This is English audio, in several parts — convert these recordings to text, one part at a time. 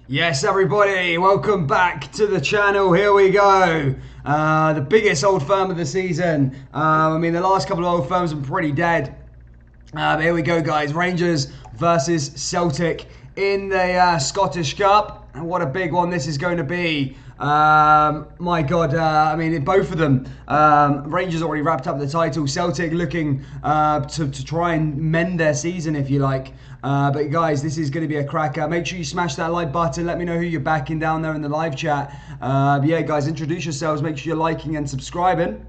Yes, everybody, welcome back to the channel. Here we go. The biggest old firm of the season. I mean, the last couple of old firms have been pretty dead. But here we go, guys. Rangers versus Celtic in the Scottish Cup. And what a big one this is going to be. My God, I mean, both of them. Rangers already wrapped up the title. Celtic looking to try and mend their season, if you like. But guys, this is going to be a cracker. Make sure you smash that like button. Let me know who you're backing down there in the live chat. Yeah, guys, introduce yourselves. Make sure you're liking and subscribing.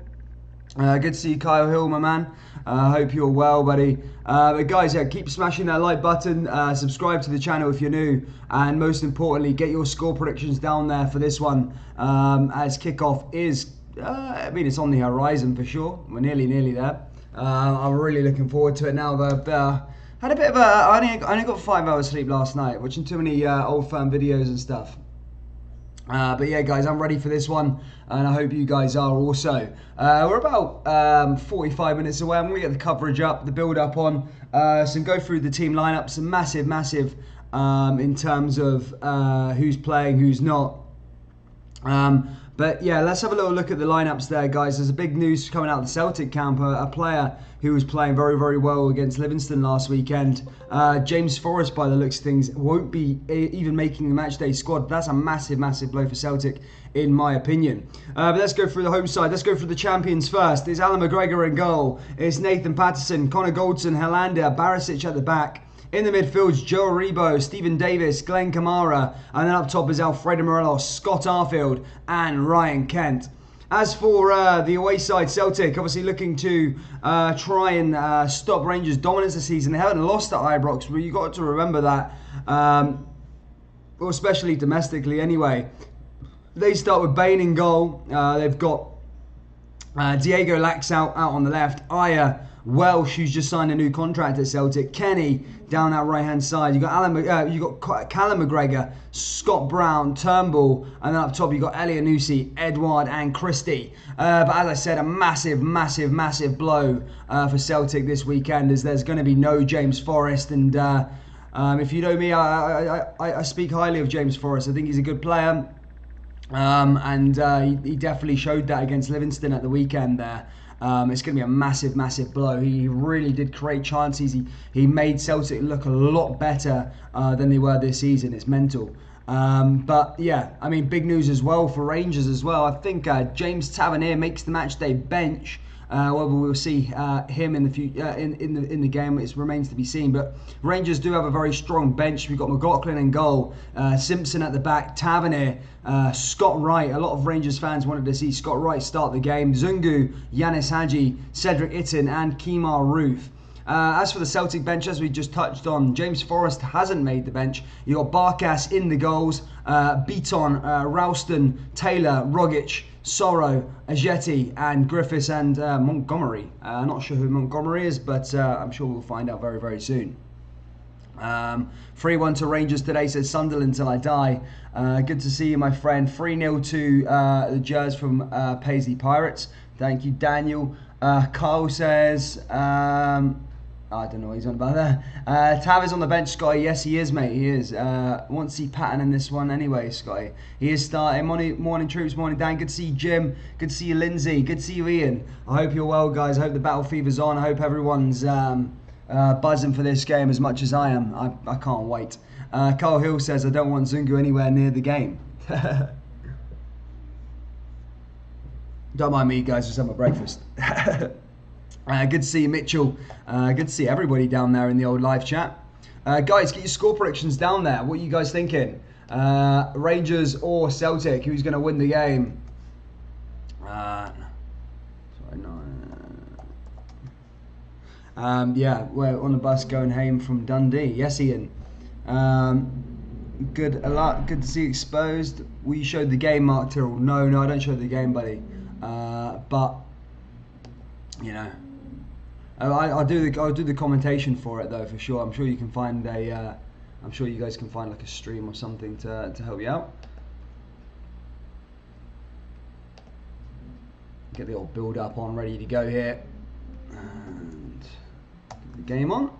Good to see you, Kyle Hill, my man. Hope you're well, buddy. But guys, yeah, keep smashing that like button. Subscribe to the channel if you're new. And most importantly, get your score predictions down there for this one. As kickoff is, I mean, it's on the horizon for sure. We're nearly there. I'm really looking forward to it now. Had a bit of I only got 5 hours sleep last night, watching too many old firm videos and stuff. But yeah, guys, I'm ready for this one, and I hope you guys are also. We're about 45 minutes away. I'm going to get the coverage up, the build-up on, so go through the team lineup. Some massive in terms of who's playing, who's not. But yeah, let's have a little look at the lineups there, guys. There's a big news coming out of the Celtic camp. A player who was playing very well against Livingston last weekend. James Forrest, by the looks of things, won't be even making the matchday squad. That's a massive blow for Celtic, in my opinion. But let's go through the home side. Let's go through the champions first. It's Alan McGregor in goal. It's Nathan Patterson, Connor Goldson, Helander, Barisic at the back. In the midfield, Joe Aribo, Stephen Davis, Glenn Kamara, and then up top is Alfredo Morelos, Scott Arfield, and Ryan Kent. As for the away side, Celtic obviously looking to try and stop Rangers' dominance this season. They haven't lost at Ibrox, but you've got to remember that, well, especially domestically anyway. They start with Bain in goal. They've got Diego Lax out on the left. Aya Welsh, who's just signed a new contract at Celtic. Kenny down that right hand side. You got Callum McGregor, Scott Brown, Turnbull, and then up top you got Elianusi, Edward, and Christie. But as I said, a massive blow for Celtic this weekend, as there's going to be no James Forrest. And if you know me, I speak highly of James Forrest. I think he's a good player. He definitely showed that against Livingston at the weekend there. It's going to be a massive blow. He really did create chances. He made Celtic look a lot better than they were this season. It's mental. But yeah, I mean, big news as well for Rangers as well. I think James Tavernier makes the matchday bench. Whether we'll see him in the future in the game, it remains to be seen. But Rangers do have a very strong bench. We've got McLaughlin in goal, Simpson at the back, Tavernier, Scott Wright. A lot of Rangers fans wanted to see Scott Wright start the game. Zungu, Yanis Hadji, Cedric Itten, and Kemar Roof. As for the Celtic bench, as we just touched on, James Forrest hasn't made the bench. You got Barkas in the goals, Beaton, Ralston, Taylor, Rogic, Sorrow, Ajeti, and Griffiths, and Montgomery. Not sure who Montgomery is, but I'm sure we'll find out very soon. 3-1 to Rangers today, says Sunderland till I die. Good to see you, my friend. 3-0 to the Jers from Paisley Pirates. Thank you, Daniel. Carl says, I don't know what he's on about there. Tav is on the bench, Scotty. Yes, he is, mate. He is. Want to see Patton in this one anyway, Scotty. He is starting. Morning troops, morning Dan. Good to see you, Jim. Good to see you, Lindsay. Good to see you, Ian. I hope you're well, guys. I hope the battle fever's on. I hope everyone's buzzing for this game as much as I am. I can't wait. Carl Hill says, I don't want Zungu anywhere near the game. Don't mind me, guys. Just have my breakfast. Good to see you, Mitchell. Good to see everybody down there in the old live chat. Guys, get your score predictions down there. What are you guys thinking? Rangers or Celtic? Who's going to win the game? Sorry, no. Yeah, we're on the bus going home from Dundee. Yes, Ian. Good to see you exposed. Will you show the game, Mark Tyrrell? No, I don't show the game, buddy. But you know, I'll do the commentation for it though, for sure. I'm sure you can find a. I'm sure you guys can find like a stream or something to help you out. Get the old build up on, ready to go here, and get the game on.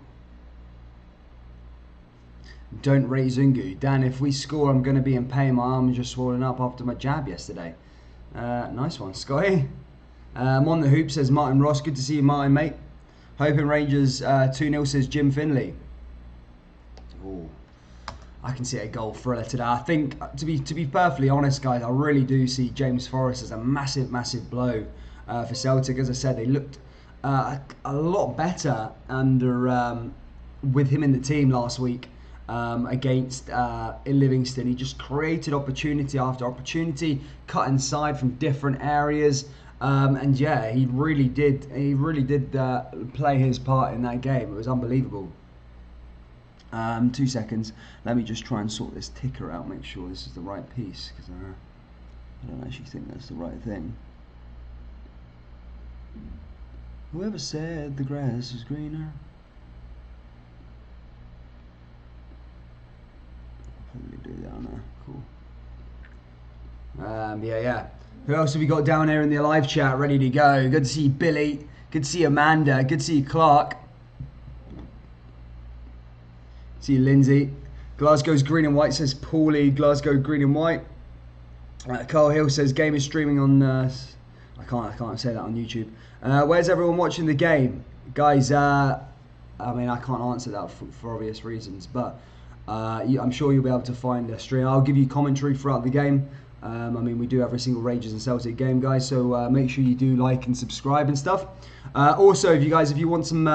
Don't rate Zungu. Dan, if we score, I'm going to be in pain. My arm is just swollen up after my jab yesterday. Nice one, Scotty. I'm on the hoop, says Martin Ross. Good to see you, Martin, mate. Hoping Rangers 2-0, says Jim Finley. Ooh, I can see a goal thriller today. I think, to be perfectly honest, guys, I really do see James Forrest as a massive, massive blow for Celtic. As I said, they looked a lot better under with him in the team last week against Livingston. He just created opportunity after opportunity, cut inside from different areas. And yeah, he really did play his part in that game. It was unbelievable. 2 seconds. Let me just try and sort this ticker out, make sure this is the right piece, because I don't actually think that's the right thing. Whoever said the grass is greener? I'll probably do that on there. Cool. Yeah. Who else have we got down here in the live chat ready to go? Good to see Billy. Good to see Amanda. Good to see Clark. See you, Lindsay. Glasgow's green and white, says Paulie. Glasgow green and white. Carl Hill says game is streaming on. I can't say that on YouTube. Where's everyone watching the game, guys? I mean, I can't answer that for obvious reasons, but I'm sure you'll be able to find a stream. I'll give you commentary throughout the game. I mean, we do every single Rangers and Celtic game, guys, so make sure you do like and subscribe and stuff. Also, if you want some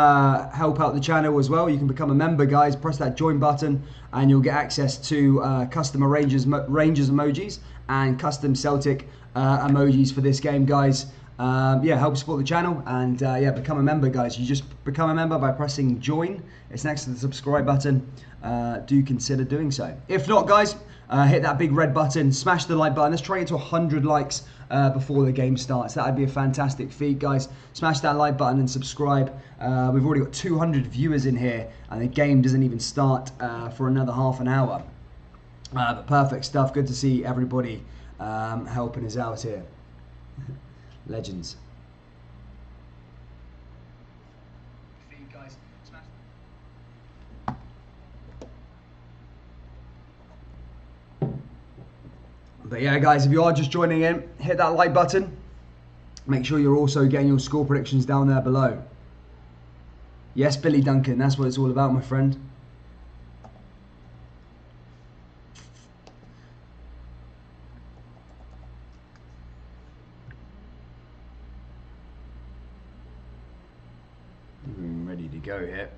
help out the channel as well, you can become a member, guys. Press that join button and you'll get access to custom Rangers emojis and custom Celtic emojis for this game, guys. Yeah, help support the channel and yeah, become a member, guys. You just become a member by pressing join. It's next to the subscribe button. Do consider doing so. If not, guys, hit that big red button, smash the like button. Let's try and get to 100 likes before the game starts. That would be a fantastic feat, guys. Smash that like button and subscribe. We've already got 200 viewers in here and the game doesn't even start for another half an hour. But perfect stuff. Good to see everybody helping us out here. Legends. But yeah, guys, if you are just joining in, hit that like button. Make sure you're also getting your score predictions down there below. Yes, Billy Duncan, that's what it's all about, my friend. Ready to go here.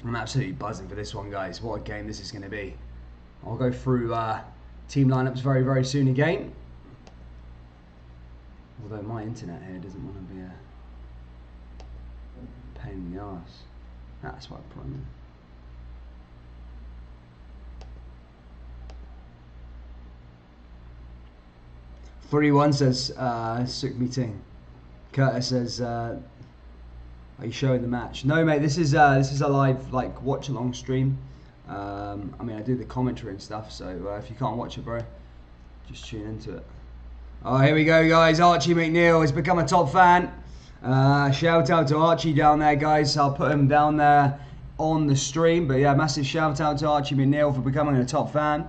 I'm absolutely buzzing for this one, guys. What a game this is going to be. I'll go through team lineups very, very soon again. Although my internet here doesn't want to be a pain in the arse. That's what I problem. 3-1 says Suk meeting. Curtis says, are you showing the match? No, mate. This is a live watch along stream. I mean, I do the commentary and stuff. So if you can't watch it, bro, just tune into it. Oh, here we go, guys. Archie McNeil has become a top fan. Shout out to Archie down there, guys. I'll put him down there on the stream. But yeah, massive shout out to Archie McNeil for becoming a top fan.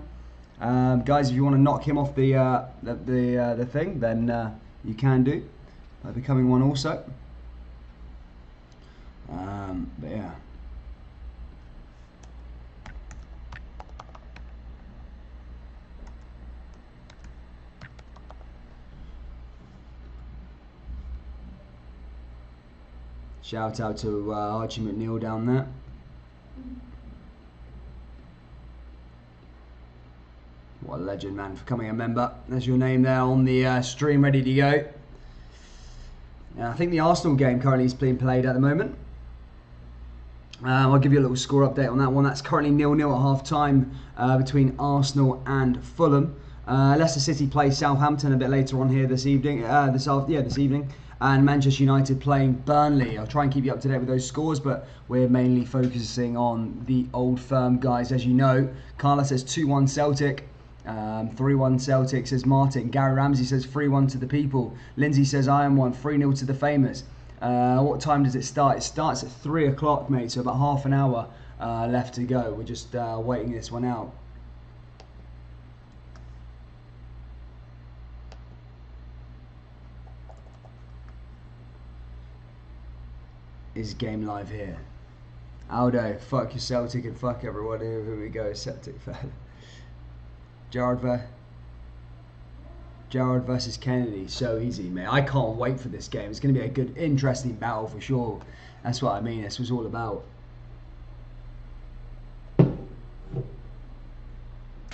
Guys, if you want to knock him off the thing, then you can do by becoming one also. But yeah. Shout out to Archie McNeil down there. What a legend, man, for becoming a member. There's your name there on the stream, ready to go. I think the Arsenal game currently is being played at the moment. I'll give you a little score update on that one. That's currently 0-0 at half-time between Arsenal and Fulham. Leicester City play Southampton a bit later on here this evening. This evening. And Manchester United playing Burnley. I'll try and keep you up to date with those scores, but we're mainly focusing on the Old Firm, guys. As you know, Carla says 2-1 Celtic. 3-1 Celtic, says Martin. Gary Ramsey says 3-1 to the people. Lindsay says I am 1. 3-0 to the famous. What time does it start? It starts at 3 o'clock, mate, so about half an hour left to go. We're just waiting this one out. Is game live here? Aldo, fuck your Celtic and fuck everyone. Here we go, Celtic fan. Gerard versus Kennedy, so easy, mate. I can't wait for this game. It's going to be a good, interesting battle for sure. That's what I mean. This was all about.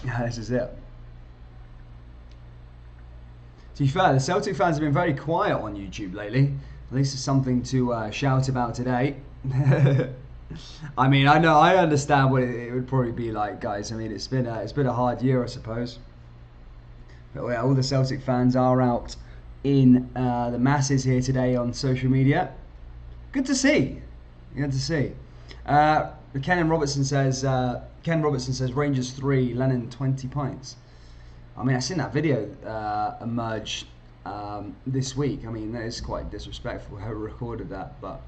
This is it. To be fair, the Celtic fans have been very quiet on YouTube lately. At least it's something to shout about today. I mean, I understand what it would probably be like, guys. I mean, it's been a hard year, I suppose. But yeah, all the Celtic fans are out in the masses here today on social media. Good to see. Good to see. Ken Robertson says Rangers 3, Lennon 20 pints. I mean, I seen that video emerge this week. I mean, that is quite disrespectful how we recorded that. But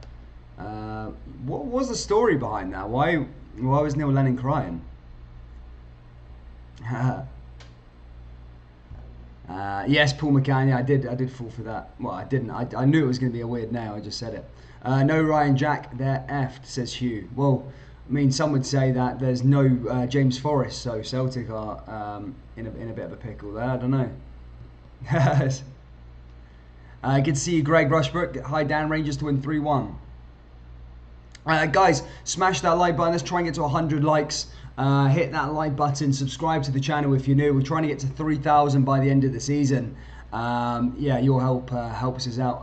what was the story behind that? Why was Neil Lennon crying? Yes, Paul McCann. Yeah, I did fall for that. Well, I didn't. I knew it was going to be a weird name. I just said it. No Ryan Jack. They're effed, says Hugh. Well, I mean, some would say that there's no James Forrest, so Celtic are in a bit of a pickle there. I don't know. Good to see you, Greg Rushbrook. Hi, Dan. Rangers to win 3-1. Guys, smash that like button. Let's try and get to 100 likes. Hit that like button. Subscribe to the channel if you're new. We're trying to get to 3,000 by the end of the season. Yeah, your help helps us out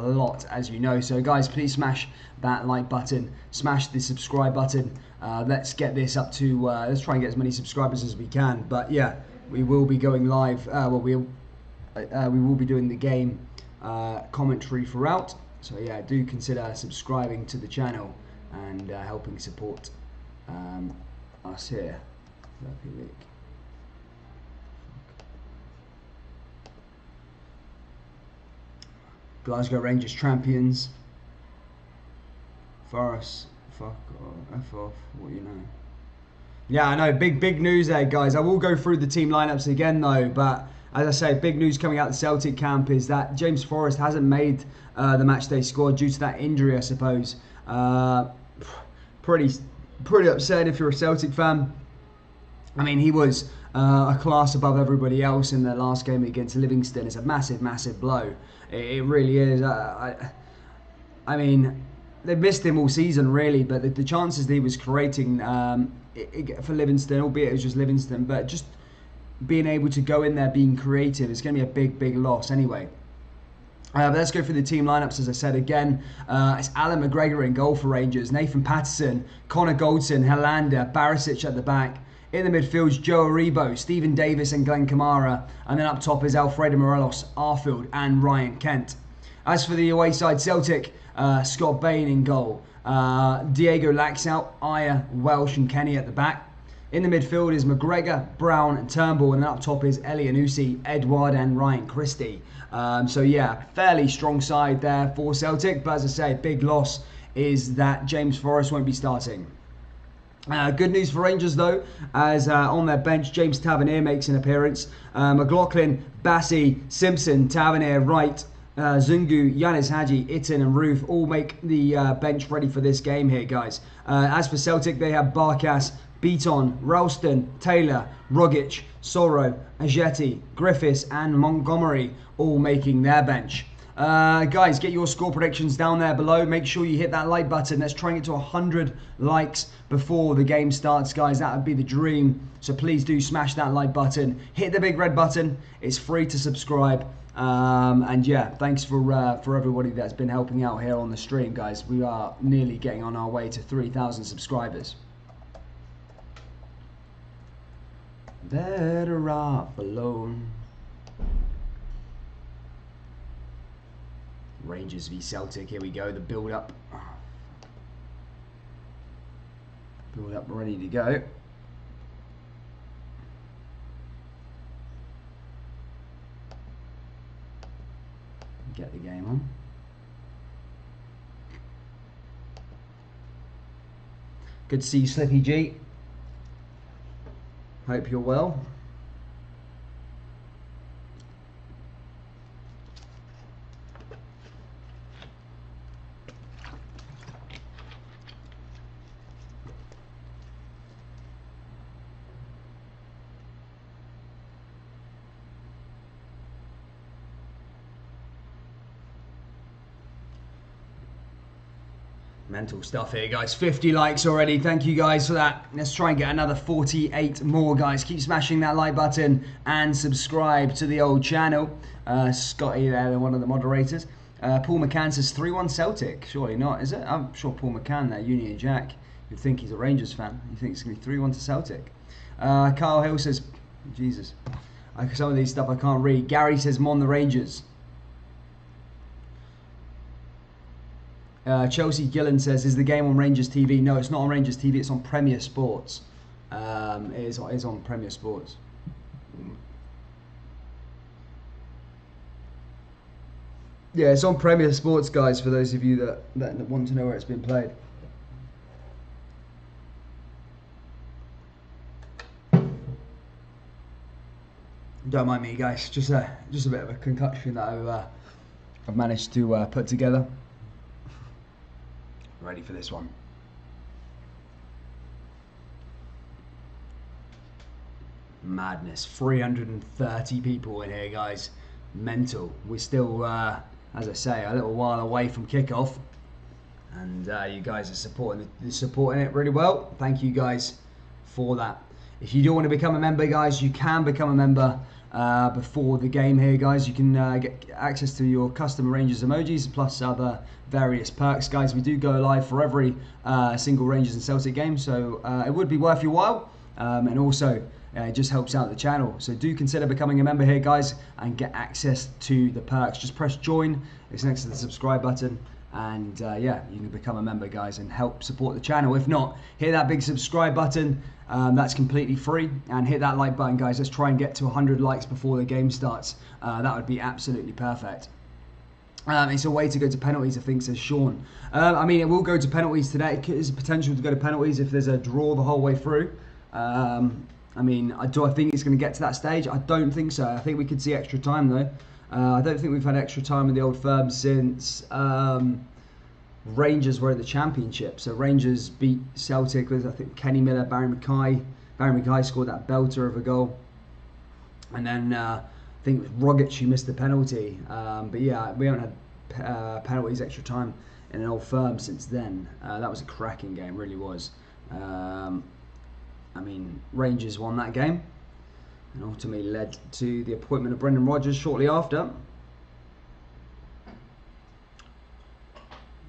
a lot, as you know. So, guys, please smash that like button. Smash the subscribe button. Let's get this up to. Let's try and get as many subscribers as we can. But yeah, we will be going live. We will be doing the game commentary throughout. So yeah, do consider subscribing to the channel and helping support us here. Glasgow Rangers champions. Forest, fuck or F off, what you know. Yeah, I know, big news there, guys. I will go through the team lineups again though, but as I say, big news coming out of the Celtic camp is that James Forrest hasn't made the matchday squad due to that injury, I suppose. Pretty upset if you're a Celtic fan. I mean, he was a class above everybody else in their last game against Livingston. It's a massive blow. It really is. I mean, they've missed him all season, really, but the chances that he was creating for Livingston, albeit it was just Livingston, but just being able to go in there being creative is going to be a big loss anyway. But let's go through the team lineups, as I said again. It's Alan McGregor in goal for Rangers, Nathan Patterson, Connor Goldson, Helander, Barisic at the back. In the midfield, Joe Aribo, Stephen Davis and Glenn Kamara. And then up top is Alfredo Morelos, Arfield and Ryan Kent. As for the away side, Celtic, Scott Bain in goal. Diego Laxalt, Ayer, Welsh and Kenny at the back. In the midfield is McGregor, Brown and Turnbull, and then up top is Elianusi, Edward and Ryan Christie. So yeah, fairly strong side there for Celtic, but as I say, big loss is that James Forrest won't be starting. Good news for Rangers though, as on their bench, James Tavernier makes an appearance. McLaughlin, Bassi, Simpson, Tavernier, Wright, Zungu, Yanis Hadji, Itten and Roof all make the bench ready for this game here, guys. As for Celtic, they have Barkas, Beaton, Ralston, Taylor, Rogic, Soro, Ajeti, Griffiths and Montgomery all making their bench. Guys, get your score predictions down there below. Make sure you hit that like button. Let's try and get to 100 likes before the game starts, guys. That would be the dream. So please do smash that like button. Hit the big red button. It's free to subscribe. And yeah, thanks for everybody that's been helping out here on the stream, guys. We are nearly getting on our way to 3,000 subscribers. Better off alone. Rangers v Celtic, here we go, the build up. Build up ready to go. Get the game on. Good to see you, Slippy G. Hope you're well. Mental stuff here, guys. 50 likes already. Thank you guys for that. Let's try and get another 48 more, guys. Keep smashing that like button and subscribe to the old channel. Scotty there, one of the moderators. Paul McCann says 3-1 Celtic. Surely not, is it? I'm sure Paul McCann there, Union Jack, you'd think he's a Rangers fan. He thinks it's going to be 3-1 to Celtic. Carl Hill says, Jesus, some of these stuff I can't read. Gary says, Mon the Rangers. Chelsea Gillen says, is the game on Rangers TV? No, it's not on Rangers TV, it's on Premier Sports. It is on Premier Sports. Yeah, it's on Premier Sports, guys, for those of you that want to know where it's been played. Don't mind me, guys. Just a bit of a concoction that I've managed to put together. Ready for this one. Madness. 330 people in here, guys. Mental. We're still, as I say, a little while away from kickoff, and you guys are supporting it really well. Thank you guys for that. If you do want to become a member, guys, you can become a member before the game here, guys. You can get access to your custom Rangers emojis plus other various perks, guys. We do go live for every single Rangers and Celtic game, so it would be worth your while, and also it just helps out the channel. So do consider becoming a member here, guys, and get access to the perks. Just press join, it's next to the subscribe button, and yeah, you can become a member, guys, and help support the channel. If not, hit that big subscribe button. That's completely free, and hit that like button, guys. Let's try and get to 100 likes before the game starts. That would be absolutely perfect. It's a way to go to penalties, I think, says Sean. I mean, it will go to penalties today. There's a potential to go to penalties if there's a draw the whole way through. I mean, do I think it's going to get to that stage? I don't think so. I think we could see extra time, though. I don't think we've had extra time in the old firm since Rangers were in the Championship. So Rangers beat Celtic with, I think, Kenny Miller, Barry Mackay. Barry Mackay scored that belter of a goal. And then I think it was Rogic who missed the penalty. But yeah, we haven't had penalties extra time in an old firm since then. That was a cracking game, really was. I mean, Rangers won that game and ultimately led to the appointment of Brendan Rodgers shortly after.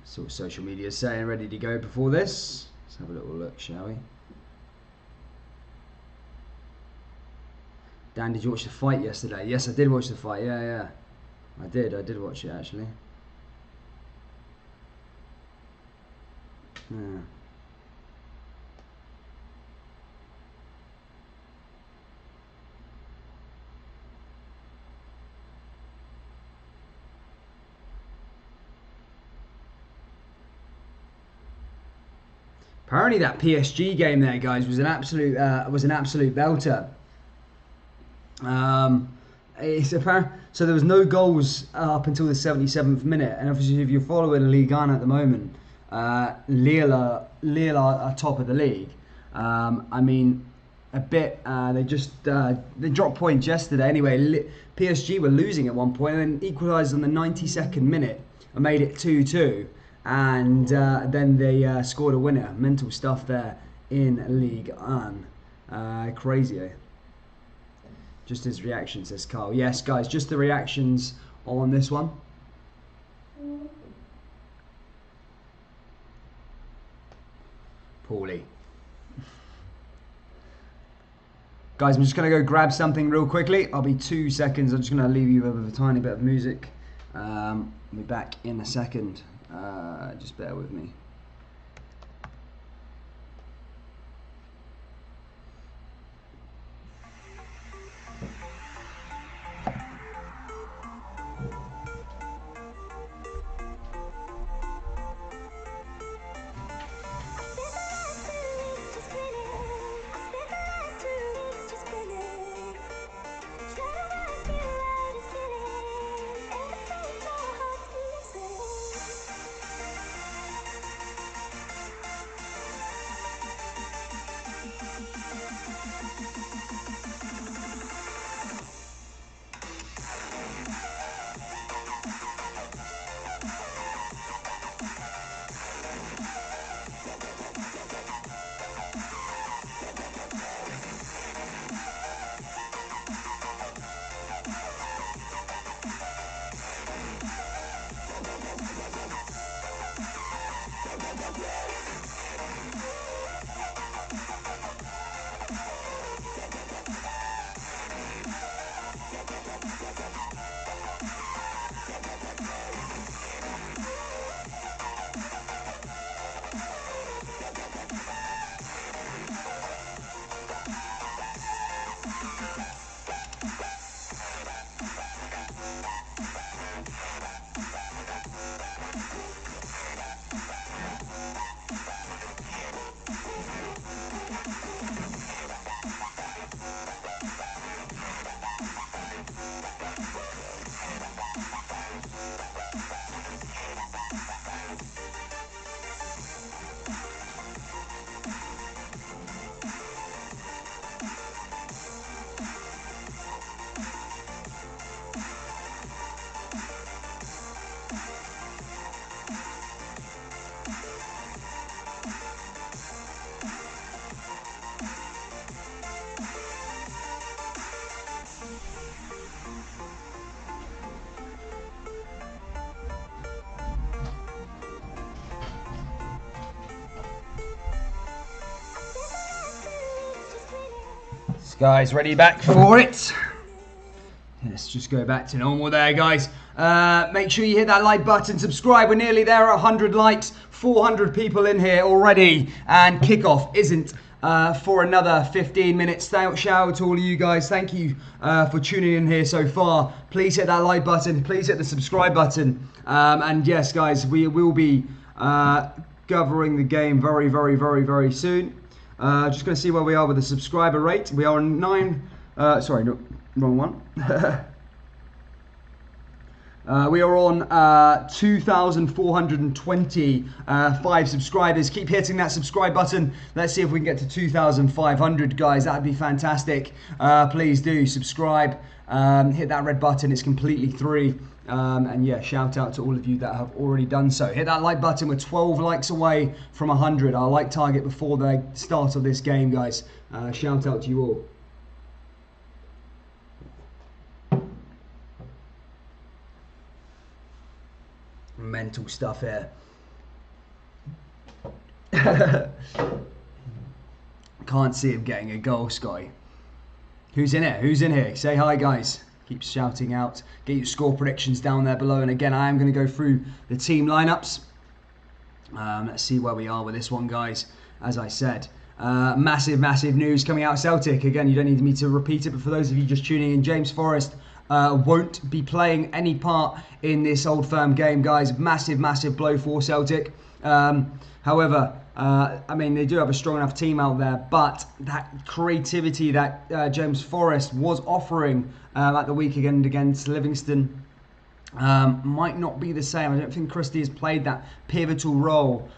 So social media is saying ready to go before this. Let's have a little look, shall we? Dan, did you watch the fight yesterday? Yes, I did watch the fight. Yeah. I did watch it, actually. Yeah. Apparently that PSG game there, guys, was an absolute belter. It's apparent. So there was no goals up until the 77th minute, and obviously if you're following Ligue 1 at the moment, Lille are top of the league. I mean, a bit. They dropped points yesterday. Anyway, PSG were losing at one point and then equalised on the 92nd minute and made it 2-2. And then they scored a winner. Mental stuff there in Ligue 1. Crazy, eh? Just his reaction, says Carl. Yes, guys, just the reactions on this one. Paulie. Guys, I'm just going to go grab something real quickly. I'll be 2 seconds. I'm just going to leave you with a tiny bit of music. I'll be back in a second. Just bear with me. Guys, ready back for it? Let's just go back to normal there, guys. Make sure you hit that like button, subscribe. We're nearly there at 100 likes, 400 people in here already, and kickoff isn't for another 15 minutes. Shout out to all of you guys. Thank you for tuning in here so far. Please hit that like button. Please hit the subscribe button. And yes, guys, we will be covering the game very, very, very, very soon. Just going to see where we are with the subscriber rate. We are on 9. Sorry, no, wrong one. We are on 2,425 subscribers. Keep hitting that subscribe button. Let's see if we can get to 2,500, guys. That'd be fantastic. Please do subscribe. Hit that red button. It's completely free. And yeah, shout out to all of you that have already done so. Hit that like button. We're 12 likes away from 100. Our like target before the start of this game, guys. Shout out to you all. Mental stuff here. Can't see him getting a goal, Sky. Who's in here? Who's in here? Say hi, guys. Keep shouting out. Get your score predictions down there below. And again, I am going to go through the team lineups. Let's see where we are with this one, guys. As I said, massive, massive news coming out of Celtic. Again, you don't need me to repeat it, but for those of you just tuning in, James Forrest won't be playing any part in this Old Firm game, guys. Massive, massive blow for Celtic. However, I mean, they do have a strong enough team out there, but that creativity that James Forrest was offering at the weekend against Livingston might not be the same. I don't think Christie has played that pivotal role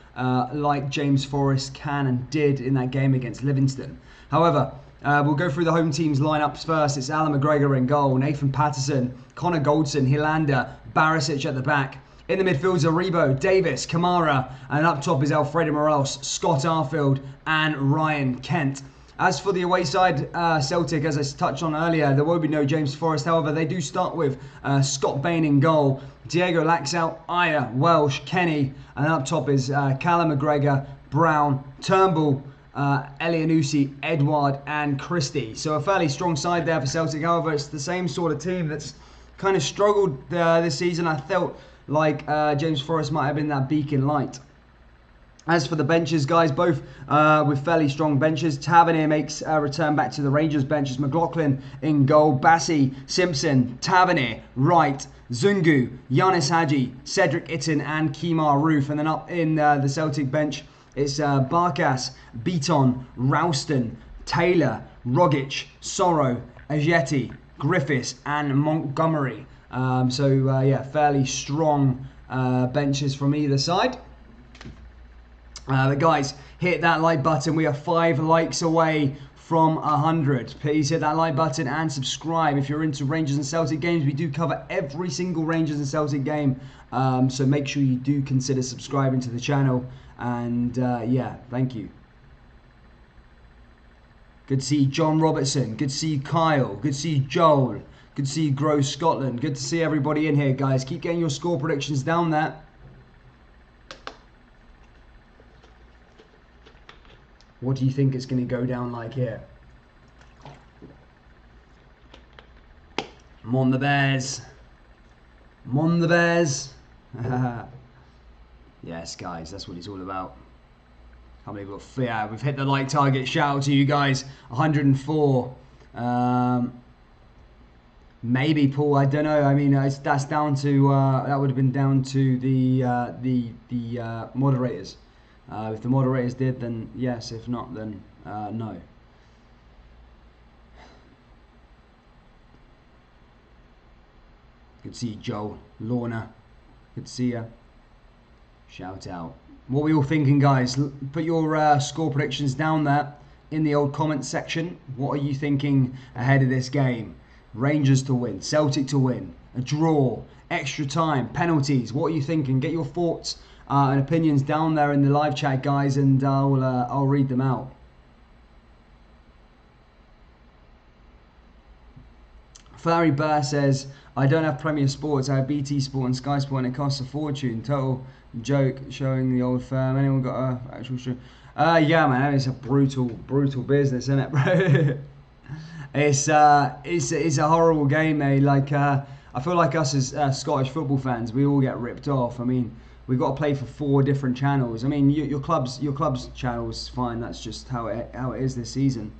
like James Forrest can and did in that game against Livingston. However, we'll go through the home team's lineups first. It's Alan McGregor in goal, Nathan Patterson, Connor Goldson, Hilander, Barisic at the back. In the midfields are Rebo, Davis, Kamara, and up top is Alfredo Morelos, Scott Arfield, and Ryan Kent. As for the away side, Celtic, as I touched on earlier, there will be no James Forrest. However, they do start with Scott Bain in goal, Diego Laxalt, Aya, Welsh, Kenny, and up top is Callum McGregor, Brown, Turnbull, Elianusi, Edward, and Christie. So a fairly strong side there for Celtic. However, it's the same sort of team that's kind of struggled this season. I felt like James Forrest might have been that beacon light. As for the benches, guys, both with fairly strong benches. Tavernier makes a return back to the Rangers benches. McLaughlin in goal. Bassi, Simpson, Tavernier, Wright, Zungu, Yanis Hadji, Cedric Itten, and Kemar Roof. And then up in the Celtic bench, it's Barkas, Beaton, Ralston, Taylor, Rogic, Sorrow, Ajeti, Griffiths, and Montgomery. Yeah, fairly strong benches from either side. But guys, hit that like button. We are 5 likes away from 100. Please hit that like button and subscribe if you're into Rangers and Celtic games. We do cover every single Rangers and Celtic game, so make sure you do consider subscribing to the channel. And yeah, thank you. Good to see John Robertson. Good to see Kyle. Good to see Joel. Good to see Grow Scotland. Good to see everybody in here, guys. Keep getting your score predictions down there. What do you think it's going to go down like here? Mon the Bears. Mon the Bears. Yes, guys, that's what it's all about. How many we've hit the like target. Shout out to you guys. 104. Maybe Paul. I don't know. I mean, that's down to that would have been down to the moderators. If the moderators did, then yes. If not, then no. Good to see you, Joel. Lorna. Good to see you. Shout out. What are we all thinking, guys? Put your score predictions down there in the old comments section. What are you thinking ahead of this game? Rangers to win, Celtic to win, a draw, extra time, penalties. What are you thinking? Get your thoughts and opinions down there in the live chat, guys, and I'll read them out. Flary Burr says, I don't have Premier Sports, I have BT Sport and Sky Sport and it costs a fortune. Total joke showing the old firm. Anyone got a actual show? Yeah, man, it's a brutal business, isn't it, bro? It's a horrible game, mate. Like I feel like us as Scottish football fans, we all get ripped off. I mean, we've got to play for 4 different channels. I mean, your club's channel's fine. That's just how it is this season.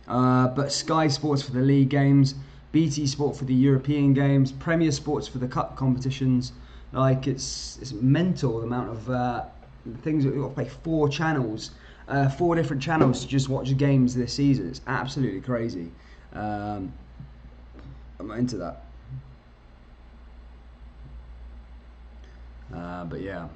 But Sky Sports for the league games, BT Sport for the European games, Premier Sports for the cup competitions. Like it's mental the amount of things that we've got to play 4 channels, 4 different channels to just watch games this season. It's absolutely crazy. I'm not into that. But yeah.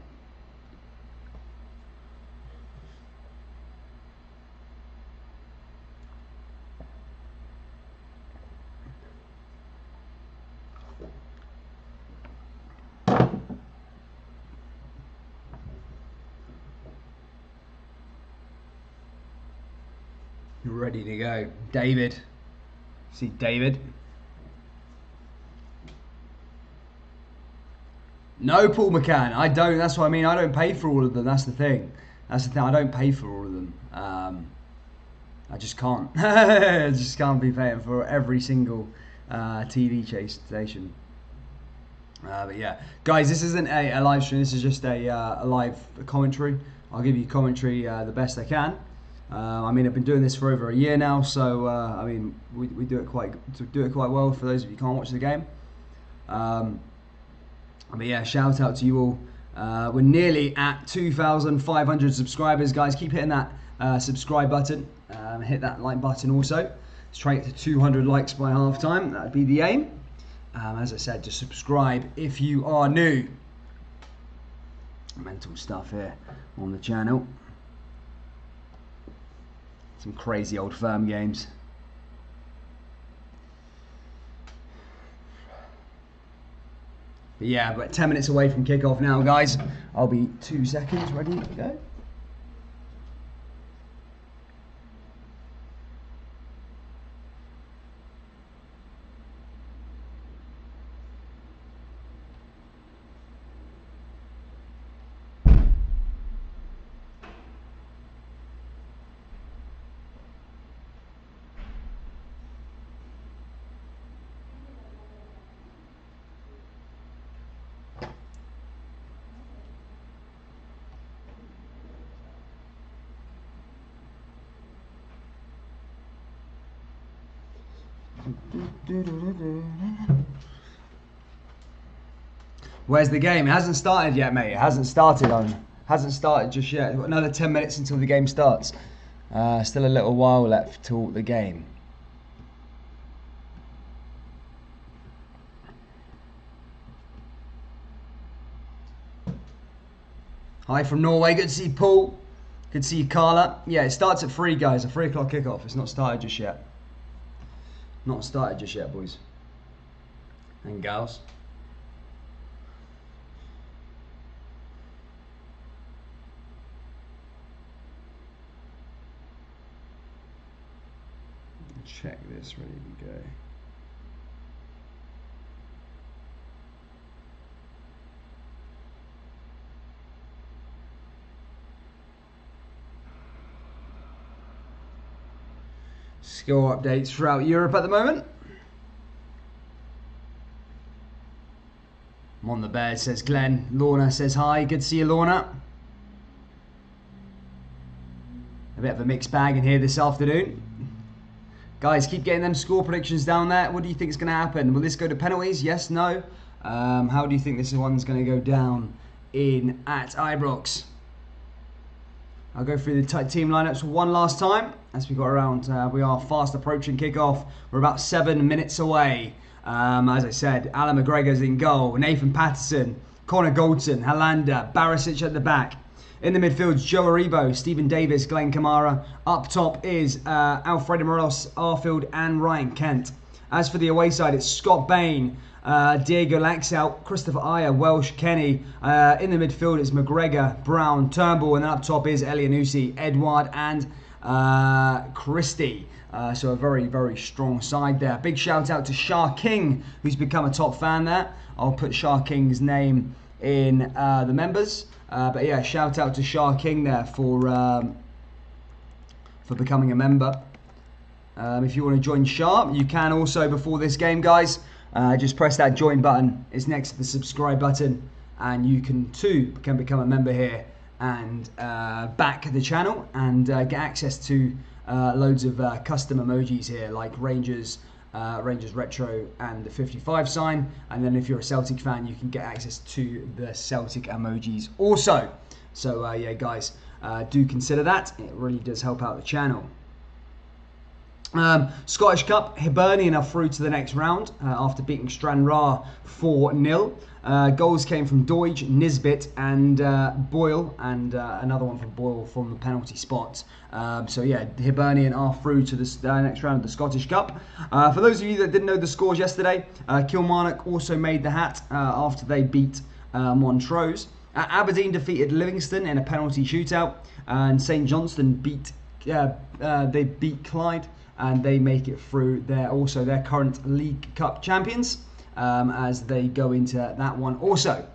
You're ready to go. David. See David? No, Paul McCann. I don't. That's what I mean. I don't pay for all of them. That's the thing. I don't pay for all of them. I just can't. I just can't be paying for every single TV chase station. But yeah, guys, this isn't a live stream. This is just a live commentary. I'll give you commentary the best I can. I mean, I've been doing this for over a year now, so I mean, we do it quite well for those of you who can't watch the game. But yeah, shout out to you all. We're nearly at 2,500 subscribers, guys. Keep hitting that subscribe button. Hit that like button also. Let's try to get to 200 likes by half time. That'd be the aim. As I said, just subscribe if you are new. Mental stuff here on the channel. Some crazy old firm games. But yeah, but 10 minutes away from kickoff now, guys. I'll be 2 seconds ready to go. Where's the game? It hasn't started yet, mate. It hasn't started just yet. We've got another 10 minutes until the game starts. Still a little while left till the game. Hi from Norway. Good to see you, Paul. Good to see you, Carla. Yeah, it starts at 3, guys. A 3 o'clock kickoff. It's not started just yet. Not started just yet, boys and gals. Check this, ready to go. Score updates throughout Europe at the moment. I'm on the bed, says Glenn. Lorna says hi. Good to see you, Lorna. A bit of a mixed bag in here this afternoon. Guys, keep getting them score predictions down there. What do you think is going to happen? Will this go to penalties? Yes, no? How do you think this one's going to go down at Ibrox? I'll go through the team lineups one last time as we got around. We are fast approaching kickoff. We're about 7 minutes away. As I said, Alan McGregor's in goal. Nathan Patterson, Connor Goldson, Halanda, Barisic at the back. In the midfield, Joe Aribo, Stephen Davis, Glenn Kamara. Up top is Alfredo Morelos, Arfield and Ryan Kent. As for the away side, it's Scott Bain, Diego Laxalt, Christopher Ayer, Welsh, Kenny. In the midfield, it's McGregor, Brown, Turnbull, and then up top is Elianusi, Edward, and Christie. So a very, very strong side there. Big shout out to Shah King, who's become a top fan there. I'll put Shah King's name in the members. But yeah, shout out to Shah King there for becoming a member. If you want to join Shah, you can also before this game, guys. Just press that join button. It's next to the subscribe button, and you can too become a member here and back the channel and get access to loads of custom emojis here, like Rangers Retro and the 55 sign. And then if you're a Celtic fan, you can get access to the Celtic emojis also. So yeah, guys, do consider that. It really does help out the channel. Scottish Cup, Hibernian are through to the next round after beating Stranraer 4-0. Goals came from Doige, Nisbet and Boyle, and another one from Boyle from the penalty spot. So yeah, Hibernian are through to the next round of the Scottish Cup. For those of you that didn't know the scores yesterday, Kilmarnock also made the hat after they beat Montrose. Aberdeen defeated Livingston in a penalty shootout, and St Johnstone beat Clyde. And they make it through. They're also their current League Cup champions as they go into that one also.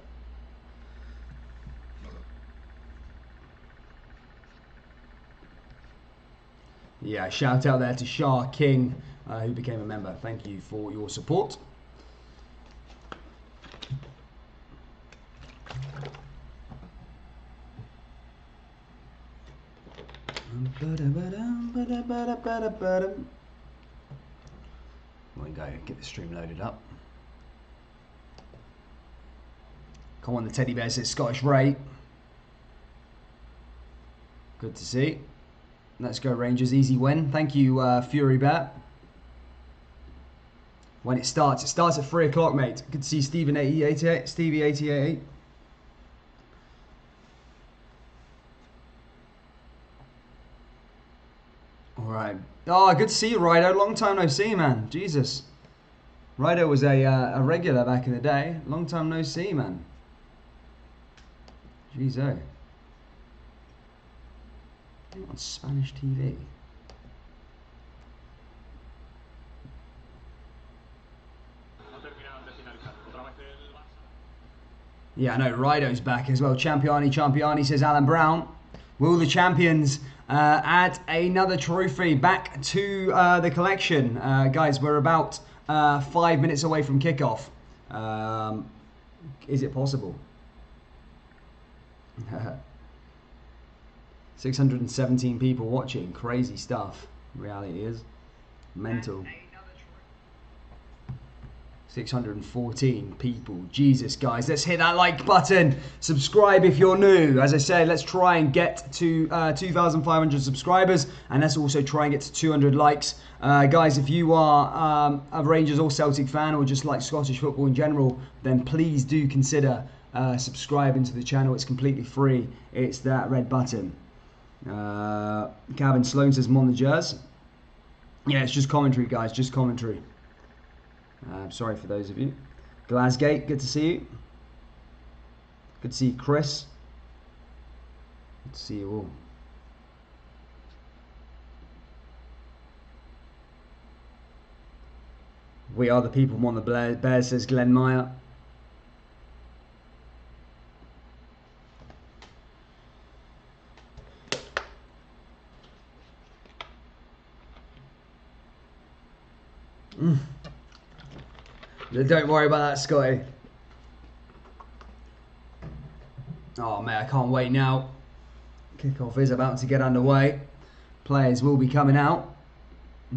Yeah, shout out there to Shah King, who became a member. Thank you for your support. There we go, get the stream loaded up. Come on, the teddy bear says Scottish Ray. Good to see. Let's go Rangers, easy win. Thank you, Fury Bear. When it starts at 3 o'clock, mate. Good to see Stephen 88, Stevie 88. Alright. Oh, good to see you, Rido. Long time no see, man. Jesus. Rido was a regular back in the day. Long time no see, man. Jeez, oh. On Spanish TV. Yeah, I know. Rido's back as well. Champiani, says Alan Brown. Will the champions add another trophy back to the collection? Guys, we're about 5 minutes away from kickoff. Is it possible? 617 people watching. Crazy stuff. Reality is mental. 614 people. Jesus, guys, let's hit that like button. Subscribe if you're new. As I say, let's try and get to 2,500 subscribers, and let's also try and get to 200 likes. Guys, if you are a Rangers or Celtic fan, or just like Scottish football in general, then please do consider subscribing to the channel. It's completely free. It's that red button. Gavin Sloan says Monagers. Yeah, it's just commentary, guys, just commentary. Sorry for those of you. Glasgate, good to see you. Good to see you, Chris. Good to see you all. We are the people who won the Bears, says Glenn Meyer. Don't worry about that, Scotty. Oh, mate, I can't wait now. Kickoff is about to get underway. Players will be coming out.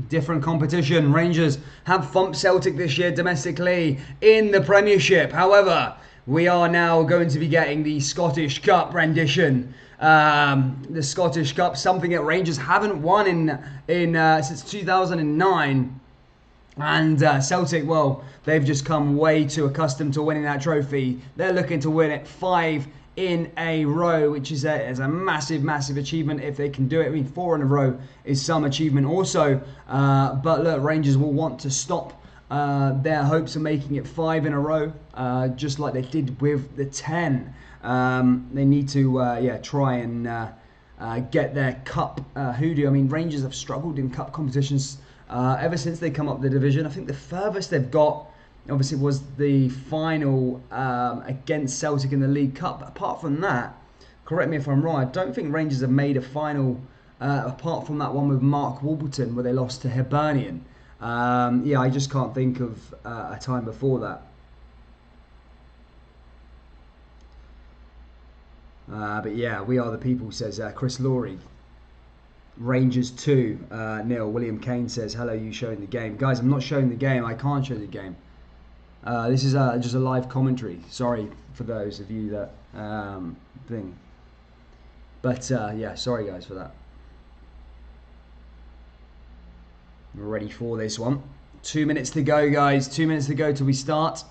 Different competition. Rangers have thumped Celtic this year domestically in the Premiership. However, we are now going to be getting the Scottish Cup rendition. The Scottish Cup, something that Rangers haven't won in since 2009. And Celtic, well, they've just come way too accustomed to winning that trophy. They're looking to win it 5 in a row, which is a massive, massive achievement if they can do it. I mean, 4 in a row is some achievement also. But look, Rangers will want to stop their hopes of making it 5 in a row, just like they did with the 10. They need to, try and get their cup hoodoo. I mean, Rangers have struggled in cup competitions ever since they come up the division. I think the furthest they've got, obviously, was the final against Celtic in the League Cup. But apart from that, correct me if I'm wrong, I don't think Rangers have made a final apart from that one with Mark Warburton where they lost to Hibernian. I just can't think of a time before that. But yeah, we are the people, says Chris Laurie. Rangers 2, nil. William Kane says, hello, you showing the game. Guys, I'm not showing the game. I can't show the game. This is just a live commentary. Sorry for those of you that thing. But yeah, sorry guys for that. We're ready for this one. 2 minutes to go, guys. 2 minutes to go till we start.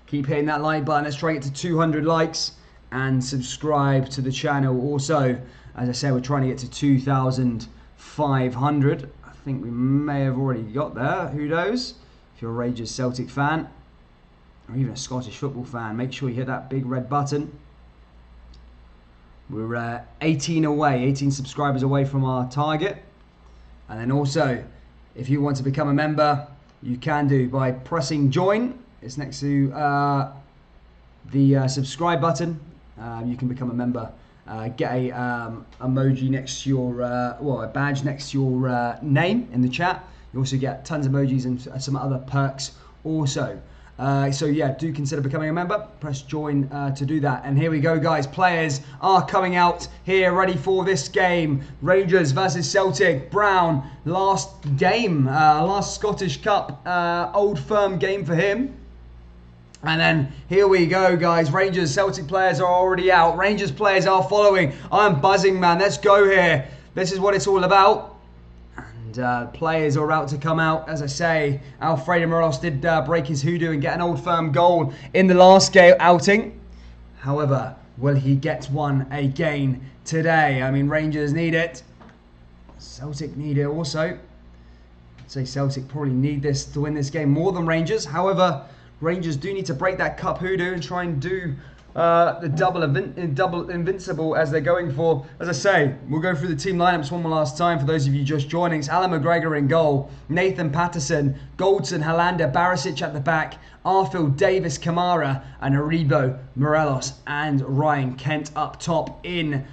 Keep hitting that like button. Let's try to get to 200 likes and subscribe to the channel. Also, as I said, we're trying to get to 2,500. I think we may have already got there. Who knows? If you're a Rangers Celtic fan, or even a Scottish football fan, make sure you hit that big red button. We're 18 subscribers away from our target. And then also, if you want to become a member, you can do by pressing join. It's next to the subscribe button. You can become a member. Get a emoji next to your, a badge next to your name in the chat. You also get tons of emojis and some other perks also. So yeah, do consider becoming a member. Press join to do that. And here we go, guys. Players are coming out here ready for this game. Rangers versus Celtic. Brown, last game, last Scottish Cup, Old Firm game for him. And then here we go, guys. Rangers, Celtic players are already out. Rangers players are following. I'm buzzing, man. Let's go here. This is what it's all about. And players are about to come out. As I say, Alfredo Morelos did break his hoodoo and get an Old Firm goal in the last game outing. However, will he get one again today? I mean, Rangers need it. Celtic need it also. I'd say Celtic probably need this to win this game more than Rangers. However, Rangers do need to break that cup hoodoo and try and do the double invincible as they're going for. As I say, we'll go through the team lineups one more last time for those of you just joining. It's Alan McGregor in goal, Nathan Patterson, Goldson, Hollander, Barisic at the back, Arfield, Davis, Kamara, and Aribo, Morelos, and Ryan Kent up top in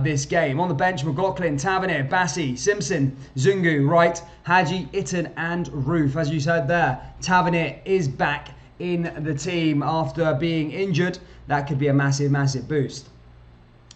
this game. On the bench, McLaughlin, Tavernier, Bassi, Simpson, Zungu, Wright, Hadji, Itten, and Roof. As you said there, Tavernier is back in the team after being injured. That could be a massive, massive boost.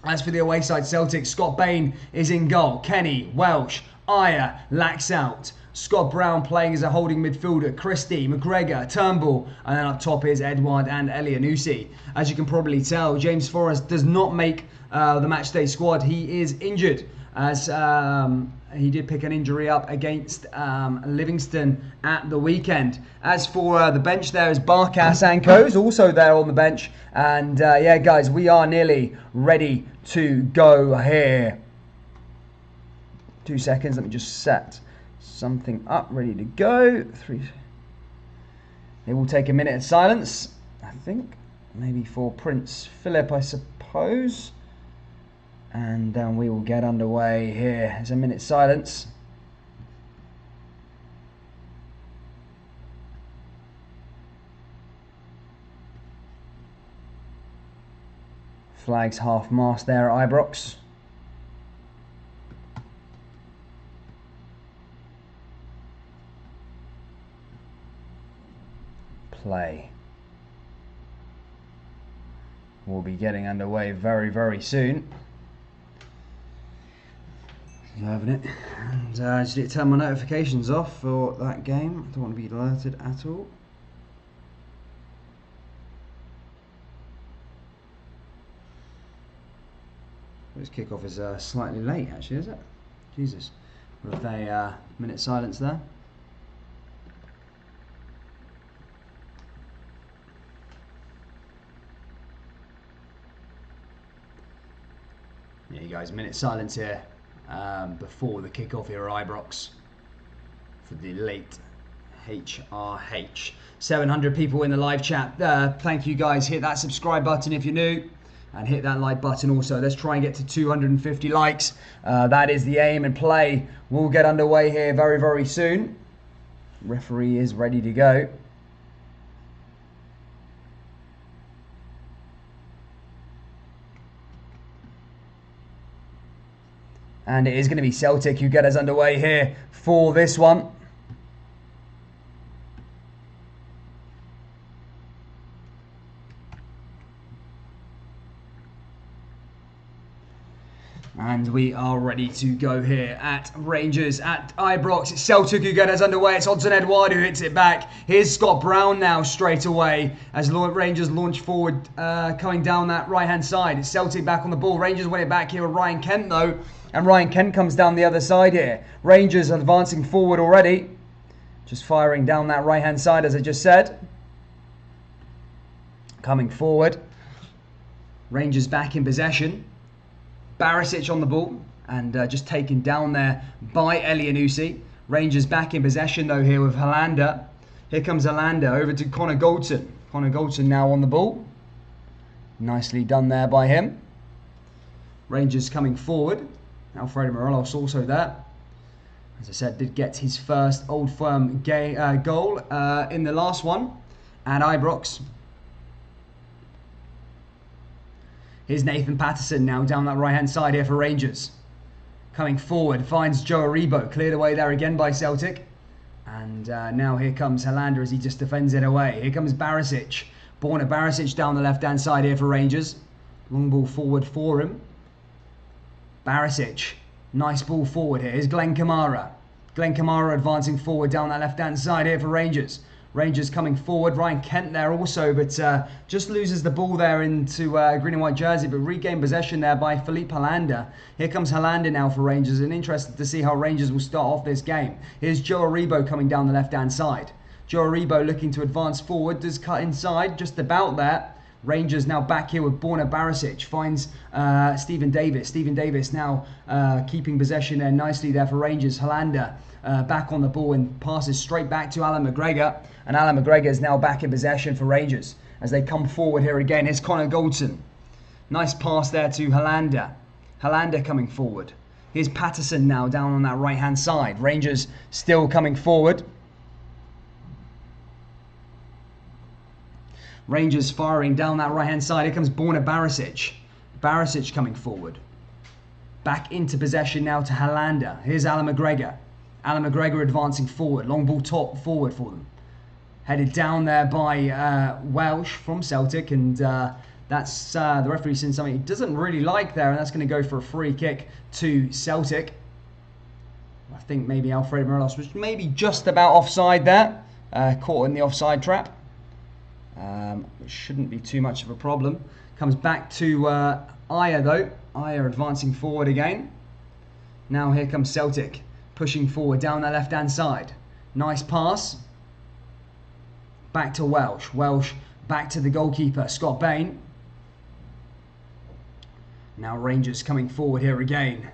As for the away side, Celtic, Scott Bain is in goal. Kenny, Welsh, Ayer, Laxalt. Scott Brown playing as a holding midfielder. Christie, McGregor, Turnbull. And then up top is Edouard and Elianusi. As you can probably tell, James Forrest does not make the matchday squad. He is injured, as he did pick an injury up against Livingston at the weekend. As for the bench, there is Barkas and Co's also there on the bench. And yeah, guys, we are nearly ready to go here. 2 seconds, let me just set something up, ready to go. 3. It will take a minute of silence, I think. Maybe for Prince Philip, I suppose. And then we will get underway here. There's a minute's silence. Flags half mast there at Ibrox. Play. We'll be getting underway very, very soon. Loving it. And I just need to turn my notifications off for that game. I don't want to be alerted at all. This kickoff is slightly late, actually, is it? Jesus. With a minute silence there. Yeah, you guys, minute silence here before the kickoff here at Ibrox for the late HRH. 700 people in the live chat. Thank you guys. Hit that subscribe button if you're new. And hit that like button also. Let's try and get to 250 likes. That is the aim, and play will get underway here very, very soon. Referee is ready to go. And it is going to be Celtic who get us underway here for this one. And we are ready to go here at Rangers at Ibrox. It's Celtic who get us underway. It's Odsonne Edouard who hits it back. Here's Scott Brown now straight away as Rangers launch forward, coming down that right-hand side. It's Celtic back on the ball. Rangers win it back here with Ryan Kent though. And Ryan Kent comes down the other side here. Rangers advancing forward already. Just firing down that right-hand side as I just said. Coming forward. Rangers back in possession. Barisic on the ball and just taken down there by Elyounoussi. Rangers back in possession though here with Hollander. Here comes Hollander over to Connor Goldson. Connor Goldson now on the ball. Nicely done there by him. Rangers coming forward. Alfredo Morelos also there. As I said, did get his first Old Firm goal in the last one at Ibrox. Here's Nathan Patterson now down that right-hand side here for Rangers. Coming forward, finds Joe Aribo. Cleared away there again by Celtic. And now here comes Hollander as he just defends it away. Here comes Barisic. Borna Barisic down the left-hand side here for Rangers. Long ball forward for him. Barisic. Nice ball forward here. Here's Glenn Kamara. Glenn Kamara advancing forward down that left-hand side here for Rangers. Rangers coming forward. Ryan Kent there also, but just loses the ball there into green and white jersey, but regained possession there by Philippe Hollander. Here comes Hollander now for Rangers, and interested to see how Rangers will start off this game. Here's Joe Aribo coming down the left-hand side. Joe Aribo looking to advance forward, does cut inside, just about there. Rangers now back here with Borna Barisic, finds Stephen Davis. Stephen Davis now keeping possession there nicely there for Rangers. Hollander back on the ball and passes straight back to Alan McGregor. And Alan McGregor is now back in possession for Rangers as they come forward here again. Here's Connor Goldson. Nice pass there to Hollander. Hollander coming forward. Here's Patterson now down on that right-hand side. Rangers still coming forward. Rangers firing down that right-hand side. Here comes Borna Barisic. Barisic coming forward. Back into possession now to Hollander. Here's Alan McGregor. Alan McGregor advancing forward. Long ball top forward for them. Headed down there by Welsh from Celtic, and that's the referee saying something he doesn't really like there, and that's going to go for a free kick to Celtic. I think maybe Alfredo Morelos was maybe just about offside there, caught in the offside trap. Which shouldn't be too much of a problem. Comes back to Ayer though. Ayer advancing forward again. Now here comes Celtic, pushing forward down their left-hand side. Nice pass. Back to Welsh. Welsh back to the goalkeeper, Scott Bain. Now Rangers coming forward here again.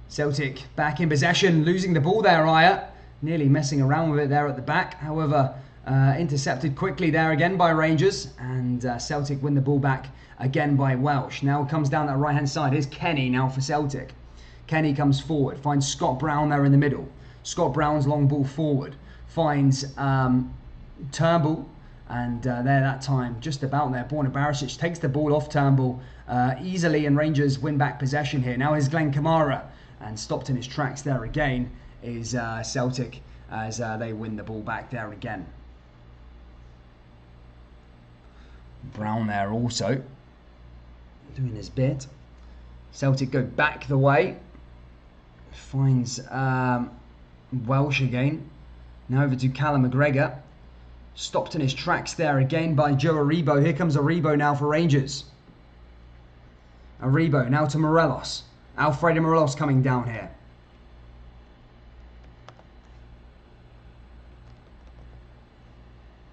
Celtic back in possession, losing the ball there, Ayer. Nearly messing around with it there at the back. However, intercepted quickly there again by Rangers. And Celtic win the ball back again by Welsh. Now comes down that right-hand side. Here's Kenny now for Celtic. Kenny comes forward, finds Scott Brown there in the middle. Scott Brown's long ball forward. Finds Turnbull. And there that time, just about there, Borna Barisic takes the ball off Turnbull easily, and Rangers win back possession here. Now here's Glenn Kamara. And stopped in his tracks there again is Celtic as they win the ball back there again. Brown there also. doing his bit. Celtic go back the way. Finds Welsh again. Now over to Callum McGregor. Stopped in his tracks there again by Joe Aribo. Here comes Aribo now for Rangers. Aribo now to Morelos. Alfredo Morelos coming down here.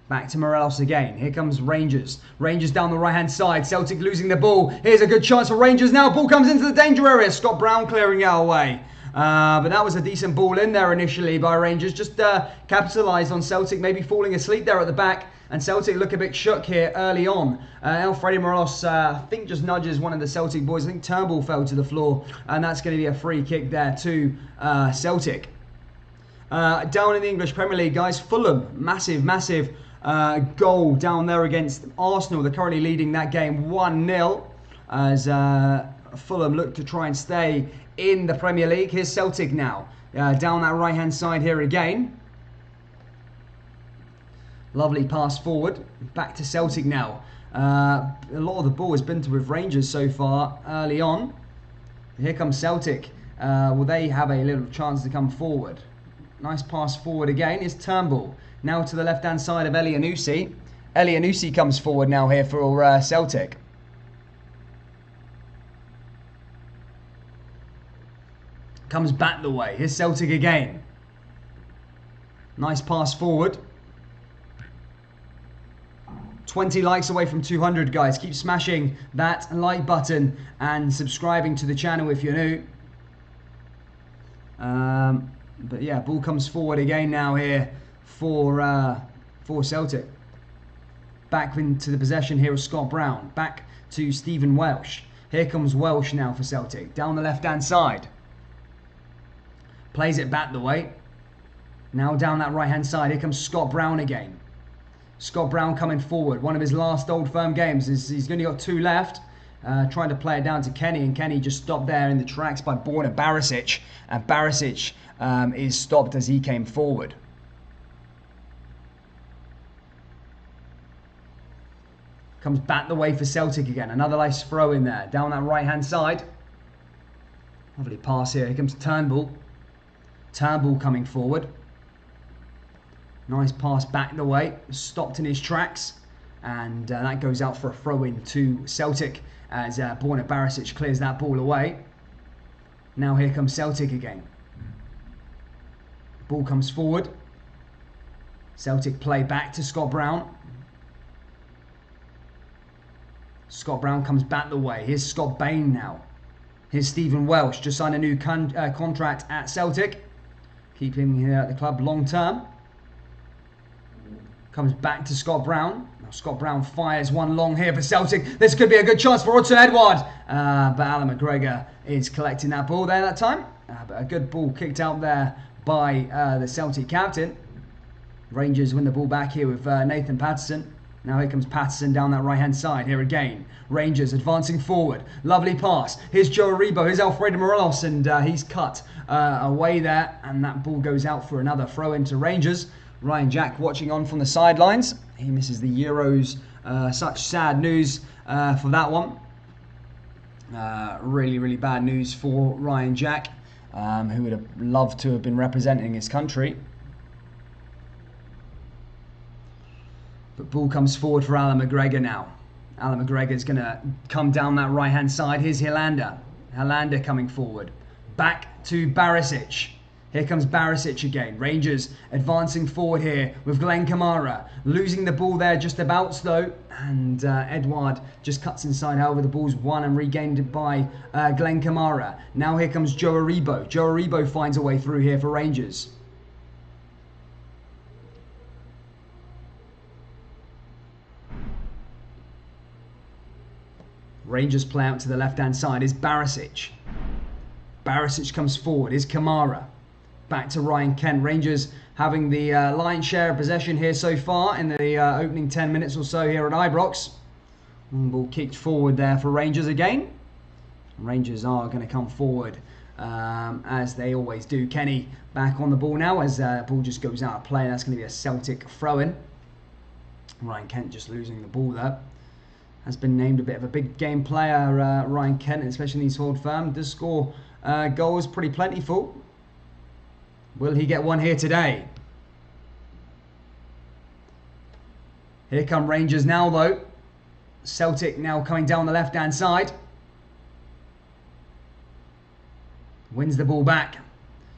Back to Morelos again. Here comes Rangers. Rangers down the right-hand side. Celtic losing the ball. Here's a good chance for Rangers now. Ball comes into the danger area. Scott Brown clearing it away. But that was a decent ball in there initially by Rangers. Just capitalised on Celtic maybe falling asleep there at the back. And Celtic look a bit shook here early on. Alfredo Morelos, I think, just nudges one of the Celtic boys. I think Turnbull fell to the floor. And that's going to be a free kick there to Celtic. Down in the English Premier League, guys. Fulham, massive goal down there against Arsenal. They're currently leading that game 1-0 as Fulham look to try and stay in the Premier League. Here's Celtic now. Down that right-hand side here again. Lovely pass forward. Back to Celtic now. A lot of the ball has been with Rangers so far early on. Here comes Celtic. Will they have a little chance to come forward? Nice pass forward again. Here's Turnbull. Now to the left-hand side of Elyounoussi. Elyounoussi comes forward now here for Celtic. Comes back the way. Here's Celtic again. Nice pass forward. 20 likes away from 200, guys. Keep smashing that like button and subscribing to the channel if you're new. But yeah, ball comes forward again now here for Celtic. Back into the possession here of Scott Brown. Back to Stephen Welsh. Here comes Welsh now for Celtic. Down the left-hand side. Plays it back the way. Now down that right-hand side. Here comes Scott Brown again. Scott Brown coming forward. One of his last Old Firm games. He's only got 2 left. Trying to play it down to Kenny, and Kenny just stopped there in the tracks by Borna Barisic. And Barisic is stopped as he came forward. Comes back the way for Celtic again. Another nice throw in there. Down that right-hand side. Lovely pass here. Here comes Turnbull. Turnbull coming forward. Nice pass back the way. Stopped in his tracks. And that goes out for a throw-in to Celtic as Borna Barisic clears that ball away. Now here comes Celtic again. Ball comes forward. Celtic play back to Scott Brown. Scott Brown comes back the way. Here's Scott Bain now. Here's Stephen Welsh. Just signed a new contract at Celtic. Keep him here at the club long term. Comes back to Scott Brown. Now Scott Brown fires one long here for Celtic. This could be a good chance for Hudson Edouard. But Alan McGregor is collecting that ball there that time. But a good ball kicked out there by the Celtic captain. Rangers win the ball back here with Nathan Patterson. Now here comes Patterson down that right-hand side. Here again. Rangers advancing forward. Lovely pass. Here's Joe Aribo. Here's Alfredo Morelos. And he's cut away there. And that ball goes out for another throw into Rangers. Ryan Jack watching on from the sidelines. He misses the Euros. Such sad news for that one. Really bad news for Ryan Jack, who would have loved to have been representing his country. But ball comes forward for Alan McGregor now. Alan McGregor is going to come down that right-hand side. Here's Hilander. Hilander coming forward. Back to Barisic. Here comes Barisic again. Rangers advancing forward here with Glenn Kamara. Losing the ball there just about though. And Edouard just cuts inside. However, the ball's won and regained by Glenn Kamara. Now here comes Joe Aribo. Joe Aribo finds a way through here for Rangers. Rangers play out to the left-hand side. Is Barisic. Barisic comes forward. Is Kamara. Back to Ryan Kent. Rangers having the lion's share of possession here so far in the opening 10 minutes or so here at Ibrox. Ball kicked forward there for Rangers again. Rangers are going to come forward as they always do. Kenny back on the ball now as the ball just goes out of play. That's going to be a Celtic throw-in. Ryan Kent just losing the ball there. has been named a bit of a big game player, Ryan Kent, especially in these Old Firm. Does score goals pretty plentiful. Will he get one here today? Here come Rangers now, though. Celtic now coming down the left-hand side. Wins the ball back.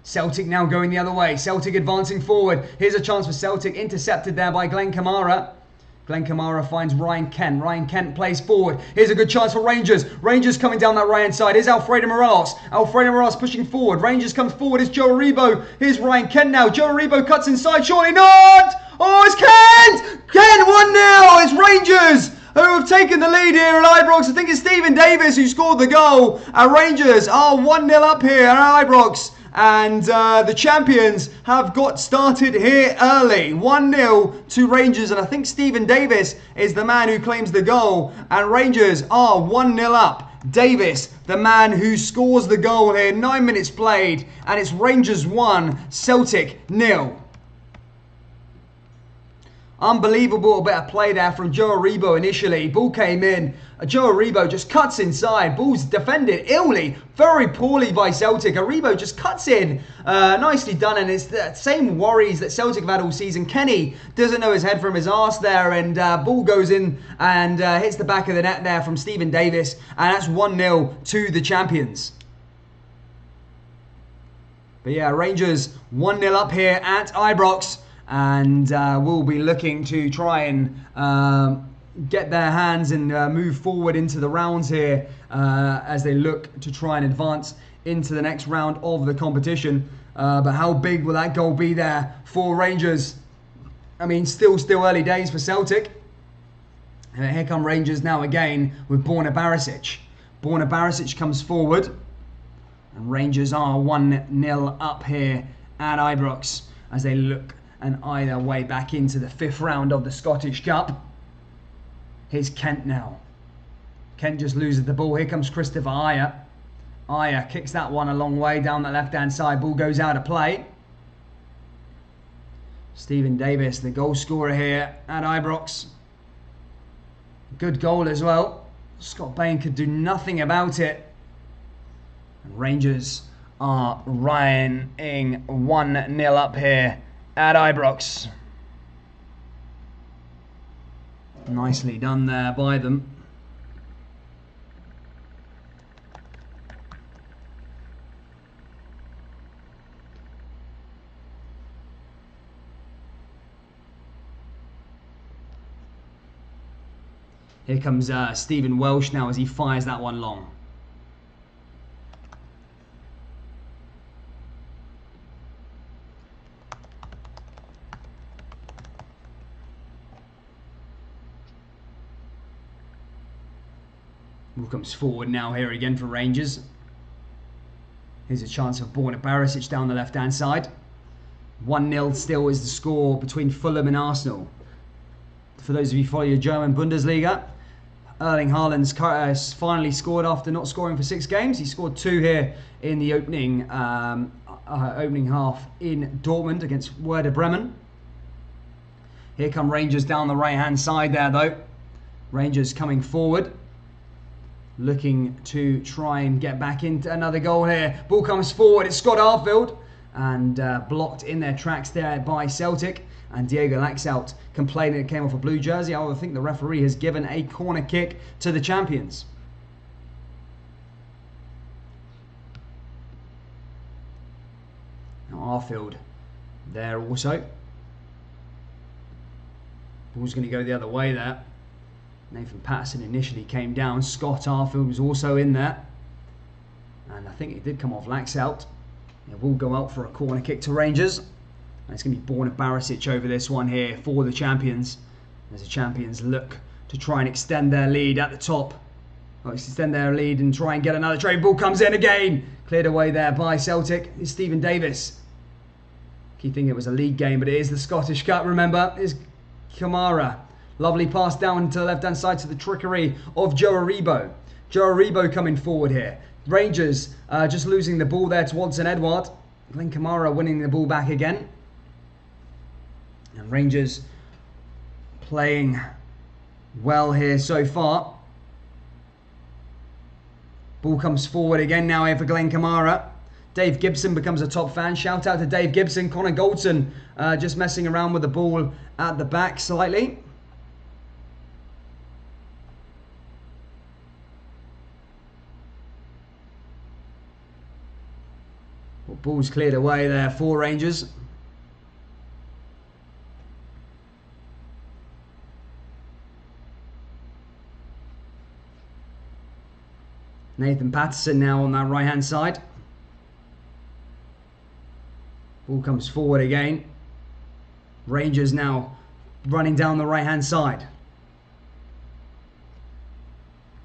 Celtic now going the other way. Celtic advancing forward. Here's a chance for Celtic. Intercepted there by Glenn Kamara. Glenn Kamara finds Ryan Kent. Ryan Kent plays forward. Here's a good chance for Rangers. Rangers coming down that right-hand side. Here's Alfredo Moraes. Alfredo Moraes pushing forward. Rangers comes forward. It's Joe Aribo. Here's Ryan Kent now. Joe Aribo cuts inside. Surely not! Oh, it's Kent! Kent 1-0! It's Rangers who have taken the lead here at Ibrox. I think it's Stephen Davis who scored the goal. Rangers are 1-0 up here at Ibrox. And the champions have got started here early. 1-0 to Rangers. And I think Stephen Davis is the man who claims the goal. And Rangers are 1-0 up. Davis, the man who scores the goal here. 9 minutes played. And it's Rangers 1, Celtic 0. Unbelievable bit of play there from Joe Aribo initially. Ball came in. Joe Aribo just cuts inside. Ball's defended illly, very poorly by Celtic. Aribo just cuts in. Nicely done. And it's the same worries that Celtic have had all season. Kenny doesn't know his head from his arse there. And ball goes in and hits the back of the net there from Stephen Davis. And that's 1-0 to the champions. But yeah, Rangers 1-0 up here at Ibrox. And we'll be looking to try and get their hands and move forward into the rounds here as they look to try and advance into the next round of the competition. But how big will that goal be there for Rangers? I mean, still early days for Celtic. And here come Rangers now again with Borna Barisic. Borna Barisic comes forward. And Rangers are 1-0 up here at Ibrox as they look and eye their way back into the 5th round of the Scottish Cup. Here's Kent now. Kent just loses the ball. Here comes Christopher Ayer. Ayer kicks that one a long way down the left-hand side. Ball goes out of play. Stephen Davis, the goal scorer here at Ibrox. Good goal as well. Scott Bain could do nothing about it. And Rangers are riding 1-0 up here at Ibrox. Nicely done there by them. Here comes Stephen Welsh now as he fires that one long. Ball comes forward now here again for Rangers. Here's a chance of Borna Barisic down the left-hand side. 1-0 still is the score between Fulham and Arsenal. For those of you who follow your German Bundesliga, Erling Haaland's finally scored after not scoring for 6 games. He scored 2 here in the opening half in Dortmund against Werder Bremen. Here come Rangers down the right-hand side there though. Rangers coming forward, looking to try and get back into another goal here. Ball comes forward. It's Scott Arfield and blocked in their tracks there by Celtic. And Diego Laxalt complaining it came off a blue jersey. I think the referee has given a corner kick to the champions. Now Arfield there also. Ball's going to go the other way there. Nathan Patterson initially came down. Scott Arfield was also in there. And I think it did come off Laxalt. It will go out for a corner kick to Rangers. And it's going to be Borna Barisic over this one here for the champions. As the champions look to try and extend their lead at the top. Extend their lead and try and get another trade. Ball comes in again. Cleared away there by Celtic. It's Stephen Davis. Keep thinking it was a league game, but it is the Scottish Cup, remember. It's Kamara. Lovely pass down to the left-hand side to the trickery of Joe Aribo. Joe Aribo coming forward here. Rangers just losing the ball there to Watson Edward. Glenn Kamara winning the ball back again. And Rangers playing well here so far. Ball comes forward again now here for Glenn Kamara. Dave Gibson becomes a top fan. Shout out to Dave Gibson. Connor Goldson just messing around with the ball at the back slightly. Well, ball's cleared away there for Rangers. Nathan Patterson now on that right-hand side. Ball comes forward again. Rangers now running down the right-hand side.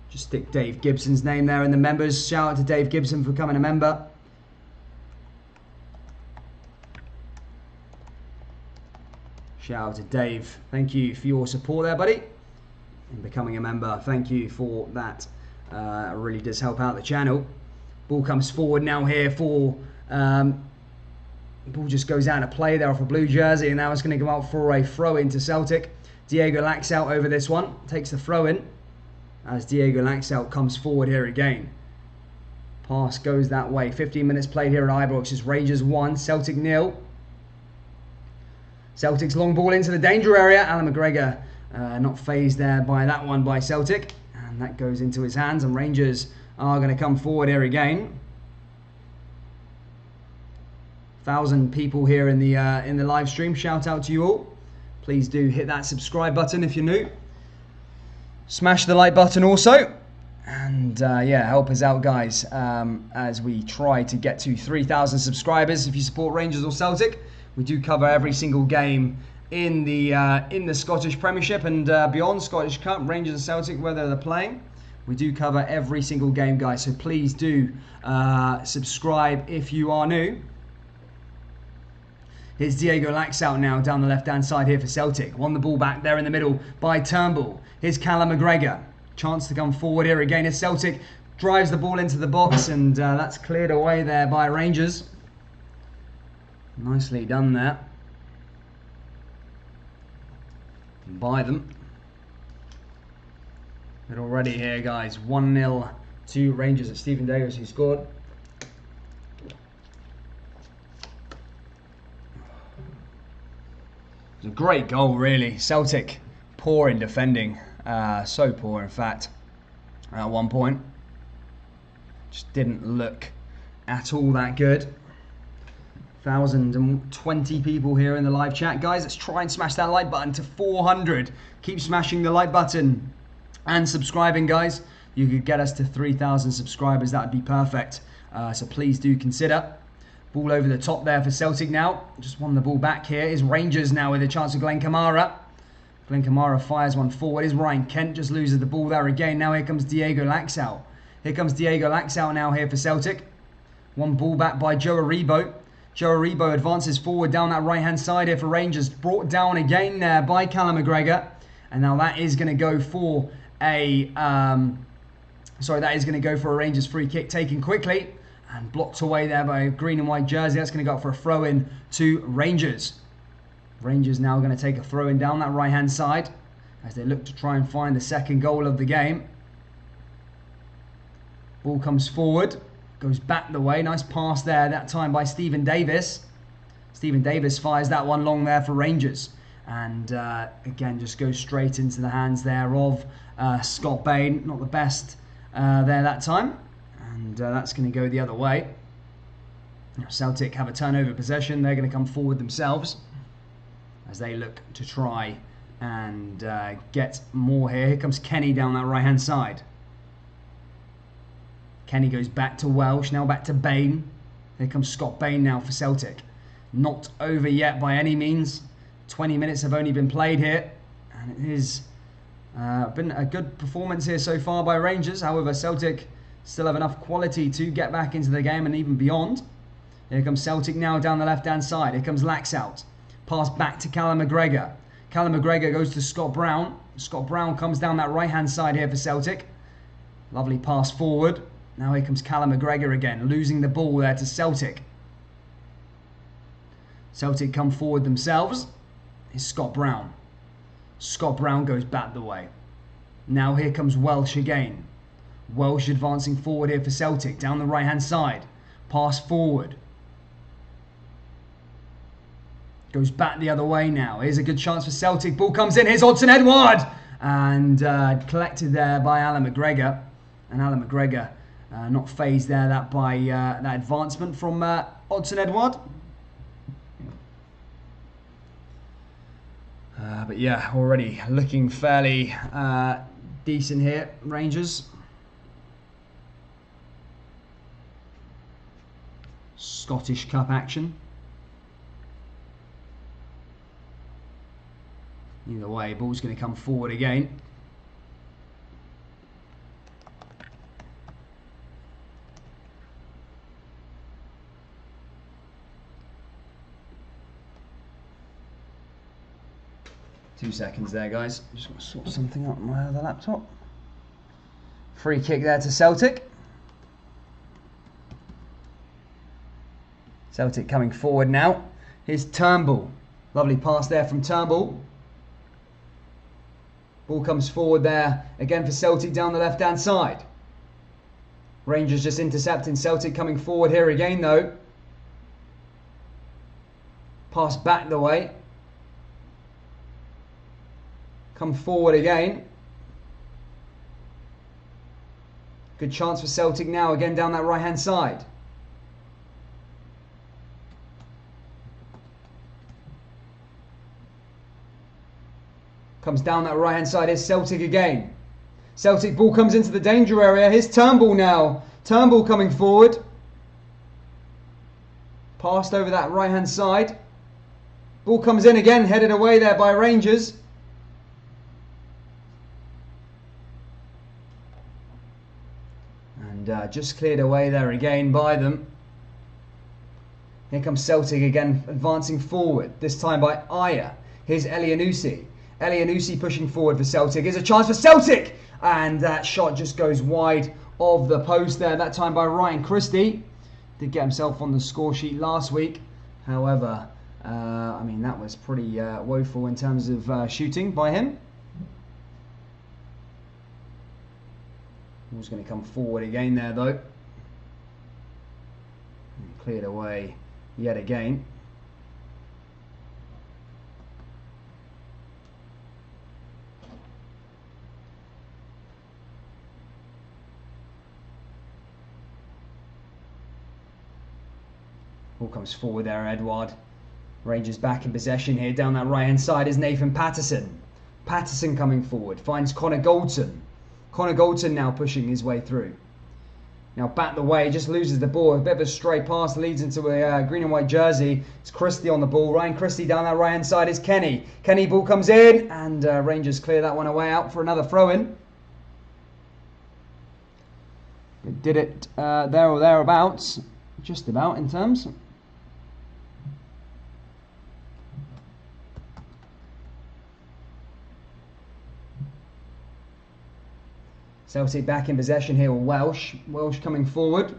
Just stick Dave Gibson's name there in the members. Shout out to Dave Gibson for becoming a member. Shout out to Dave. Thank you for your support there, buddy. And becoming a member. Thank you for that. It really does help out the channel. Ball comes forward now here for... ball just goes out of play there off a blue jersey, and now it's going to go out for a throw into Celtic. Diego Laxalt over this one. Takes the throw in as Diego Laxalt comes forward here again. Pass goes that way. 15 minutes played here at Ibrox. It's Rangers 1, Celtic 0. Celtic's long ball into the danger area. Alan McGregor not phased there by that one by Celtic. And that goes into his hands, and Rangers are going to come forward here again. 1,000 people here in the live stream. Shout out to you all. Please do hit that subscribe button if you're new. Smash the like button also. And yeah, help us out, guys, as we try to get to 3,000 subscribers. If you support Rangers or Celtic, we do cover every single game in the Scottish Premiership and beyond, Scottish Cup, Rangers and Celtic, whether they're playing. We do cover every single game, guys, so please do subscribe if you are new. Here's Diego Laxalt now down the left-hand side here for Celtic. Won the ball back there in the middle by Turnbull. Here's Callum McGregor. Chance to come forward here again as Celtic drives the ball into the box, and that's cleared away there by Rangers. Nicely done there by them. But already here, guys, 1-0 to Rangers. It's Stephen Davis who scored. It was a great goal, really. Celtic poor in defending, so poor in fact at one point. Just didn't look at all that good. 1,020 people here in the live chat, guys. Let's try and smash that like button to 400. Keep smashing the like button and subscribing, guys. You could get us to 3,000 subscribers. That would be perfect. So please do consider. Ball over the top there for Celtic now. Just won the ball back here. Is Rangers now with a chance of Glenn Kamara. Glenn Kamara fires one forward. Is Ryan Kent, just loses the ball there again. Now here comes Diego Laxalt. Here comes Diego Laxalt now here for Celtic. One ball back by Joe Aribo. Joe Aribo advances forward down that right-hand side here for Rangers. Brought down again there by Callum McGregor. And now that is going to go for a... that is going to go for a Rangers free kick taken quickly. And blocked away there by a green and white jersey. That's going to go for a throw-in to Rangers. Rangers now going to take a throw-in down that right-hand side as they look to try and find the second goal of the game. Ball comes forward. Goes back the way. Nice pass there that time by Stephen Davis. Stephen Davis fires that one long there for Rangers. And again, just goes straight into the hands there of Scott Bain. Not the best there that time. And that's going to go the other way. Celtic have a turnover possession. They're going to come forward themselves as they look to try and get more here. Here comes Kenny down that right-hand side. Kenny goes back to Welsh, now back to Bain. Here comes Scott Bain now for Celtic. Not over yet by any means. 20 minutes have only been played here. And it has been a good performance here so far by Rangers. However, Celtic still have enough quality to get back into the game and even beyond. Here comes Celtic now down the left-hand side. Here comes Laxalt. Pass back to Callum McGregor. Callum McGregor goes to Scott Brown. Scott Brown comes down that right-hand side here for Celtic. Lovely pass forward. Now here comes Callum McGregor again, losing the ball there to Celtic. Celtic come forward themselves. It's Scott Brown. Scott Brown goes back the way. Now here comes Welsh again. Welsh advancing forward here for Celtic, down the right-hand side. Pass forward. Goes back the other way now. Here's a good chance for Celtic. Ball comes in. Here's Odsonne-Edouard. And collected there by Alan McGregor. And Alan McGregor not phased there by that advancement from Odsonne-Edouard. But yeah, already looking fairly decent here, Rangers. Scottish Cup action. Either way, ball's going to come forward again. Two seconds there, guys. Just got to sort something out on my other laptop. Free kick there to Celtic. Celtic coming forward now. Here's Turnbull. Lovely pass there from Turnbull. Ball comes forward there again for Celtic down the left-hand side. Rangers just intercepting. Celtic coming forward here again though. Pass back the way. Come forward again. Good chance for Celtic now again down that right-hand side. Comes down that right-hand side. Here's Celtic again. Celtic ball comes into the danger area. Here's Turnbull now. Turnbull coming forward. Passed over that right-hand side. Ball comes in again. Headed away there by Rangers. And just cleared away there again by them. Here comes Celtic again, advancing forward. This time by Aya. Here's Elyounoussi. Elyounoussi pushing forward for Celtic. Here's a chance for Celtic! And that shot just goes wide of the post there. That time by Ryan Christie. Did get himself on the score sheet last week. However, I mean, that was pretty woeful in terms of shooting by him. Ball's going to come forward again there, though. And cleared away yet again. Ball comes forward there, Edouard. Rangers back in possession here. Down that right-hand side is Nathan Patterson. Patterson coming forward. Finds Connor Goldson. Connor Goldson now pushing his way through. Now back the way, just loses the ball. A bit of a stray pass leads into a green and white jersey. It's Christie on the ball. Ryan Christie down that right-hand side is Kenny. Kenny, ball comes in. And Rangers clear that one away out for another throw-in. It did it there or thereabouts. Just about in terms. Celtic back in possession here with Welsh. Welsh coming forward.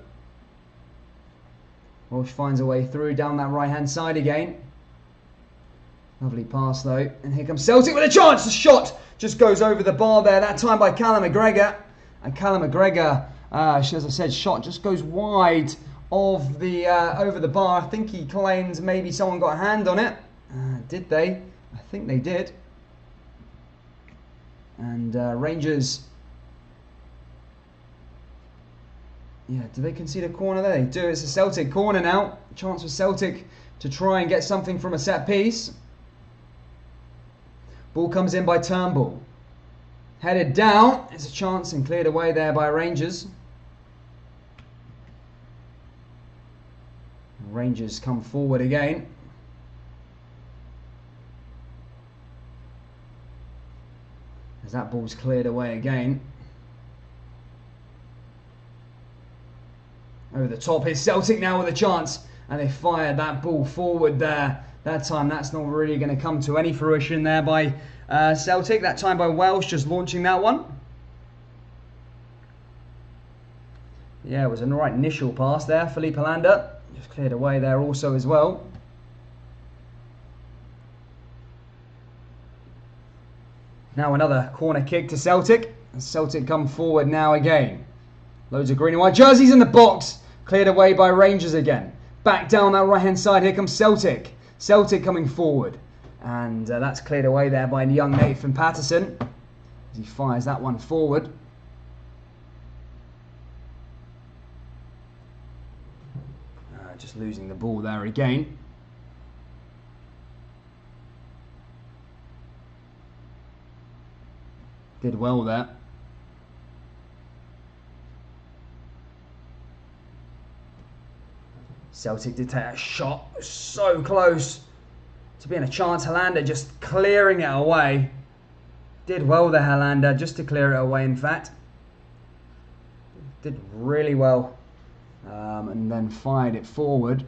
Welsh finds a way through down that right-hand side again. Lovely pass though. And here comes Celtic with a chance. The shot just goes over the bar there. That time by Callum McGregor. And Callum McGregor, as I said, shot just goes wide of the over the bar. I think he claims maybe someone got a hand on it. Did they? I think they did. And Rangers... Yeah, do they concede a corner there? They do. It's a Celtic corner now. Chance for Celtic to try and get something from a set piece. Ball comes in by Turnbull. Headed down. It's a chance and cleared away there by Rangers. Rangers come forward again. As that ball's cleared away again. Over the top, here's Celtic now with a chance. And they fired that ball forward there. That time, that's not really going to come to any fruition there by Celtic. That time by Welsh, just launching that one. Yeah, it was a right initial pass there. Felipe Lander just cleared away there also as well. Now another corner kick to Celtic. Celtic come forward now again. Loads of green and white jerseys in the box. Cleared away by Rangers again. Back down that right-hand side. Here comes Celtic. Celtic coming forward. And that's cleared away there by young Nathan Patterson. As he fires that one forward. Just losing the ball there again. Did well there. Celtic did take a shot. So close to being a chance. Hollander just clearing it away. Did well there, Hollander, just to clear it away, in fact. Did really well. And then fired it forward.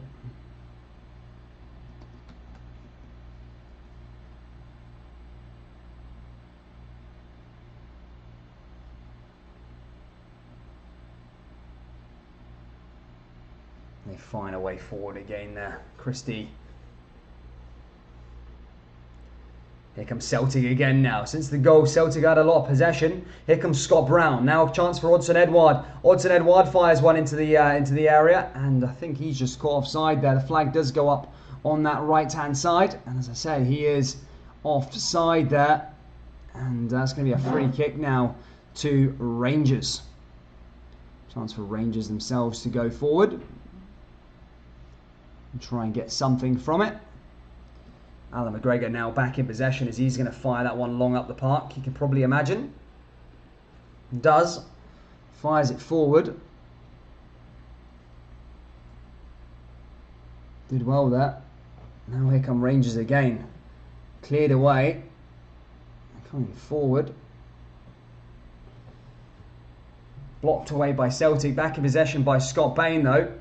They find a way forward again there. Christie. Here comes Celtic again now. Since the goal, Celtic had a lot of possession. Here comes Scott Brown. Now a chance for Odsonne Edouard. Odsonne Edouard fires one into the area, and I think he's just caught offside there. The flag does go up on that right-hand side, and as I say, he is offside there, and that's going to be a free kick now to Rangers. Chance for Rangers themselves to go forward and try and get something from it. Alan McGregor now back in possession as he's going to fire that one long up the park. You can probably imagine. Does. Fires it forward. Did well there. Now here come Rangers again. Cleared away. Coming forward. Blocked away by Celtic. Back in possession by Scott Bain though.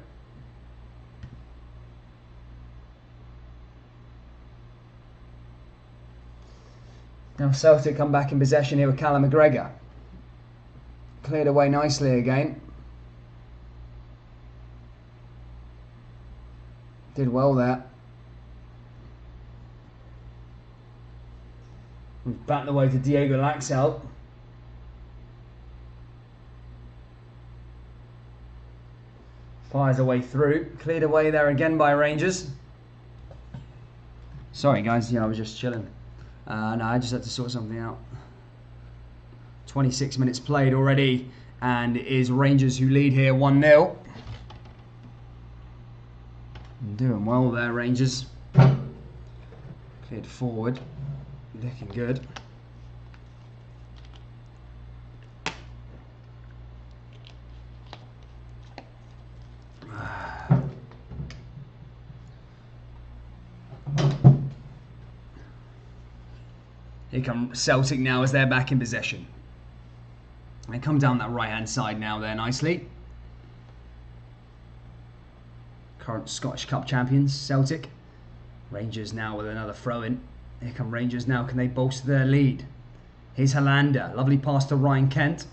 Now Celtic come back in possession here with Callum McGregor. Cleared away nicely again. Did well there. Back the way to Diego Laxalt. Fires away through. Cleared away there again by Rangers. Sorry guys, I was just chilling. No, I just had to sort something out. 26 minutes played already, and it is Rangers who lead here 1-0. Doing well there, Rangers. Cleared forward. Looking good. Here come Celtic now as they're back in possession. They come down that right-hand side now there nicely. Current Scottish Cup champions, Celtic. Rangers now with another throw-in. Here come Rangers now. Can they bolster their lead? Here's Hollander. Lovely pass to Ryan Kent.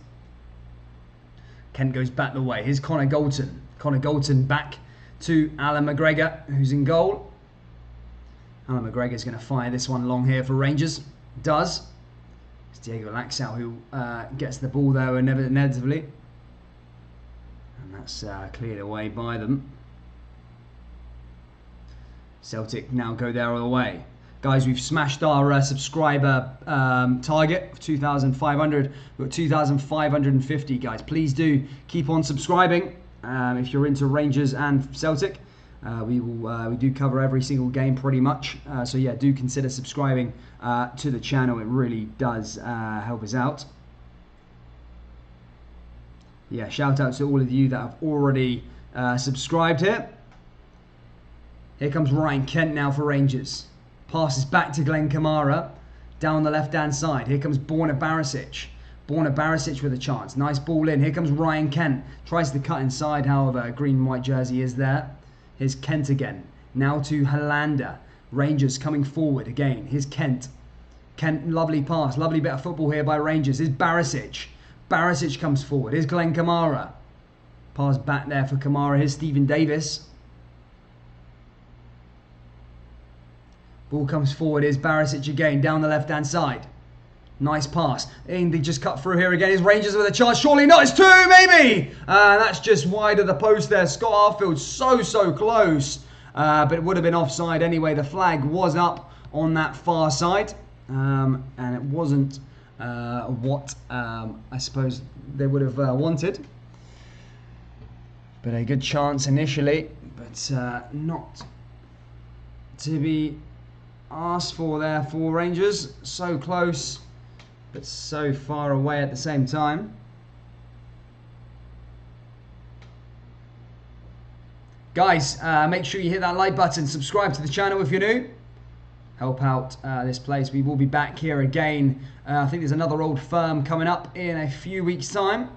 Kent goes back the way. Here's Connor Goulton. Connor Goulton back to Alan McGregor, who's in goal. Alan McGregor's going to fire this one long here for Rangers. Does. It's Diego Laxalt who gets the ball there inevitably. And that's cleared away by them. Celtic now go their other way. Guys, we've smashed our subscriber target of 2,500. We've got 2,550, guys. Please do keep on subscribing if you're into Rangers and Celtic. We do cover every single game pretty much. So yeah, do consider subscribing to the channel. It really does help us out. Yeah, shout out to all of you that have already subscribed here. Here comes Ryan Kent now for Rangers. Passes back to Glenn Kamara down the left-hand side. Here comes Borna Barisic. Borna Barisic with a chance. Nice ball in. Here comes Ryan Kent. Tries to cut inside, however, a green and white jersey is there. Here's Kent again. Now to Hollander. Rangers coming forward again. Here's Kent. Kent, lovely pass. Lovely bit of football here by Rangers. Here's Barisic. Barisic comes forward. Here's Glenn Kamara. Pass back there for Kamara. Here's Stephen Davis. Ball comes forward. Here's Barisic again down the left-hand side. Nice pass. Indy just cut through here again. His Rangers with a chance. Surely not. It's 2, maybe. That's just wide of the post there. Scott Arfield so close. But it would have been offside anyway. The flag was up on that far side. And it wasn't what I suppose they would have wanted. But a good chance initially. But not to be asked for there for Rangers. So close, but so far away at the same time. Guys, make sure you hit that like button, subscribe to the channel if you're new. Help out this place. We will be back here again. I think there's another old firm coming up in a few weeks' time.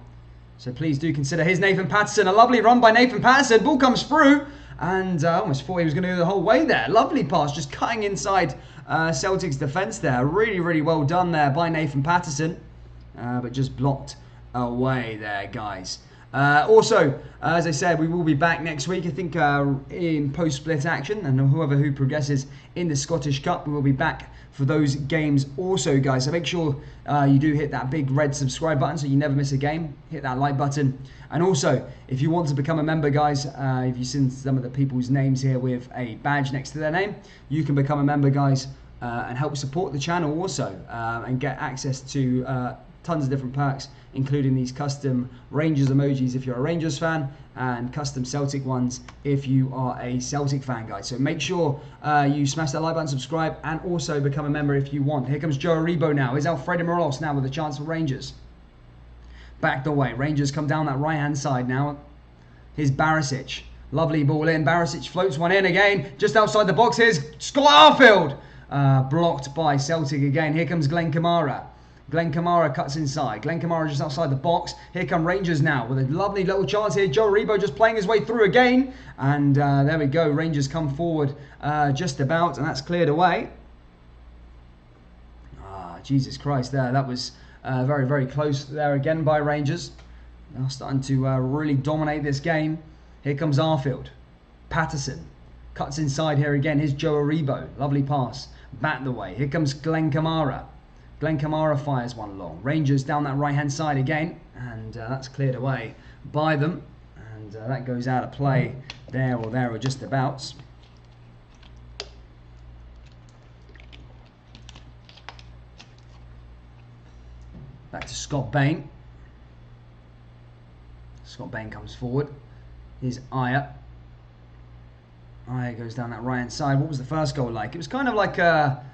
So please do consider. Here's Nathan Patterson. A lovely run by Nathan Patterson. Ball comes through. And I almost thought he was going to go the whole way there. Lovely pass, just cutting inside Celtic's defence there. Really well done there by Nathan Patterson. But just blocked away there, guys. Also, as I said, we will be back next week, I think, in post-split action. And who progresses in the Scottish Cup, we will be back for those games also, guys. So make sure you do hit that big red subscribe button so you never miss a game. Hit that like button. And also, if you want to become a member, guys, if you've seen some of the people's names here with a badge next to their name, you can become a member, guys, and help support the channel also, and get access to tons of different perks, including these custom Rangers emojis if you're a Rangers fan, and custom Celtic ones if you are a Celtic fan, guys. So make sure you smash that like button, subscribe, and also become a member if you want. Here comes Joe Aribo now. Here's Alfredo Morelos now with a chance for Rangers. Backed away. Rangers come down that right-hand side now. Here's Barisic. Lovely ball in. Barisic floats one in again. Just outside the box. Here's Scott Arfield. Blocked by Celtic again. Here comes Glenn Kamara. Glenn Kamara cuts inside. Glenn Kamara just outside the box. Here come Rangers now with a lovely little chance here. Joe Aribo just playing his way through again. And there we go. Rangers come forward just about. And that's cleared away. Jesus Christ there. That was very close there again by Rangers. They're starting to really dominate this game. Here comes Arfield. Patterson cuts inside here again. Here's Joe Aribo. Lovely pass. Back the way. Here comes Glenn Kamara. Glenn Kamara fires one long. Rangers down that right-hand side again. And that's cleared away by them. And that goes out of play there or just about. Back to Scott Bain. Scott Bain comes forward. Here's Aya. Aya goes down that right-hand side. What was the first goal like? It was kind of like a...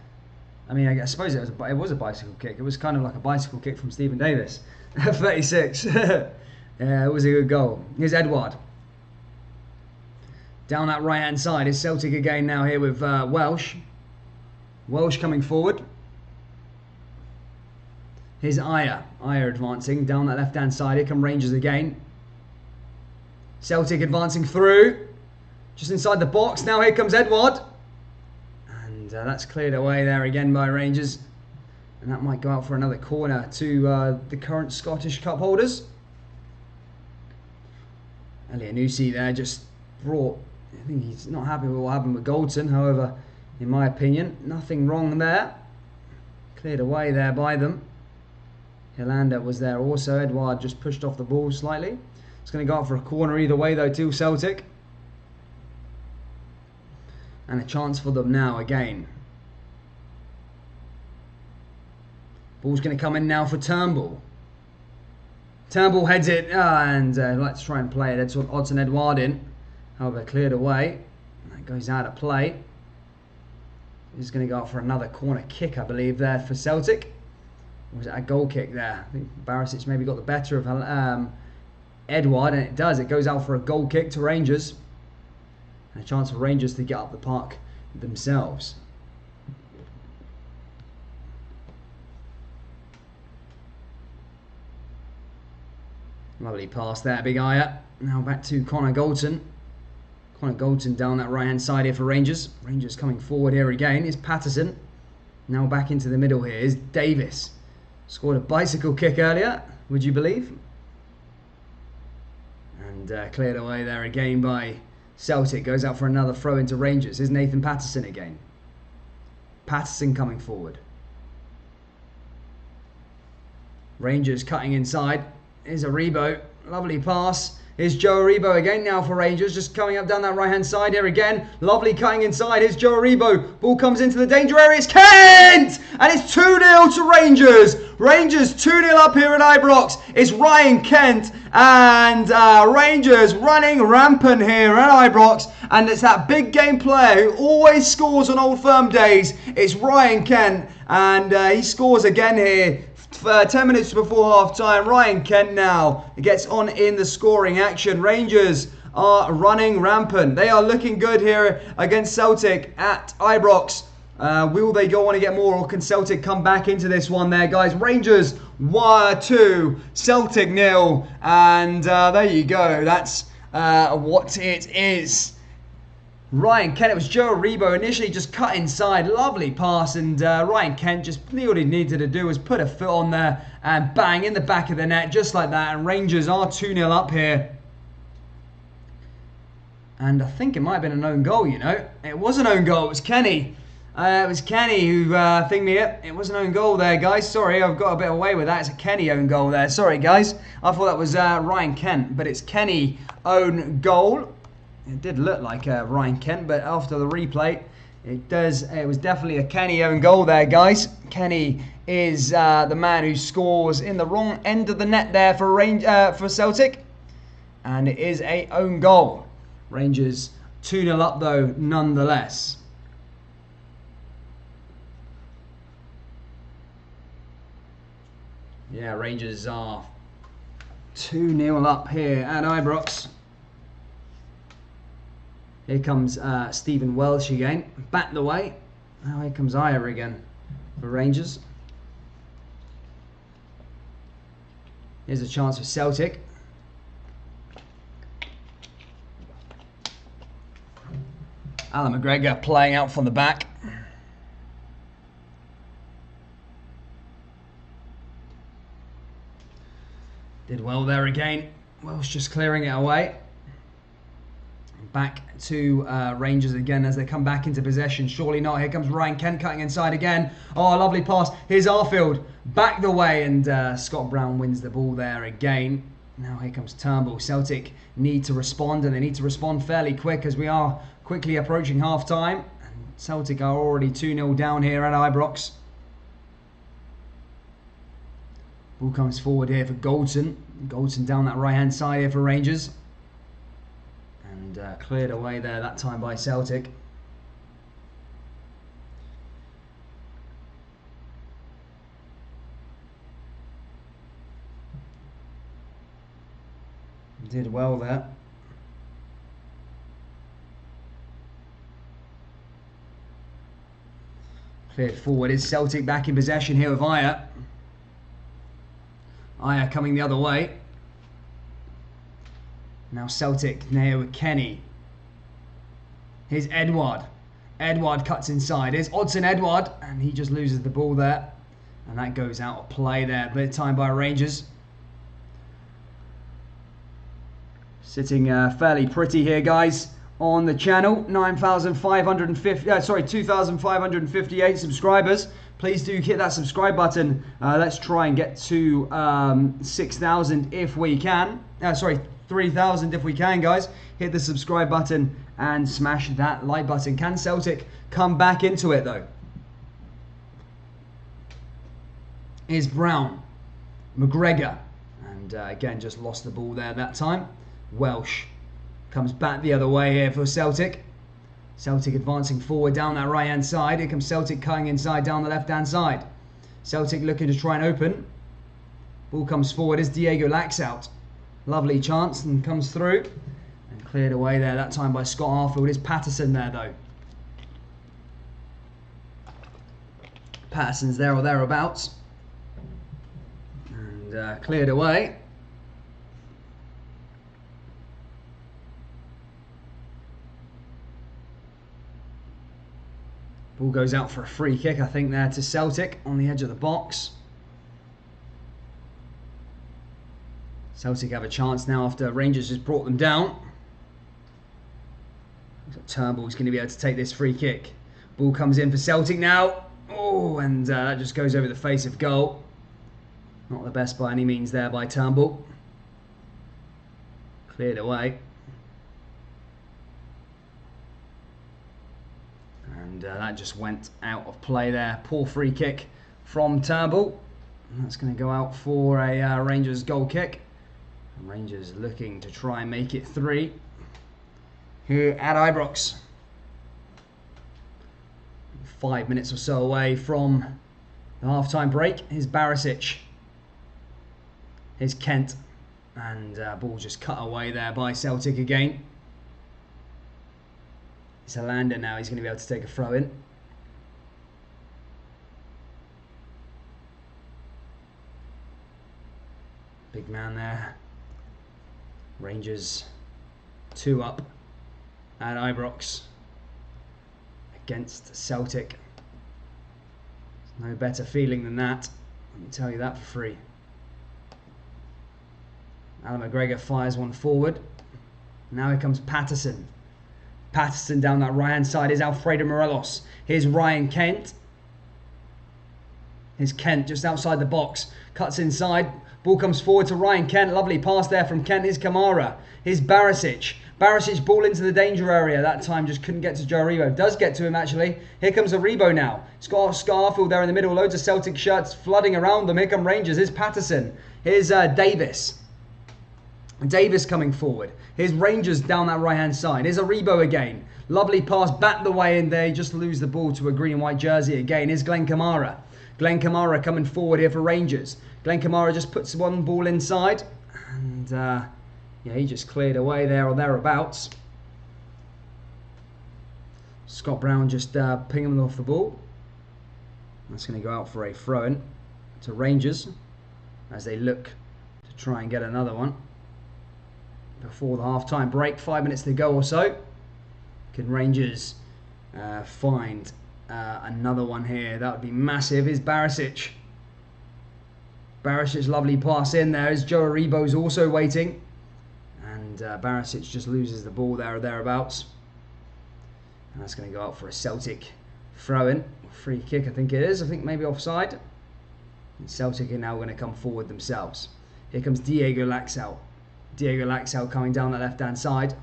I mean, I suppose it was a bicycle kick. It was kind of like a bicycle kick from Stephen Davis. 36. Yeah, it was a good goal. Here's Edouard. Down that right-hand side is Celtic again now here with Welsh. Welsh coming forward. Here's Aya. Aya advancing down that left-hand side. Here come Rangers again. Celtic advancing through. Just inside the box. Now here comes Edouard. And that's cleared away there again by Rangers. And that might go out for another corner to the current Scottish Cup holders. Elianusi there just brought... I think he's not happy with what happened with Goldson. However, in my opinion, nothing wrong there. Cleared away there by them. Hilander was there also. Edouard just pushed off the ball slightly. It's going to go out for a corner either way though to Celtic. And a chance for them now again. Ball's going to come in now for Turnbull. Turnbull heads it and let's try and play it. That's what Odsonne Edouard in. However, cleared away. That goes out of play. He's going to go out for another corner kick, I believe, there for Celtic. Or was it a goal kick there? I think Barisic maybe got the better of Edouard, and it does. It goes out for a goal kick to Rangers. And a chance for Rangers to get up the park themselves. Lovely pass there, Big Aya. Now back to Connor Goldson. Connor Goldson down that right-hand side here for Rangers. Rangers coming forward here again. Is Patterson. Now back into the middle here is Davis. Scored a bicycle kick earlier, would you believe? And cleared away there again by Celtic. Goes out for another throw into Rangers. Here's Nathan Patterson again. Patterson coming forward. Rangers cutting inside. Here's Aribo. Lovely pass. Here's Joe Aribo again now for Rangers. Just coming up down that right-hand side here again. Lovely cutting inside. Here's Joe Aribo. Ball comes into the danger area. It's Kent! And it's 2-0 to Rangers. Rangers 2-0 up here at Ibrox. It's Ryan Kent. And Rangers running rampant here at Ibrox. And it's that big game player who always scores on Old Firm days. It's Ryan Kent. And he scores again here. 10 minutes before half-time, Ryan Kent now gets on in the scoring action. Rangers are running rampant. They are looking good here against Celtic at Ibrox. Will they go on to get more, or can Celtic come back into this one there, guys? Rangers 2, Celtic 0. And there you go. That's what it is. Ryan Kent, it was Joe Aribo initially just cut inside, lovely pass, and Ryan Kent just all he needed to do was put a foot on there and bang in the back of the net, just like that. And Rangers are 2-0 up here. And I think it might have been an own goal, you know. It was an own goal. It was Kenny. It was Kenny who thinged me up. It was an own goal there, guys. Sorry, I've got a bit away with that. It's a Kenny own goal there. Sorry, guys. I thought that was Ryan Kent, but it's Kenny own goal. It did look like Ryan Kent, but after the replay, it was definitely a Kenny own goal there, guys. Kenny is the man who scores in the wrong end of the net there for Celtic, and it is a own goal. Rangers 2-0 up though, nonetheless. Yeah, Rangers are 2-0 up here at Ibrox. Here comes Stephen Welsh again. Back the way. Now here comes Ayer again for Rangers. Here's a chance for Celtic. Alan McGregor playing out from the back. Did well there again. Welsh just clearing it away. Back to Rangers again as they come back into possession. Surely not. Here comes Ryan Kent cutting inside again. Oh, lovely pass. Here's Arfield. Back the way, and Scott Brown wins the ball there again. Now here comes Turnbull. Celtic need to respond, and they need to respond fairly quick as we are quickly approaching half-time. Celtic are already 2-0 down here at Ibrox. Ball comes forward here for Goldson. Goldson down that right-hand side here for Rangers. And cleared away there that time by Celtic. Did well there. Cleared forward. Is Celtic back in possession here with Ayer. Ayer coming the other way. Now Celtic here with Kenny. Here's Edward. Edward cuts inside. Here's Odsonne Edouard, and he just loses the ball there. And that goes out of play there. Bit of time by Rangers. Sitting fairly pretty here, guys, on the channel. 2,558 subscribers. Please do hit that subscribe button. Let's try and get to 6,000 if we can. 3,000 if we can, guys. Hit the subscribe button and smash that like button. Can Celtic come back into it, though? Here's Brown. McGregor. And again, just lost the ball there that time. Welsh comes back the other way here for Celtic. Celtic advancing forward down that right-hand side. Here comes Celtic cutting inside down the left-hand side. Celtic looking to try and open. Ball comes forward as Diego Laxalt. Lovely chance and comes through. And cleared away there that time by Scott Arfield. Is Patterson there, though? Patterson's there or thereabouts. And cleared away. Ball goes out for a free kick, I think, there to Celtic on the edge of the box. Celtic have a chance now after Rangers has brought them down. Turnbull's going to be able to take this free kick. Ball comes in for Celtic now. Oh, and that just goes over the face of goal. Not the best by any means there by Turnbull. Cleared away. And that just went out of play there. Poor free kick from Turnbull. And that's going to go out for a Rangers goal kick. And Rangers looking to try and make it 3 here at Ibrox. 5 minutes or so away from the half-time break. Here's Barisic. Here's Kent. And ball just cut away there by Celtic again. It's Alander now. He's going to be able to take a throw in. Big man there. Rangers 2 up at Ibrox against Celtic. No better feeling than that. Let me tell you that for free. Alan McGregor fires one forward. Now here comes Patterson. Patterson down that right-hand side. Here's Alfredo Morelos. Here's Ryan Kent. Here's Kent just outside the box. Cuts inside. Ball comes forward to Ryan Kent. Lovely pass there from Kent. Here's Kamara. Here's Barisic. Barisic ball into the danger area. That time just couldn't get to Joe Aribo. Does get to him actually. Here comes Aribo now. Scarfield there in the middle. Loads of Celtic shirts flooding around them. Here come Rangers. Here's Patterson. Here's Davis. Davis coming forward. Here's Rangers down that right-hand side. Here's Aribo again. Lovely pass back the way in there. Just lose the ball to a green and white jersey again. Here's Glenn Kamara. Glenn Kamara coming forward here for Rangers. Glenn Kamara just puts one ball inside. And, yeah, he just cleared away there or thereabouts. Scott Brown just pinging him off the ball. That's going to go out for a throw-in to Rangers as they look to try and get another one before the half-time break. 5 minutes to go or so. Can Rangers find another one here? That would be massive. Is Barisic. Barisic's lovely pass in there. As Joe Aribo's also waiting. And Barisic just loses the ball there or thereabouts. And that's going to go out for a Celtic throw-in. Free kick, I think it is. I think maybe offside. And Celtic are now going to come forward themselves. Here comes Diego Laxalt. Diego Laxalt coming down the left-hand side.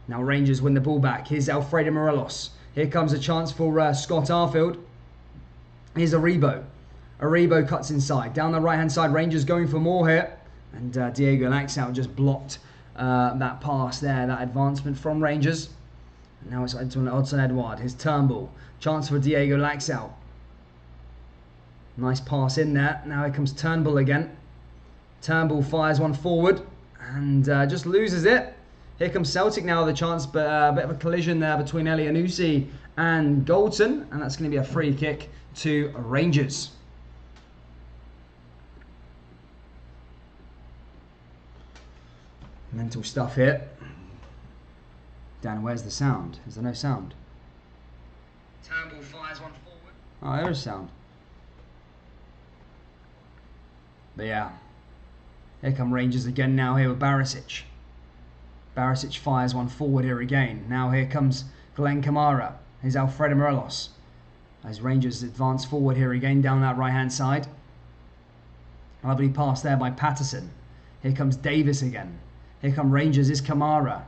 Now Rangers win the ball back. Here's Alfredo Morelos. Here comes a chance for Scott Arfield. Here's Aribo. Aribo cuts inside. Down the right-hand side, Rangers going for more here. And Diego Laxalt just blocked that pass there, that advancement from Rangers. And now it's Odson Edouard. Here's Turnbull. Chance for Diego Laxalt. Nice pass in there. Now here comes Turnbull again. Turnbull fires one forward and just loses it. Here comes Celtic now, the chance, but a bit of a collision there between Elianusi and Goldson, and that's going to be a free kick to Rangers. Mental stuff here. Dan, where's the sound? Is there no sound? Turnbull fires one forward. Oh, there is sound. But yeah. Here come Rangers again now here with Barisic. Barisic fires one forward here again. Now here comes Glenn Kamara. Here's Alfredo Morelos. As Rangers advance forward here again down that right-hand side. Lovely pass there by Patterson. Here comes Davis again. Here come Rangers. Is Kamara.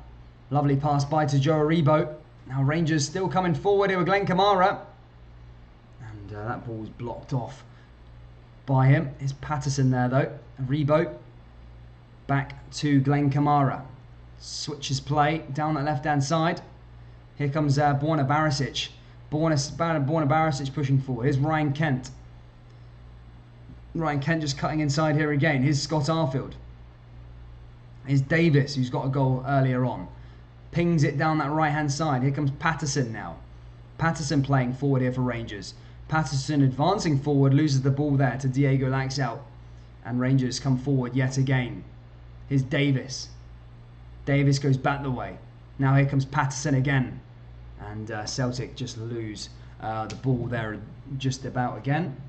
Lovely pass by to Joe Aribo. Now Rangers still coming forward here with Glenn Kamara. And that ball's blocked off by him. It's Patterson there though. Aribo. Back to Glenn Kamara. Switches play down that left-hand side. Here comes Borna Barisic. Borna Barisic pushing forward. Here's Ryan Kent. Ryan Kent just cutting inside here again. Here's Scott Arfield. Here's Davis, who's got a goal earlier on. Pings it down that right-hand side. Here comes Patterson now. Patterson playing forward here for Rangers. Patterson advancing forward, loses the ball there to Diego Laxalt. And Rangers come forward yet again. Here's Davis. Davis goes back the way. Now here comes Patterson again. And Celtic just lose the ball there just about again.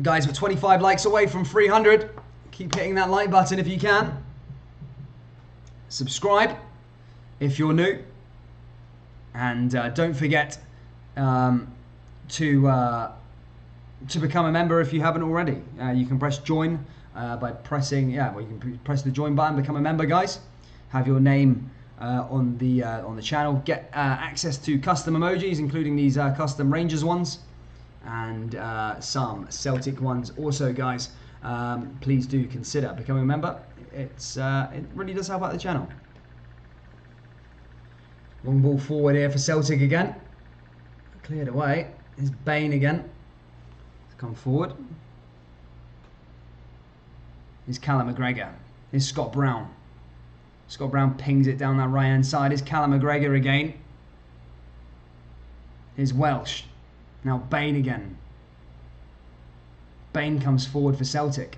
Guys, we're 25 likes away from 300. Keep hitting that like button if you can. Subscribe if you're new. And don't forget to become a member if you haven't already. You can press join by pressing, well, you can press the join button, become a member, guys. Have your name on the channel. Get access to custom emojis, including these custom Rangers ones, and some Celtic ones. Also, guys, please do consider becoming a member. It really does help out the channel. Long ball forward here for Celtic again. Cleared away. Here's Bain again. Come forward. Here's Callum McGregor. Here's Scott Brown. Scott Brown pings it down that right-hand side. Here's Callum McGregor again. Here's Welsh. Now Bain again. Bain comes forward for Celtic.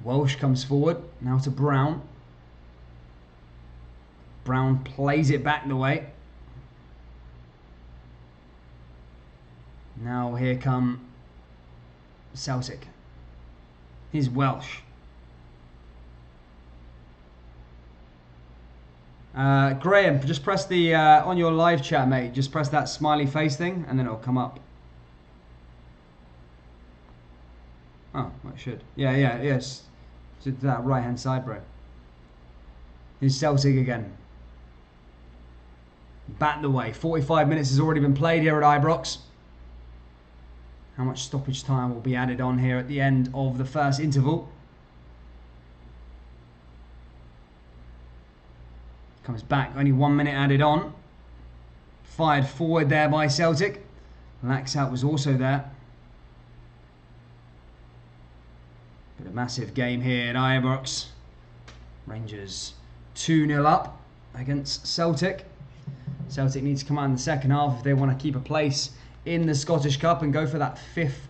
Welsh comes forward. Now to Brown. Brown plays it back the way. Now here come Celtic. Here's Welsh. Graham, just press the, on your live chat, mate, just press that smiley face thing and then it'll come up. Oh, well, it should. Yes. To that right hand side, bro. Here's Celtic again. Back the way. 45 minutes has already been played here at Ibrox. How much stoppage time will be added on here at the end of the first interval? Comes back, only 1 minute added on. Fired forward there by Celtic. Laxalt was also there. But a massive game here at Ibrox. Rangers 2-0 up against Celtic. Celtic need to come out in the second half if they want to keep a place in the Scottish Cup and go for that fifth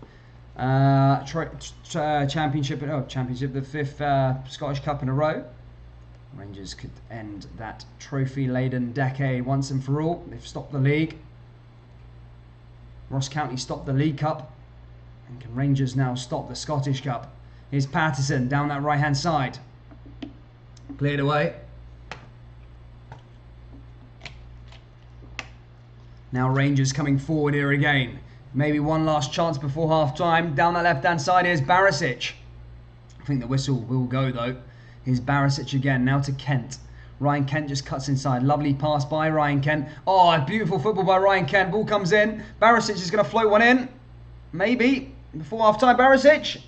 championship, the fifth Scottish Cup in a row. Rangers could end that trophy-laden decade once and for all. They've stopped the league. Ross County stopped the League Cup. And can Rangers now stop the Scottish Cup? Here's Patterson down that right-hand side. Cleared away. Now Rangers coming forward here again. Maybe one last chance before half-time. Down that left-hand side, here's Barisic. I think the whistle will go, though. Here's Barisic again, now to Kent. Ryan Kent just cuts inside. Lovely pass by Ryan Kent. Oh, beautiful football by Ryan Kent. Ball comes in. Barisic is going to float one in. Maybe. Before half-time, Barisic.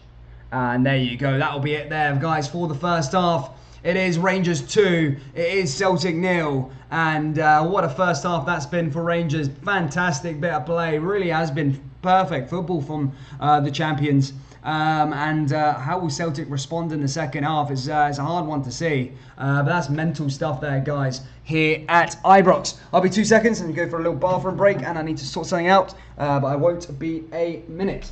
And there you go. That'll be it there, guys, for the first half. It is Rangers 2. It is Celtic 0. And what a first half that's been for Rangers. Fantastic bit of play. Really has been perfect football from the champions. How will Celtic respond in the second half is it's a hard one to see. But that's mental stuff there, guys, here at Ibrox. I'll be 2 seconds and go for a little bathroom break, and I need to sort something out. But I won't be a minute.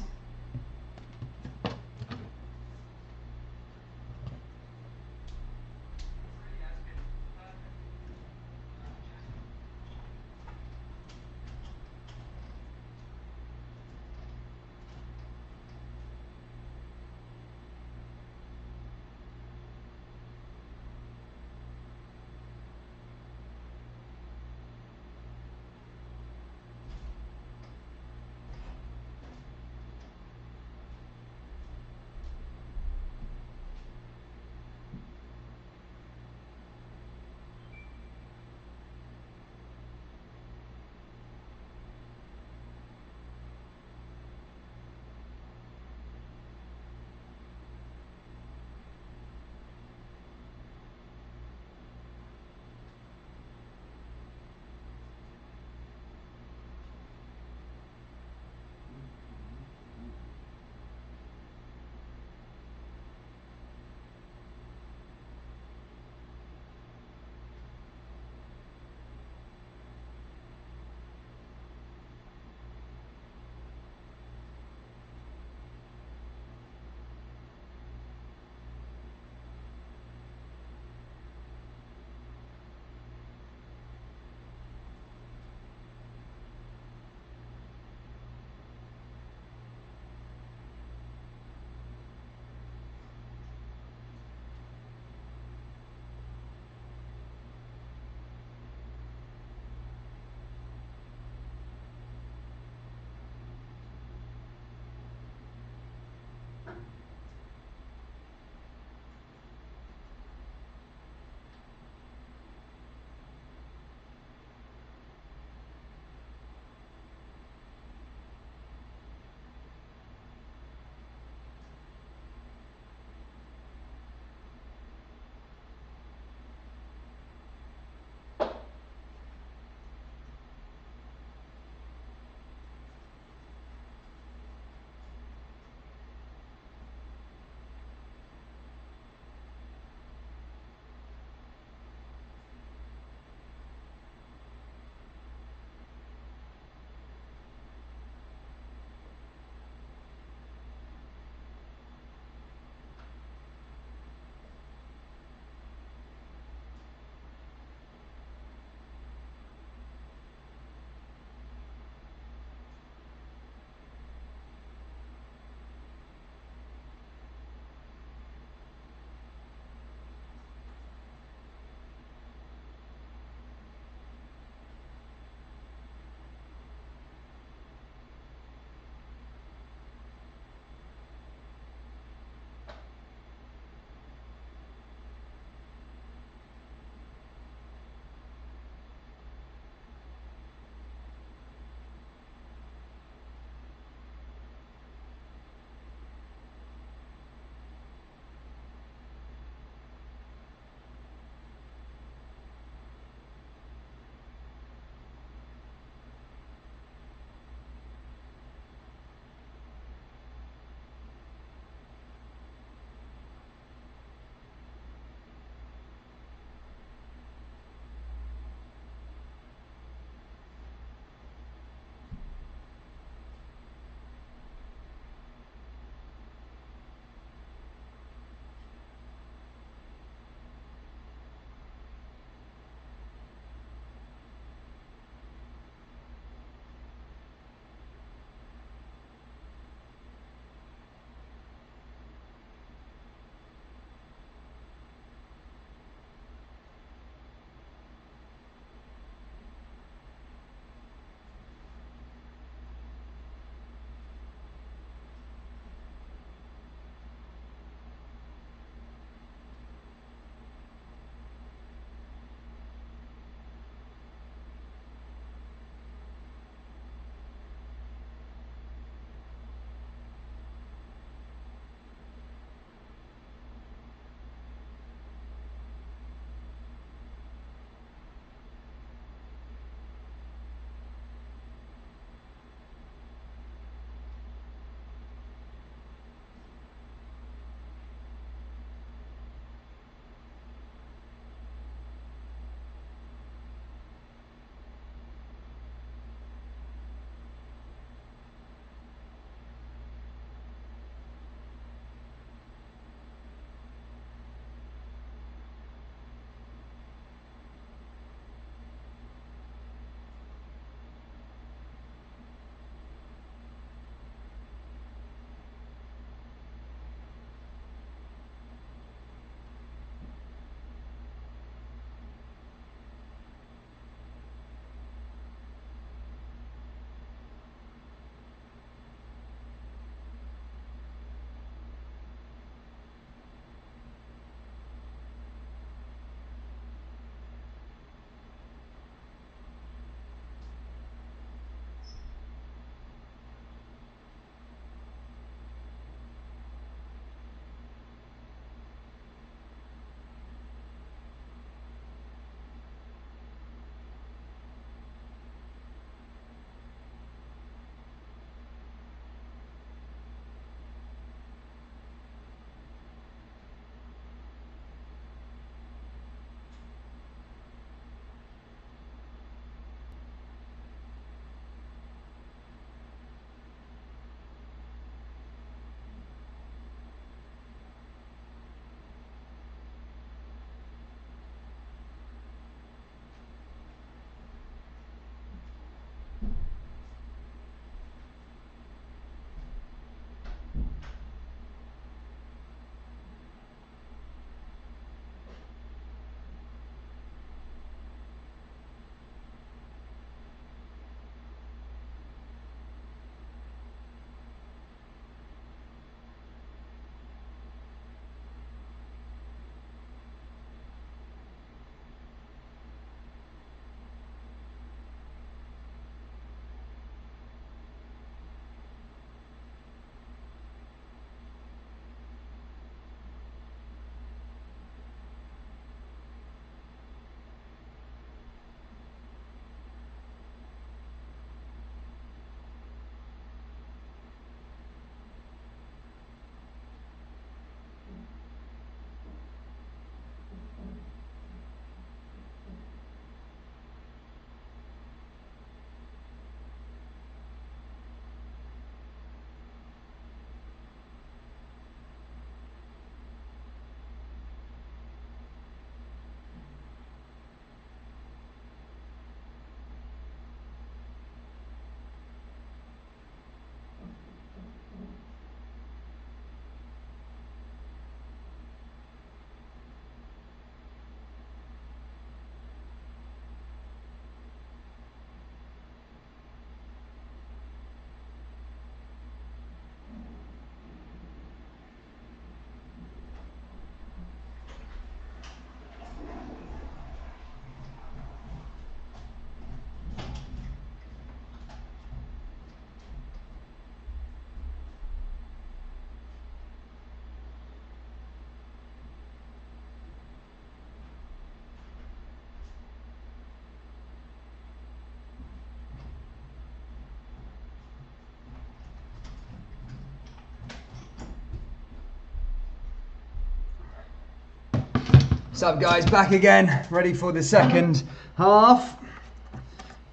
What's up, guys? Back again, ready for the second half.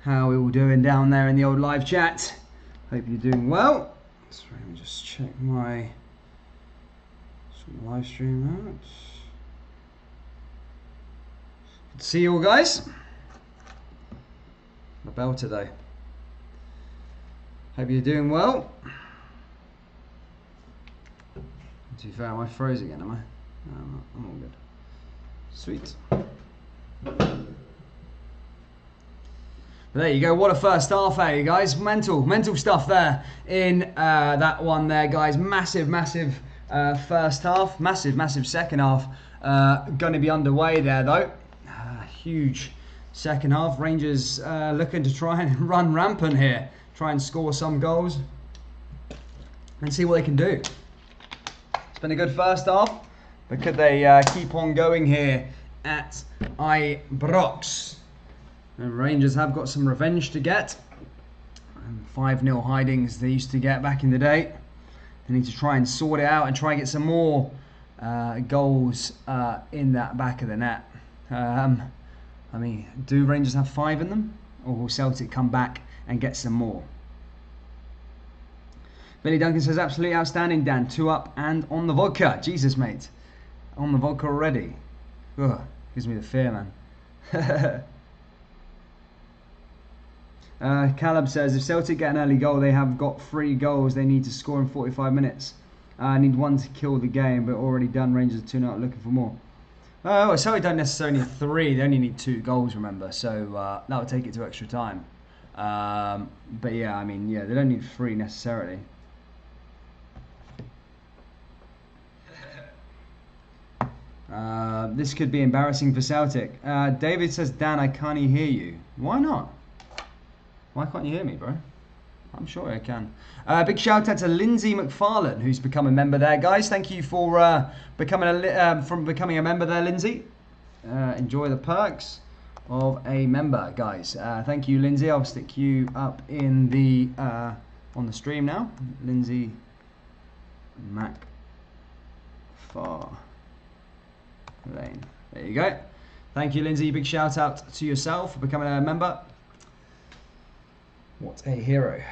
How are we all doing down there in the old live chat? Hope you're doing well. So let me just check my live stream out. Good to see you all, guys. A bell today. Hope you're doing well. To be fair, am I froze again, am I? No, I'm not. I'm all good. Sweet. But there you go. What a first half, eh, you guys? Mental stuff there in that one there, guys. Massive first half. Massive second half. Going to be underway there, though. Huge second half. Rangers looking to try and run rampant here. Try and score some goals and see what they can do. It's been a good first half. But could they keep on going here at Ibrox? And Rangers have got some revenge to get. 5-0 hidings they used to get back in the day. They need to try and sort it out and try and get some more goals in that back of the net. I mean, do Rangers have 5 in them? Or will Celtic come back and get some more? Billy Duncan says, absolutely outstanding, Dan. 2 up and on the vodka. Jesus, mate. On the vodka already. Ugh, gives me the fear, man. Caleb says, if Celtic get an early goal, they have got 3 goals they need to score in 45 minutes. Need 1 to kill the game, but already done. Rangers 2-0 looking for more. Well, Celtic don't necessarily need 3. They only need 2 goals, remember. So that would take it to extra time. But yeah, I mean, yeah, they don't need 3 necessarily. This could be embarrassing for Celtic. David says, Dan, I can't hear you. Why not? Why can't you hear me, bro? I'm sure I can. Big shout out to Lindsay McFarlane, who's become a member there, guys. Thank you for becoming a member there, Lindsay. Enjoy the perks of a member, guys. Thank you, Lindsay. I'll stick you up in the on the stream now. Lindsay McFarlane. There you go. Thank you, Lindsay. Big shout out to yourself for becoming a member. What a hero.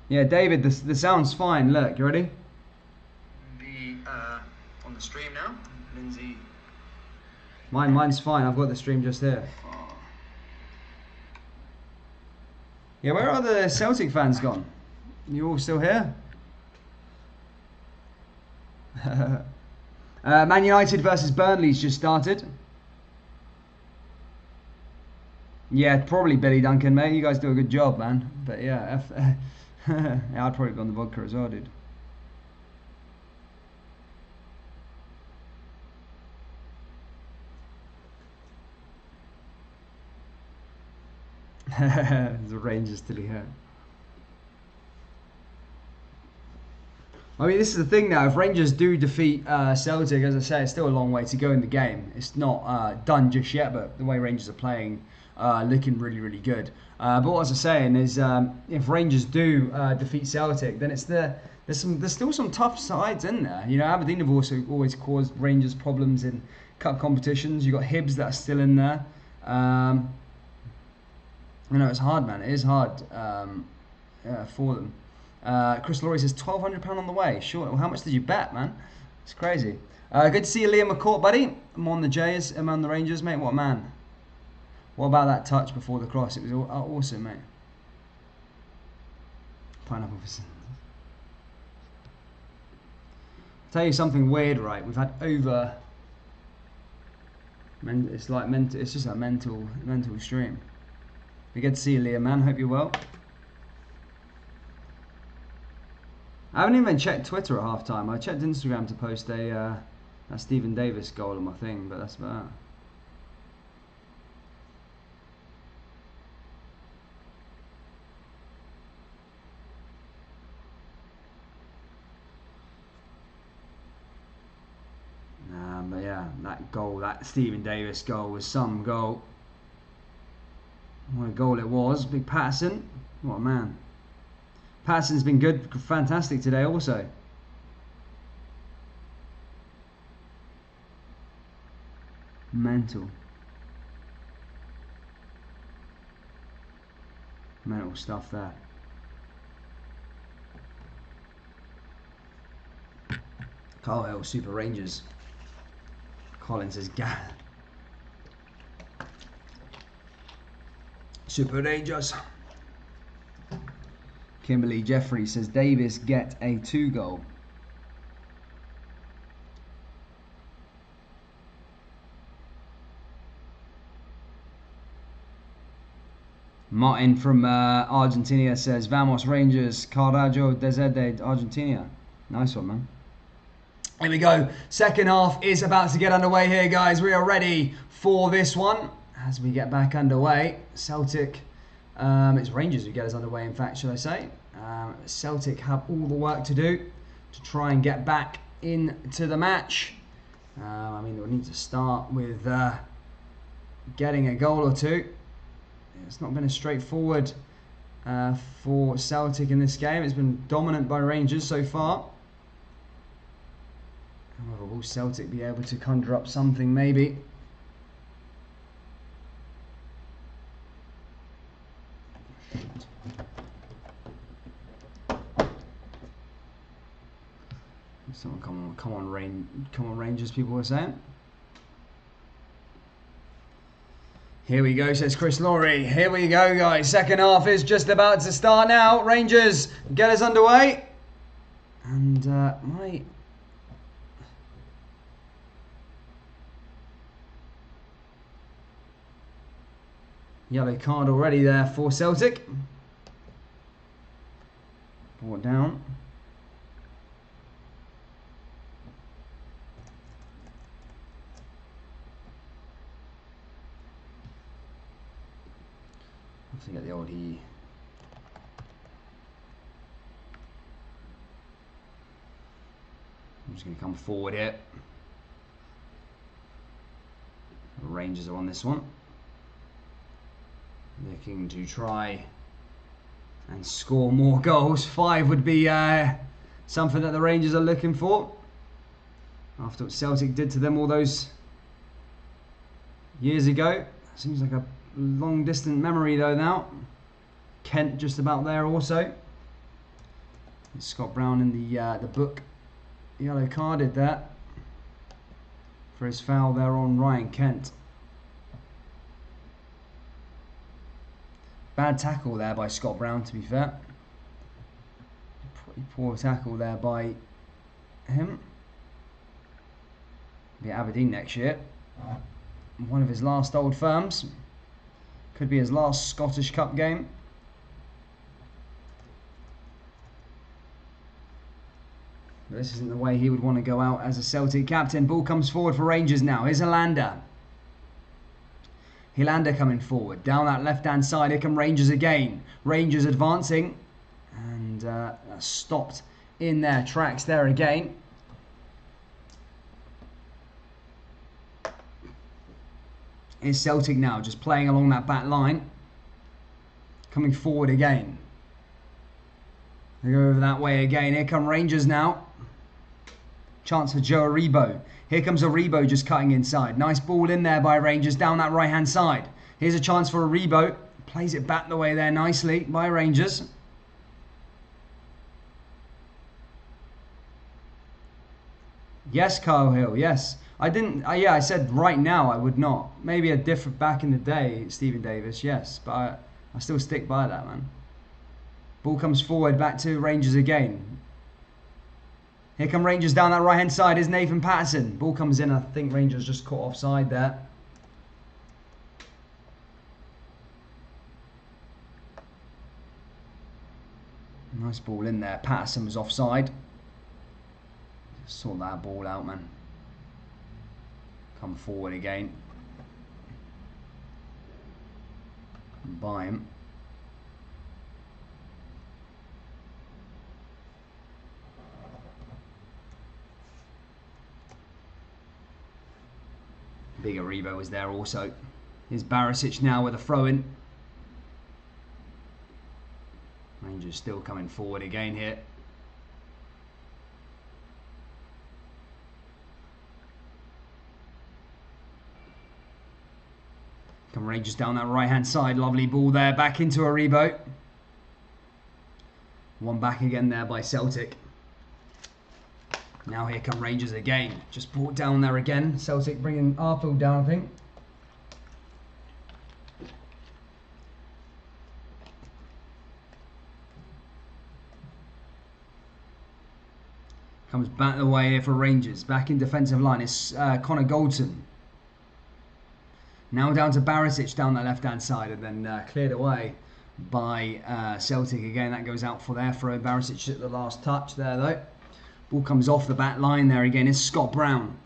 Yeah, David, the sound's fine. Look, you ready? On the stream now, Lindsay. Mine's fine. I've got the stream just here. Yeah, where are the Celtic fans gone? You all still here? Man United versus Burnley's just started. Yeah, probably Billy Duncan, mate. You guys do a good job, man. But yeah, yeah, I'd probably be on the vodka as well, dude. The Rangers still here. I mean, this is the thing now. If Rangers do defeat Celtic, as I say, it's still a long way to go in the game. It's not done just yet, but the way Rangers are playing, looking really good. But what I was saying is, if Rangers do defeat Celtic, then there's still some tough sides in there. You know, Aberdeen have also always caused Rangers problems in cup competitions. You've got Hibs that are still in there. You know, it's hard, man. It is hard for them. Chris Laurie says £1,200 on the way. Sure. Well, how much did you bet, man? It's crazy. Good to see you, Liam McCourt, buddy. I'm on the Jays. I'm on the Rangers, mate. What a man. What about that touch before the cross? It was awesome, mate. Pineapple for sins. I'll tell you something weird, right? We've had over. It's like mental. It's just a mental stream. We get to see you, Liam, man. Hope you're well. I haven't even checked Twitter at half time. I checked Instagram to post a Stephen Davis goal on my thing, but that's about it. But yeah, that goal, that Stephen Davis goal was some goal. What a goal it was. Big Patterson. What a man. Patterson's been good, fantastic today also. Mental. Mental stuff there. Carl Hill, Super Rangers. Collins says, Super Rangers. Kimberly Jeffrey says, Davis get a 2-goal. Martin from Argentina says, Vamos Rangers, Carajo desde Argentina. Nice one, man. Here we go. Second half is about to get underway here, guys. We are ready for this one. As we get back underway, Celtic, it's Rangers who get us underway, in fact, should I say. Celtic have all the work to do to try and get back into the match. I mean, they'll need to start with getting a goal or two. It's not been as straightforward for Celtic in this game. It's been dominant by Rangers so far. However, will Celtic be able to conjure up something maybe? Someone come on Rangers, people were saying. Here we go, says Chris Laurie. Here we go, guys. Second half is just about to start now. Rangers get us underway. And my... yellow card already there for Celtic. Brought down. I get the old I'm just going to come forward here. The Rangers are on this one. Looking to try and score more goals. 5 would be something that the Rangers are looking for. After what Celtic did to them all those years ago. Seems like a long distant memory though now. Kent just about there also. Scott Brown in the book yellow carded that for his foul there on Ryan Kent. Bad tackle there by Scott Brown, to be fair. Pretty poor tackle there by him. Be at Aberdeen next year. One of his last old firms. Could be his last Scottish Cup game. But this isn't the way he would want to go out as a Celtic captain. Ball comes forward for Rangers now. Here's Hilander. Hilander coming forward. Down that left-hand side. Here come Rangers again. Rangers advancing. And stopped in their tracks there again. Is Celtic now just playing along that back line. Coming forward again. They go over that way again. Here come Rangers now. Chance for Joe Aribo. Here comes Aribo just cutting inside. Nice ball in there by Rangers down that right hand side. Here's a chance for Aribo. Plays it back the way there nicely by Rangers. Yes, Kyle Hill, yes. I didn't, yeah, I said right now I would not. Maybe a different back in the day, Stephen Davis, yes. But I still stick by that, man. Ball comes forward back to Rangers again. Here come Rangers down that right-hand side. Here's Nathan Patterson. Ball comes in. I think Rangers just caught offside there. Nice ball in there. Patterson was offside. Sort that ball out, man. Come forward again. By him. Big Aribo was there also. Here's Barisic now with a throw-in. Rangers still coming forward again here. Come Rangers down that right-hand side. Lovely ball there. Back into Aribo. One back again there by Celtic. Now here come Rangers again. Just brought down there again. Celtic bringing Arfield down, I think. Comes back the way here for Rangers. Back in defensive line is Connor Goldson. Now down to Barisic down that left-hand side, and then cleared away by Celtic again. That goes out for their throw. Barisic at the last touch there, though. Ball comes off the back line there again. Is Scott Brown.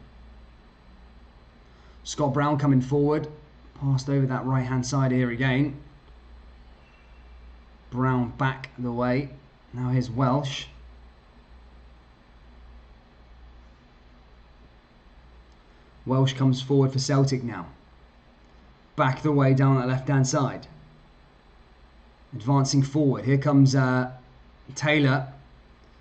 Scott Brown coming forward. Passed over that right-hand side here again. Brown back the way. Now here's Welsh. Welsh comes forward for Celtic now. Back the way down that left-hand side. Advancing forward. Here comes Taylor.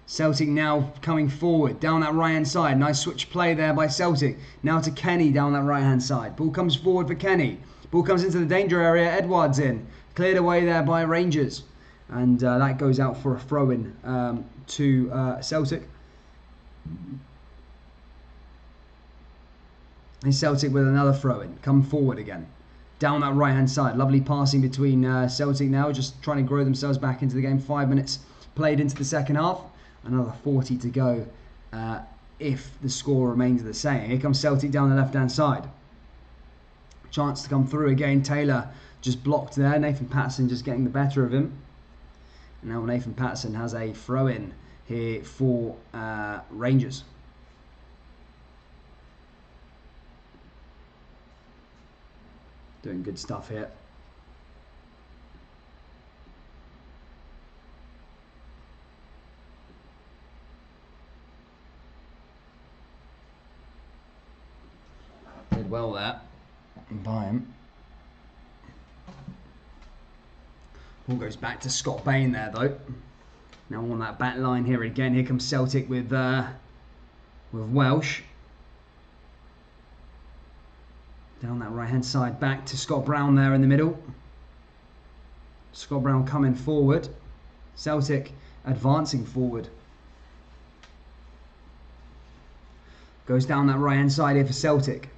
Celtic now coming forward down that right-hand side. Nice switch play there by Celtic. Now to Kenny down that right-hand side. Ball comes forward for Kenny. Ball comes into the danger area. Edwards in. Cleared away there by Rangers. And that goes out for a throw-in to Celtic. And Celtic with another throw-in. Come forward again. Down that right-hand side. Lovely passing between Celtic now. Just trying to grow themselves back into the game. 5 minutes played into the second half. Another 40 to go if the score remains the same. Here comes Celtic down the left-hand side. Chance to come through again. Taylor just blocked there. Nathan Patterson just getting the better of him. And now Nathan Patterson has a throw-in here for Rangers. Doing good stuff here. Did well there by him. Ball goes back to Scott Bain there though. Now on that back line here again. Here comes Celtic with Welsh. Down that right-hand side, back to Scott Brown there in the middle. Scott Brown coming forward. Celtic advancing forward. Goes down that right-hand side here for Celtic.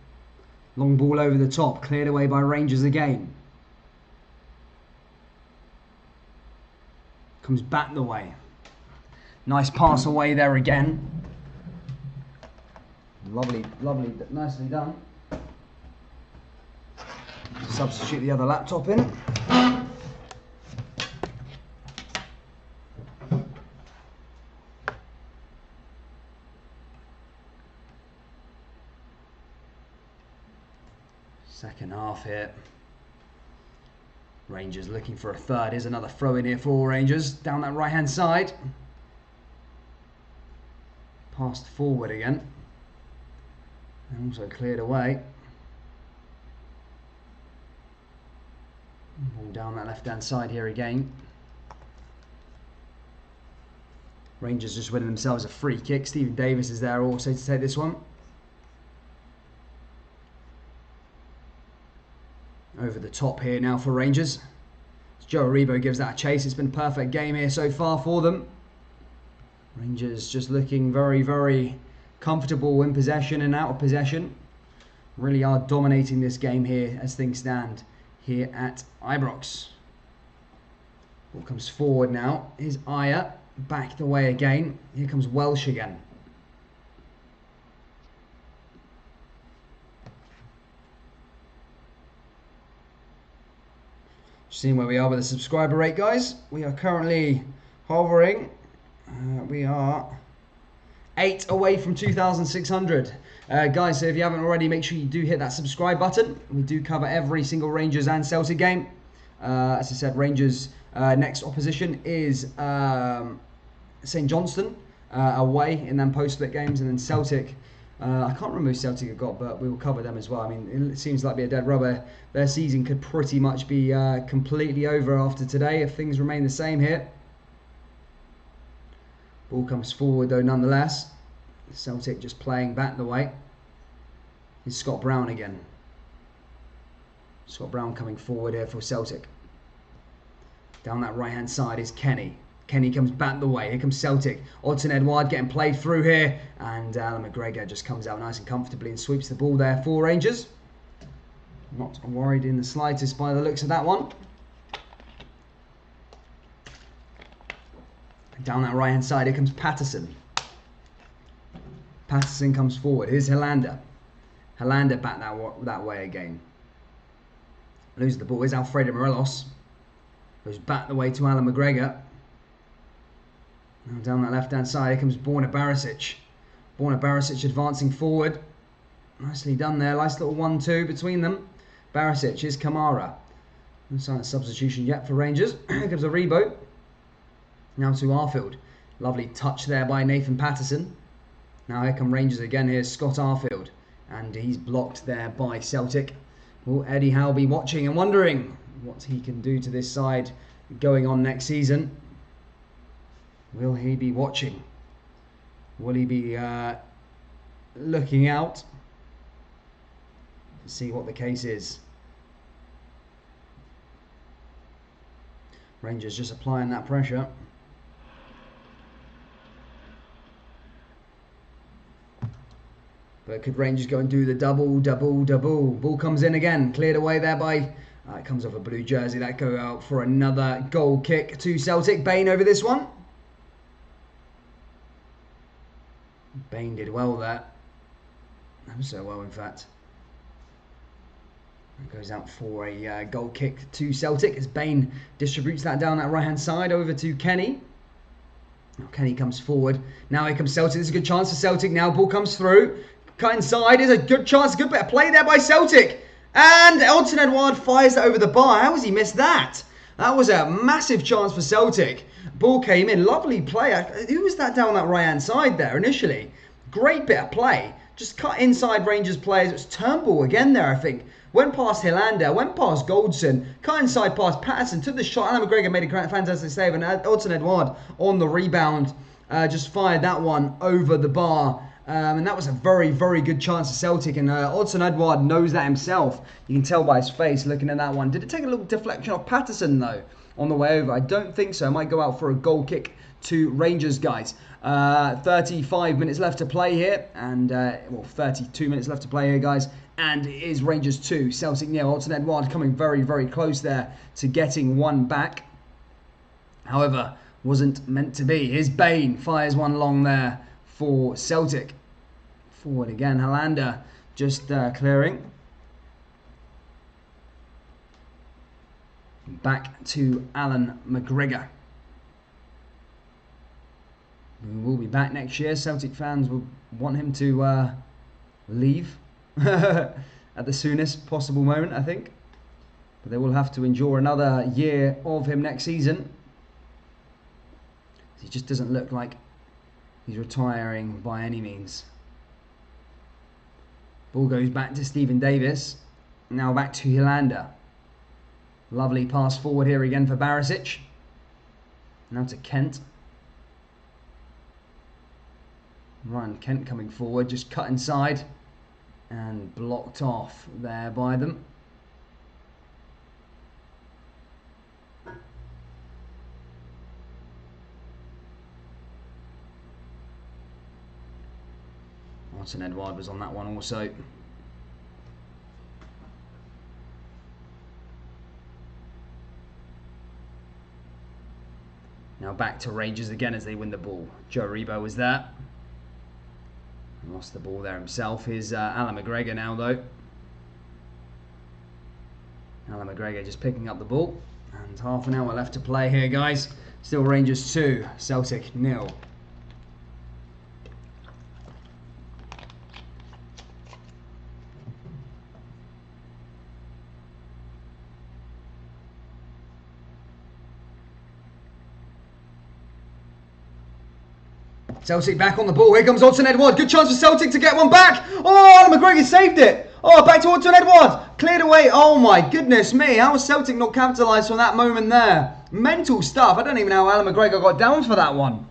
Long ball over the top, cleared away by Rangers again. Comes back the way. Nice pass away there again. Lovely, nicely done. Substitute the other laptop in. Second half here. Rangers looking for a third. Here's another throw in here for Rangers. Down that right hand side. Passed forward again. And also cleared away. Ball down that left hand side here again. Rangers just winning themselves a free kick. Stephen Davis is there also to take this one. Over the top here now for Rangers. Joe Aribo gives that a chase. It's been a perfect game here so far for them. Rangers just looking very, very comfortable in possession and out of possession. Really are dominating this game here as things stand here at Ibrox. Ball comes forward now. Here's Aya. Back the way again. Here comes Welsh again. Seeing where we are with the subscriber rate, guys. We are currently hovering. We are 8 away from 2,600. Guys, so if you haven't already, make sure you do hit that subscribe button. We do cover every single Rangers and Celtic game. As I said, Rangers' next opposition is St Johnstone away in them post-split games, and then Celtic. I can't remember who Celtic have got, but we will cover them as well. I mean, it seems like be a dead rubber. Their season could pretty much be completely over after today if things remain the same here. Ball comes forward though nonetheless. Celtic just playing back the way. It's Scott Brown again. Scott Brown coming forward here for Celtic. Down that right-hand side is Kenny. Kenny comes back the way. Here comes Celtic. Odsonne Edouard getting played through here. And Alan McGregor just comes out nice and comfortably and sweeps the ball there for Rangers. Not worried in the slightest by the looks of that one. Down that right-hand side, here comes Patterson. Patterson comes forward. Here's Helander. Helander back that way again. Loses the ball. Here's Alfredo Morelos. Goes back the way to Alan McGregor. Now down that left-hand side, here comes Borna Barisic. Borna Barisic advancing forward. Nicely done there. Nice little 1-2 between them. Barisic is Kamara. No sign of substitution yet for Rangers. Here comes Aribo. Now to Arfield. Lovely touch there by Nathan Patterson. Now here come Rangers again. Here's Scott Arfield. And he's blocked there by Celtic. Will Eddie Howe be watching and wondering what he can do to this side going on next season? Will he be watching? Will he be looking out to see what the case is? Rangers just applying that pressure. But could Rangers go and do the double? Ball comes in again. Cleared away there by... it comes off a blue jersey. That go out for another goal kick to Celtic. Bain over this one. Bain did well there. Ever so well, in fact. It goes out for a goal kick to Celtic as Bain distributes that down that right-hand side over to Kenny. Now Kenny comes forward. Now here comes Celtic. This is a good chance for Celtic. Now ball comes through. Cut inside is a good chance. Good bit of play there by Celtic. And Odsonne Edouard fires that over the bar. How has he missed that? That was a massive chance for Celtic. Ball came in. Lovely play. Who was that down that right-hand side there initially? Great bit of play. Just cut inside Rangers players. It was Turnbull again there, I think. Went past Helander. Went past Goldson. Cut inside past Patterson. Took the shot. Alan McGregor made a fantastic save. And Odsonne Edouard on the rebound just fired that one over the bar. And that was a very, very good chance for Celtic. And Odsonne Edouard knows that himself. You can tell by his face looking at that one. Did it take a little deflection off Patterson, though, on the way over? I don't think so. It might go out for a goal kick to Rangers, guys. 35 minutes left to play here. And, 32 minutes left to play here, guys. And it is Rangers 2, Celtic 0. Odsonne Edouard coming very, very close there to getting one back. However, wasn't meant to be. Here's Bain. Fires one long there for Celtic. Forward again, Helander just clearing. Back to Alan McGregor. We will be back next year. Celtic fans will want him to leave at the soonest possible moment, I think. But they will have to endure another year of him next season. He just doesn't look like he's retiring by any means. Ball goes back to Stephen Davis. Now back to Helander. Lovely pass forward here again for Barisic. Now to Kent. Ryan Kent coming forward, just cut inside and blocked off there by them. Odsonne Edouard was on that one also. Now back to Rangers again as they win the ball. Joe Aribo was there. Lost the ball there himself. Here's Alan McGregor now, though. Alan McGregor just picking up the ball. And half an hour left to play here, guys. Still Rangers 2, Celtic 0. Celtic back on the ball. Here comes Odsonne Edouard. Good chance for Celtic to get one back. Oh, Alan McGregor saved it. Oh, back to Odsonne Edouard. Cleared away. Oh, my goodness me. How was Celtic not capitalised from that moment there? Mental stuff. I don't even know how Alan McGregor got down for that one.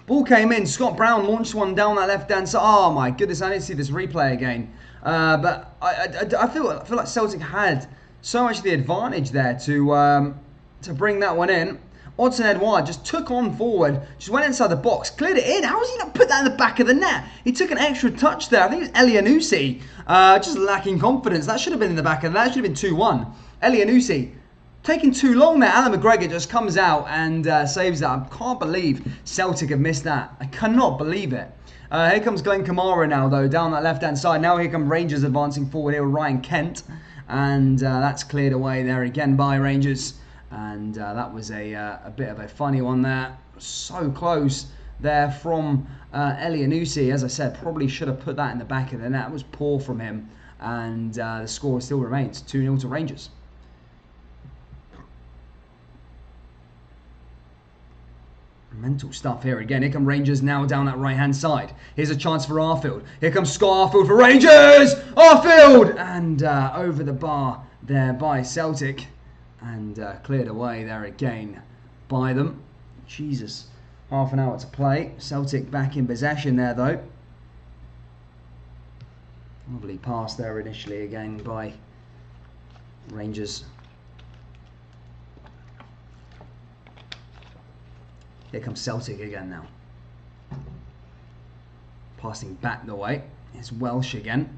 Ball came in. Scott Brown launched one down that left-hand side. Oh my goodness, I didn't see this replay again. But I feel like Celtic had so much of the advantage there to bring that one in. Odsonne Edouard just took on forward, just went inside the box, cleared it in. How has he not put that in the back of the net? He took an extra touch there. I think it was Elyounoussi, just lacking confidence. That should have been in the back of the net. That should have been 2-1. Elyounoussi taking too long there. Alan McGregor just comes out and saves that. I can't believe Celtic have missed that. I cannot believe it. Here comes Glenn Kamara now, though, down that left-hand side. Now here come Rangers advancing forward here with Ryan Kent. And that's cleared away there again by Rangers. And that was a bit of a funny one there. So close there from Elyounoussi. As I said, probably should have put that in the back of the net. That was poor from him. And the score still remains 2-0 to Rangers. Mental stuff here again. Here come Rangers now down that right-hand side. Here's a chance for Arfield. Here comes Scott Arfield for Rangers! Arfield! And over the bar there by Celtic. And cleared away there again by them. Jesus. Half an hour to play. Celtic back in possession there, though. Lovely pass there initially again by Rangers. Here comes Celtic again now. Passing back the way. It's Welsh again.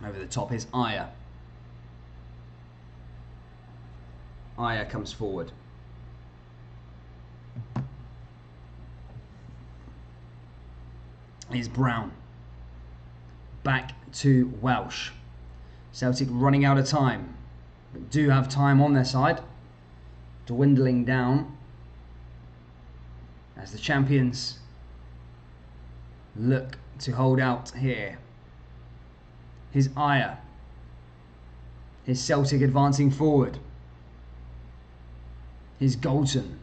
Over the top is Ayer. Ayer comes forward. Here's Brown. Back to Welsh. Celtic running out of time. But do have time on their side. Dwindling down. As the champions look to hold out here. Here's Ayer. Here's Celtic advancing forward. Here's Goulton.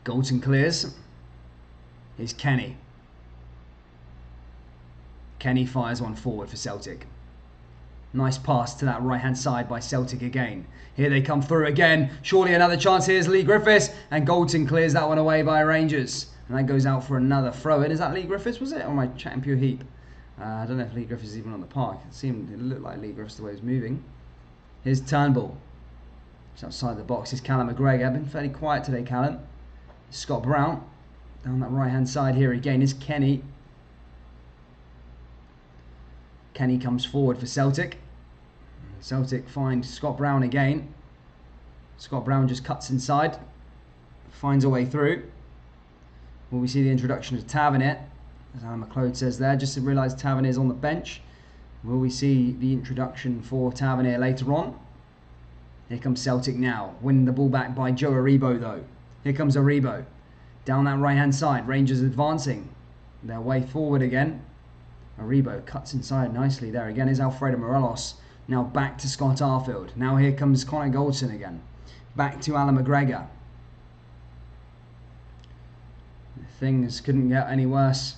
Goulton clears. Here's Kenny. Kenny fires one forward for Celtic. Nice pass to that right-hand side by Celtic again. Here they come through again. Surely another chance. Here's Lee Griffiths. And Goulton clears that one away by Rangers. And that goes out for another throw-in. Is that Lee Griffiths, was it? Or am I chatting pure heap? I don't know if Lee Griffiths is even on the park. It looked like Lee Griffiths the way he was moving. Here's Turnbull. Just outside the box. Here's Callum McGregor. Been fairly quiet today, Callum. Scott Brown. Down that right-hand side here again is Kenny. Kenny comes forward for Celtic. Celtic find Scott Brown again. Scott Brown just cuts inside. Finds a way through. Will we see the introduction of Tavernier? As Alan McLeod says there, just to realise Tavernier's on the bench. Will we see the introduction for Tavernier later on? Here comes Celtic now. Winning the ball back by Joe Aribo though. Here comes Aribo. Down that right hand side. Rangers advancing their way forward again. Aribo cuts inside nicely there. Again is Alfredo Morelos. Now back to Scott Arfield. Now here comes Connor Goulton again. Back to Alan McGregor. Things couldn't get any worse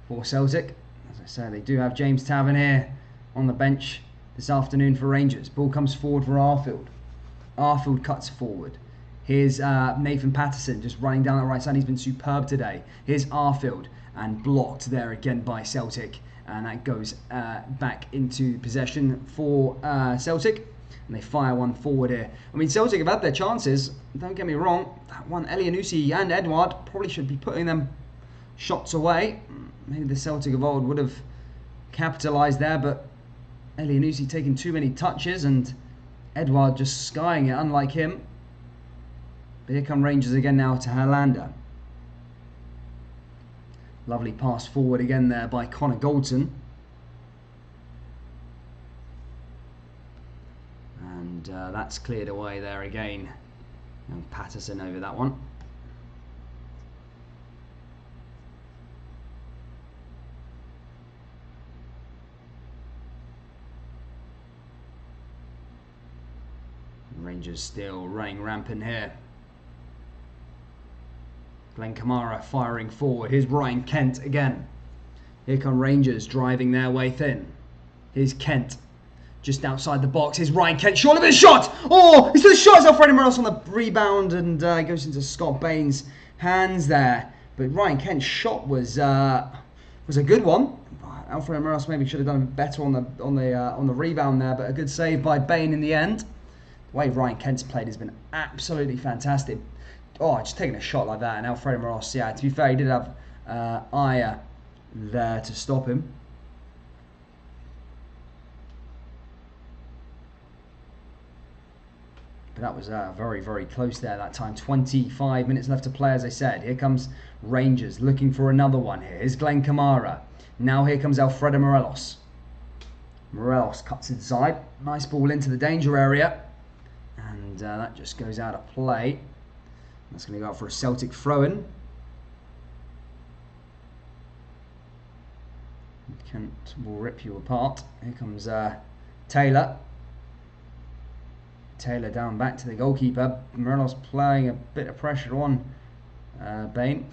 for Celtic. As I say, they do have James Tavernier on the bench this afternoon for Rangers. Ball comes forward for Arfield. Arfield cuts forward. Here's Nathan Patterson just running down the right side. He's been superb today. Here's Arfield and blocked there again by Celtic. And that goes back into possession for Celtic. And they fire one forward here. I mean, Celtic have had their chances. Don't get me wrong. That one, Elyounoussi and Edouard probably should be putting them shots away. Maybe the Celtic of old would have capitalised there, but Elyounoussi taking too many touches and Edouard just skying it, unlike him. But here come Rangers again now to Helander. Lovely pass forward again there by Connor Goulton. And that's cleared away there again. And Patterson over that one. Rangers still running rampant here. Glenn Kamara firing forward. Here's Ryan Kent again. Here come Rangers driving their way thin. Here's Kent. Just outside the box. Here's Ryan Kent. Short of a shot. Oh, he's the shot. It's Alfredo Morelos on the rebound and goes into Scott Bain's hands there. But Ryan Kent's shot was a good one. Alfredo Morelos maybe should have done better on the rebound there, but a good save by Bain in the end. The way Ryan Kent's played has been absolutely fantastic. Oh, just taking a shot like that, and Alfredo Morelos, yeah, to be fair, he did have Aya there to stop him. But that was very, very close there that time. 25 minutes left to play, as I said. Here comes Rangers looking for another one here. Here's Glenn Kamara. Now here comes Alfredo Morelos. Morelos cuts inside. Nice ball into the danger area. And that just goes out of play. That's going to go out for a Celtic throw-in. Kent will rip you apart. Here comes Taylor. Taylor down back to the goalkeeper. Morelos playing a bit of pressure on Bain.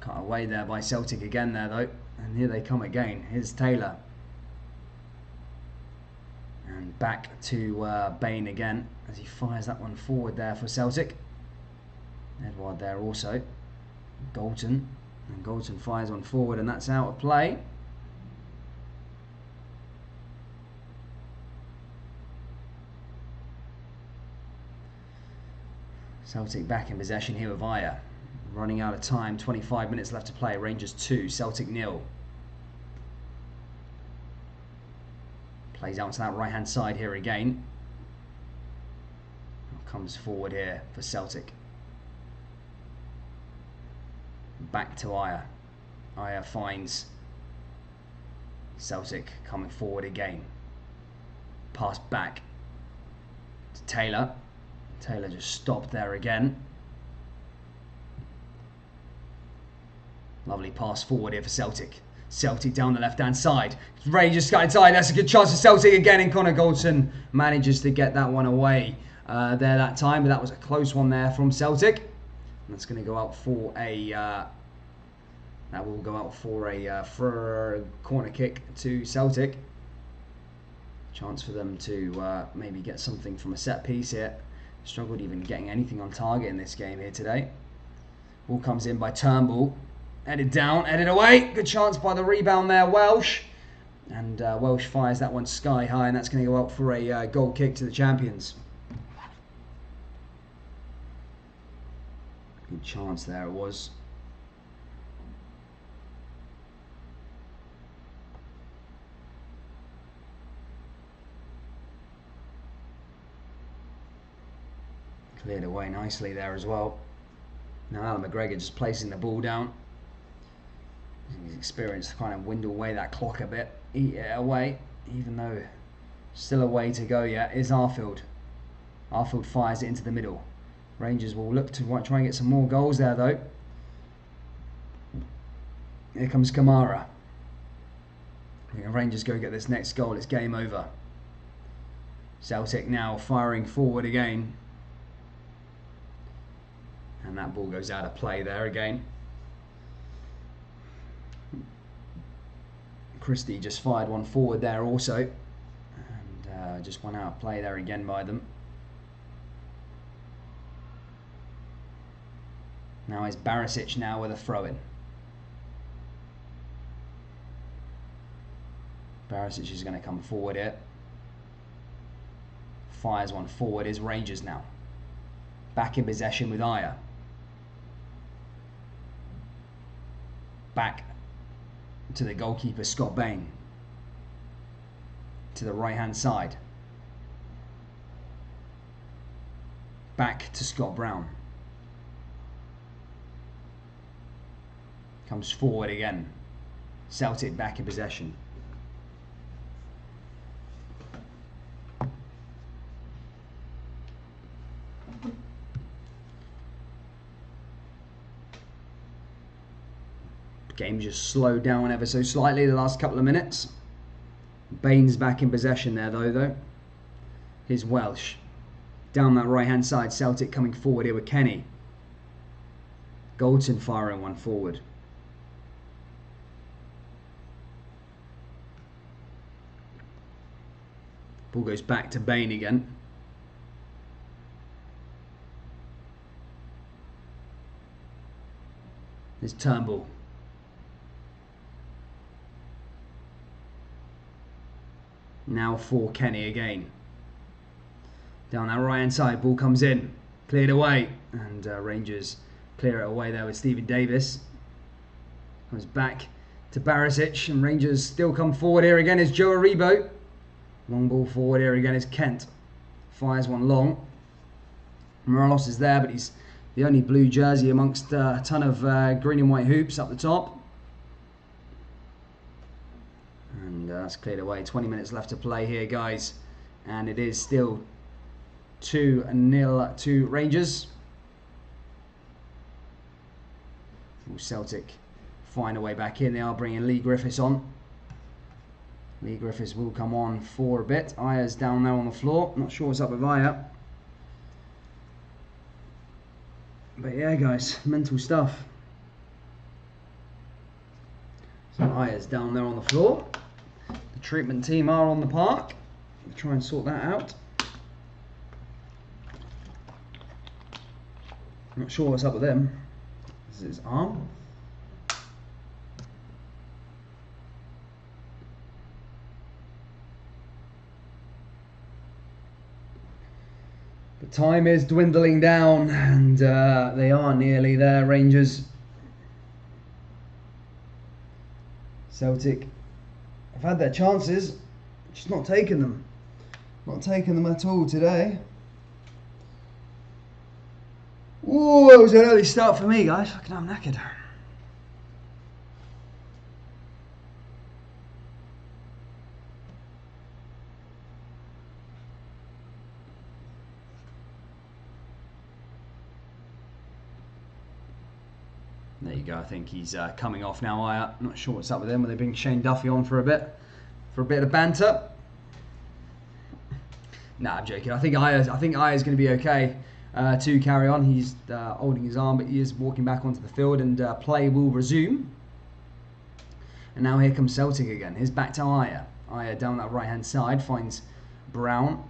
Cut away there by Celtic again there though. And here they come again. Here's Taylor. And back to Bain again as he fires that one forward there for Celtic. Edward there also. Galton. And Galton fires one forward and that's out of play. Celtic back in possession here with Aya. Running out of time, 25 minutes left to play. Rangers 2, Celtic 0. Plays out to that right hand side here again. Comes forward here for Celtic. Back to Aya. Aya finds Celtic coming forward again. Pass back to Taylor. Taylor just stopped there again. Lovely pass forward here for Celtic. Celtic down the left-hand side. Rangers got inside. That's a good chance for Celtic again. And Connor Goldson manages to get that one away there that time. But that was a close one there from Celtic. And that's going to go out for a... that will go out for a corner kick to Celtic. Chance for them to maybe get something from a set piece here. Struggled even getting anything on target in this game here today. Ball comes in by Turnbull. Headed down, headed away. Good chance by the rebound there, Welsh. And Welsh fires that one sky high, and that's going to go out for a goal kick to the champions. Good chance there it was. Cleared away nicely there as well. Now Alan McGregor just placing the ball down. He's experienced to kind of dwindle away that clock a bit. Eat it away, even though still a way to go yet, is Arfield. Arfield fires it into the middle. Rangers will look to try and get some more goals there though. Here comes Kamara. Rangers go get this next goal, it's game over. Celtic now firing forward again. And that ball goes out of play there again. Christie just fired one forward there also. And just went out of play there again by them. Now it's Barisic now with a throw-in. Barisic is going to come forward here. Fires one forward. Is Rangers now. Back in possession with Aya. Back to the goalkeeper Scott Bain. To the right hand side. Back to Scott Brown. Comes forward again. Celtic back in possession. Game just slowed down ever so slightly the last couple of minutes. Bain's back in possession there though. Here's Welsh. Down that right hand side, Celtic coming forward here with Kenny. Galton firing one forward. Ball goes back to Bain again. There's Turnbull. Now for Kenny again. Down that right hand side, ball comes in. Cleared away. And Rangers clear it away there with Stephen Davis. Comes back to Barisic, and Rangers still come forward here again is Joe Aribo. Long ball forward here again is Kent. Fires one long. Morelos is there, but he's the only blue jersey amongst a ton of green and white hoops up the top. And that's cleared away. 20 minutes left to play here, guys. And it is still 2-0 to Rangers. Celtic find a way back in. They are bringing Lee Griffiths on. Lee Griffiths will come on for a bit. Aya's down there on the floor. Not sure what's up with Aya. But yeah, guys, mental stuff. So Aya's down there on the floor. The treatment team are on the park. We'll try and sort that out. Not sure what's up with them. This is his arm. The time is dwindling down, and they are nearly there, Rangers. Celtic have had their chances, just not taken them. Not taken them at all today. Ooh, it was an early start for me, guys. Fucking I'm knackered. There you go. I think he's coming off now. I'm not sure what's up with him. They bring Shane Duffy on for a bit of banter. Nah, I'm joking. I think Aya's going to be okay to carry on. He's holding his arm, but he is walking back onto the field, and play will resume. And now here comes Celtic again. Here's back to Aya. Aya down that right hand side finds Brown.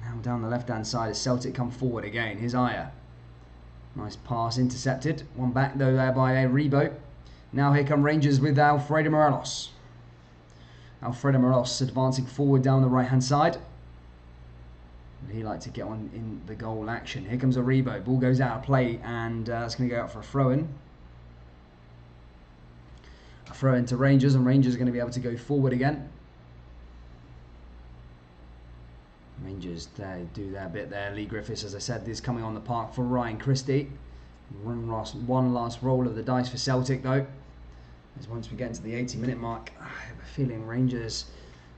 Now down the left hand side as Celtic come forward again. Here's Aya. Nice pass intercepted. One back though there by Rebo. Now here come Rangers with Alfredo Morelos. Alfredo Morelos advancing forward down the right hand side. He likes to get on in the goal action. Here comes Rebo. Ball goes out of play, and it's going to go out for a throw-in. A throw-in to Rangers, and Rangers are going to be able to go forward again. Rangers do their bit there. Lee Griffiths, as I said, is coming on the park for Ryan Christie. One last roll of the dice for Celtic, though. As once we get into the 80-minute mark, I have a feeling Rangers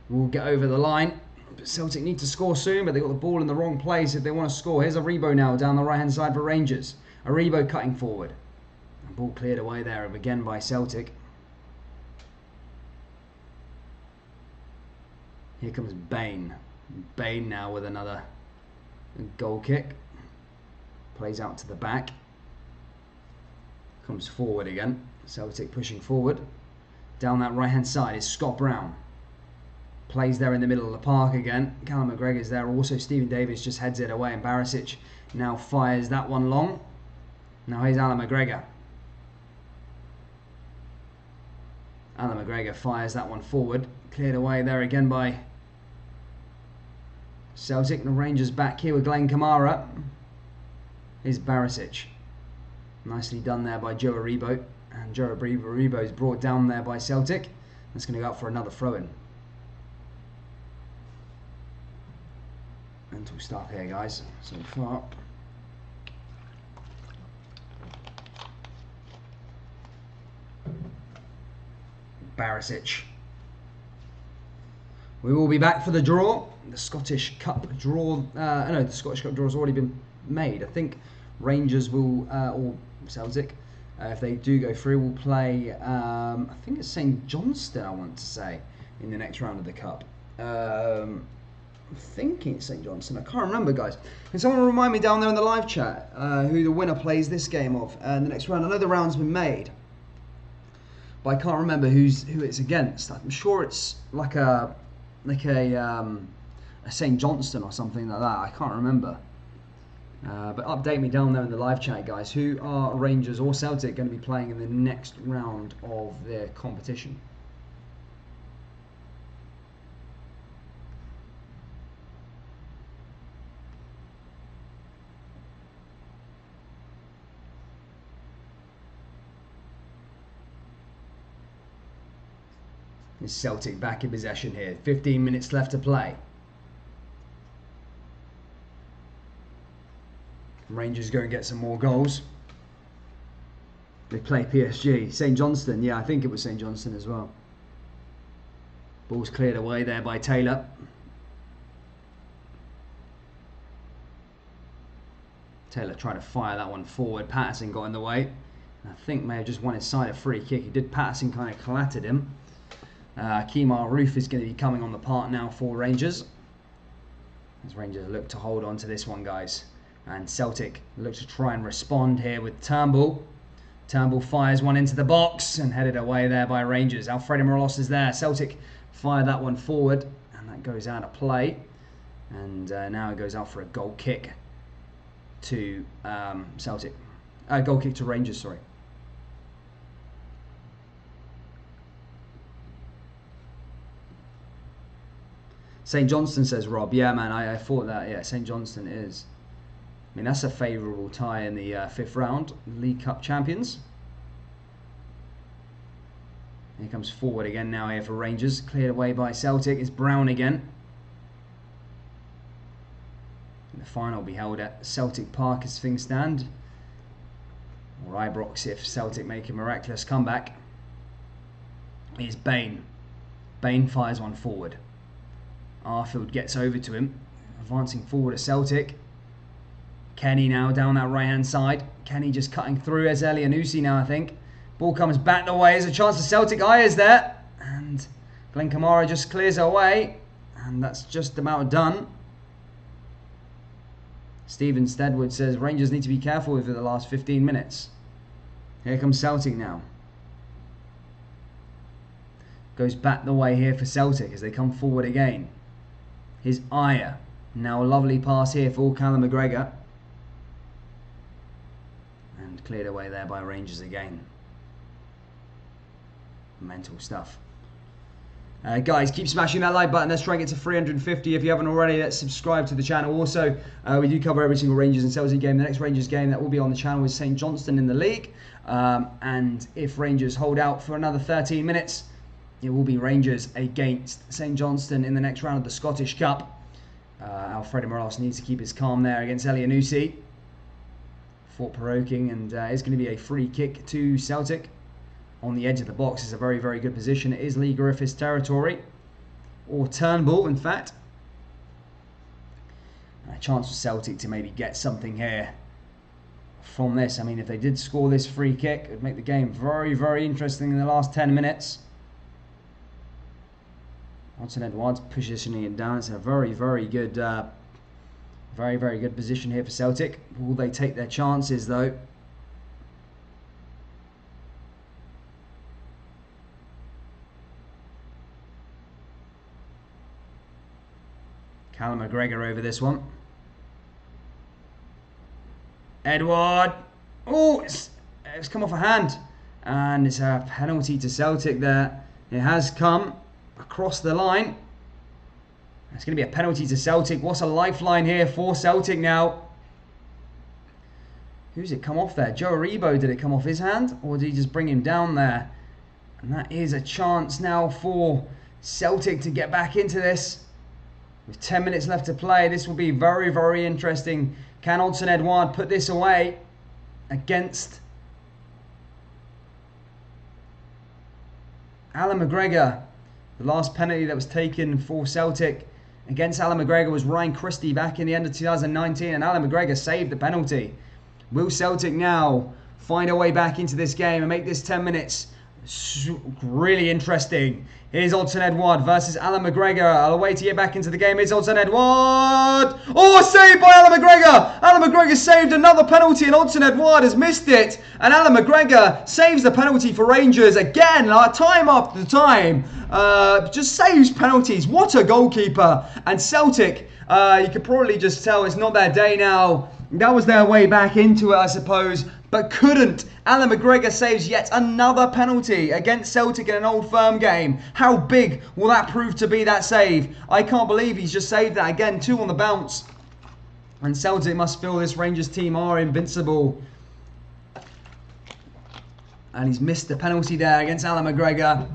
will get over the line. But Celtic need to score soon, but they've got the ball in the wrong place if they want to score. Here's Aribo now down the right-hand side for Rangers. Aribo cutting forward. The ball cleared away there again by Celtic. Here comes Bain. Bain now with another goal kick. Plays out to the back. Comes forward again. Celtic pushing forward. Down that right-hand side is Scott Brown. Plays there in the middle of the park again. Callum McGregor's there. Also Stephen Davis just heads it away, and Barisic now fires that one long. Now here's Alan McGregor. Alan McGregor fires that one forward. Cleared away there again by Celtic. The Rangers back here with Glenn Kamara. Here's Barisic. Nicely done there by Joe Aribo. And Joe Aribo is brought down there by Celtic. That's going to go out for another throw-in. Mental stuff here, guys, so far. Barisic. We will be back for the draw. The Scottish Cup draw. No, the Scottish Cup draw has already been made. I think Rangers will, or Celtic, if they do go through, will play, I think it's St Johnstone, I want to say, in the next round of the Cup. I'm thinking it's St Johnstone. I can't remember, guys. Can someone remind me down there in the live chat who the winner plays this game of in the next round? I know the round's been made, but I can't remember who it's against. I'm sure it's like a St. Johnston or something like that. I can't remember. But update me down there in the live chat, guys. Who are Rangers or Celtic going to be playing in the next round of their competition? Is Celtic back in possession here? 15 minutes left to play. Rangers go and get some more goals. They play PSG. St. Johnston, yeah, I think it was St. Johnston as well. Ball's cleared away there by Taylor. Taylor tried to fire that one forward. Patterson got in the way. I think may have just won his side a free kick. He did. Patterson kind of clattered him. Kemar Roof is going to be coming on the part now for Rangers. As Rangers look to hold on to this one, guys. And Celtic look to try and respond here with Turnbull. Turnbull fires one into the box and headed away there by Rangers. Alfredo Morelos is there. Celtic fired that one forward and that goes out of play. And now it goes out for a goal kick to Celtic. Goal kick to Rangers, sorry. St. Johnston, says Rob. Yeah, man, I thought that. Yeah, St. Johnston is. I mean, that's a favourable tie in the 5th round. League Cup champions. Here comes forward again now here for Rangers. Cleared away by Celtic. It's Brown again. And the final will be held at Celtic Park as things stand. Or Ibrox if Celtic make a miraculous comeback. Here's Bain. Bain fires one forward. Arfield gets over to him. Advancing forward at Celtic. Kenny now down that right hand side. Kenny just cutting through as Elyounoussi now, I think. Ball comes back the way. There's a chance for Celtic. Ayers there. And Glenn Kamara just clears away. And that's just about done. Stephen Steadwood says Rangers need to be careful over the last 15 minutes. Here comes Celtic now. Goes back the way here for Celtic as they come forward again. Here's Ayer. Now a lovely pass here for Callum McGregor. And cleared away there by Rangers again. Mental stuff. Guys, keep smashing that like button. Let's try and get to 350. If you haven't already, let's subscribe to the channel. Also, we do cover every single Rangers and Celtic game. The next Rangers game that will be on the channel is St. Johnston in the league. And if Rangers hold out for another 13 minutes, it will be Rangers against St. Johnston in the next round of the Scottish Cup. Alfredo Morelos needs to keep his calm there against Elyounoussi. Fort provoking, and it's going to be a free kick to Celtic. On the edge of the box is a very, very good position. It is Lee Griffiths' territory. Or Turnbull, in fact. And a chance for Celtic to maybe get something here from this. I mean, if they did score this free kick, it would make the game very, very interesting in the last 10 minutes. Watson Edwards positioning it down. It's a very, very good position here for Celtic. Will they take their chances, though? Callum McGregor over this one. Edward. Oh, it's come off a hand. And it's a penalty to Celtic there. It has come across the line. It's going to be a penalty to Celtic. What's a lifeline here for Celtic now? Who's it come off there? Joe Aribo, did it come off his hand? Or did he just bring him down there? And that is a chance now for Celtic to get back into this. With 10 minutes left to play, this will be very, very interesting. Can Odsonne Edouard put this away against Alan McGregor? The last penalty that was taken for Celtic against Alan McGregor was Ryan Christie back in the end of 2019, and Alan McGregor saved the penalty. Will Celtic now find a way back into this game and make this 10 minutes really interesting? Here's Odsonne Edouard versus Alan McGregor. Away to get back into the game. Here's Odsonne Edouard. Oh, saved by Alan McGregor. Alan McGregor saved another penalty and Odsonne Edouard has missed it. And Alan McGregor saves the penalty for Rangers again, time after time. Just saves penalties. What a goalkeeper. And Celtic, you could probably just tell it's not their day now. That was their way back into it, I suppose, but couldn't. Alan McGregor saves yet another penalty against Celtic in an Old Firm game. How big will that prove to be, that save? I can't believe he's just saved that again. 2 on the bounce. And Celtic must feel this Rangers team are invincible. And he's missed the penalty there against Alan McGregor.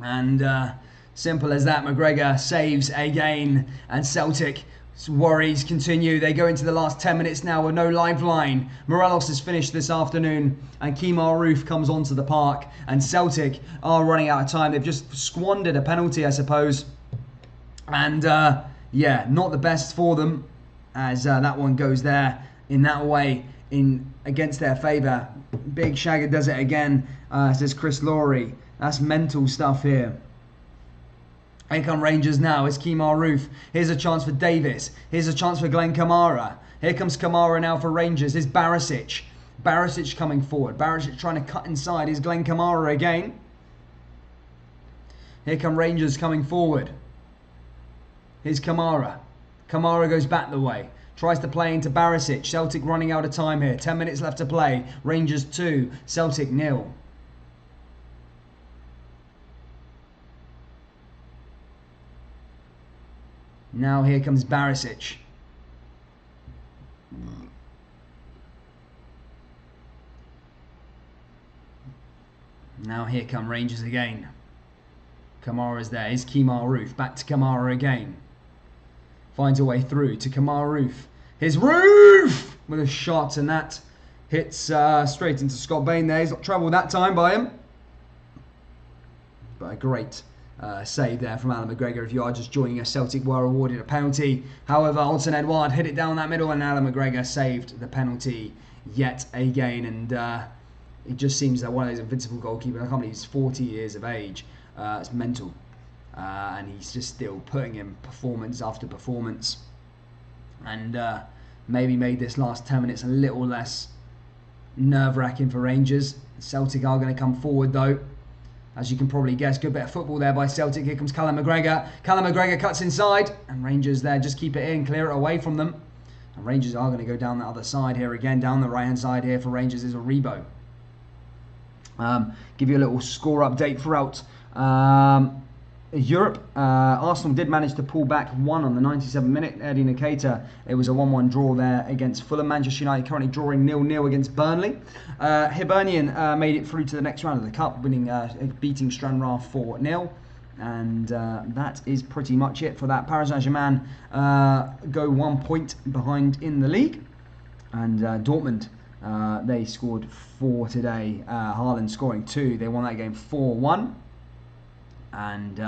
And simple as that, McGregor saves again. And Celtic worries continue. They go into the last 10 minutes now with no lifeline. Morelos is finished this afternoon and Kemar Roofe comes onto the park and Celtic are running out of time. They've just squandered a penalty, I suppose. And yeah, not the best for them as that one goes there in that way against their favour. Big Shagger does it again, says Chris Lawry. That's mental stuff here. Here come Rangers now. It's Kemar Roofe. Here's a chance for Davis. Here's a chance for Glenn Kamara. Here comes Kamara now for Rangers. Here's Barisic. Barisic coming forward. Barisic trying to cut inside. Here's Glenn Kamara again. Here come Rangers coming forward. Here's Kamara. Kamara goes back the way. Tries to play into Barisic. Celtic running out of time here. 10 minutes left to play. Rangers 2. Celtic 0. Now here comes Barisic. Now here come Rangers again. Kamara's there. Here's Kemar Roofe. Back to Kamara again. Finds a way through to Kemar Roofe. Here's Roofe with a shot and that hits straight into Scott Bain there. He's not troubled that time by him. But a great save there from Alan McGregor. If you are just joining us, Celtic were awarded a penalty. However, Odsonne Edouard hit it down that middle and Alan McGregor saved the penalty yet again. And it just seems that one of those invincible goalkeepers, I can't believe he's 40 years of age. It's mental. And he's just still putting in performance after performance. And maybe made this last 10 minutes a little less nerve-wracking for Rangers. Celtic are going to come forward though. As you can probably guess, good bit of football there by Celtic. Here comes Callum McGregor. Callum McGregor cuts inside. And Rangers there just keep it in, clear it away from them. And Rangers are going to go down the other side here again. Down the right-hand side here for Rangers is Aribo. Give you a little score update throughout Europe. Arsenal did manage to pull back 1 on the 97th minute. Eddie Nketiah, it was a 1-1 draw there against Fulham. Manchester United currently drawing 0-0 against Burnley. Hibernian made it through to the next round of the Cup, beating Stranraer 4-0. And that is pretty much it for that. Paris Saint-Germain go 1 point behind in the league. And Dortmund, they scored 4 today. Haaland scoring 2. They won that game 4-1. And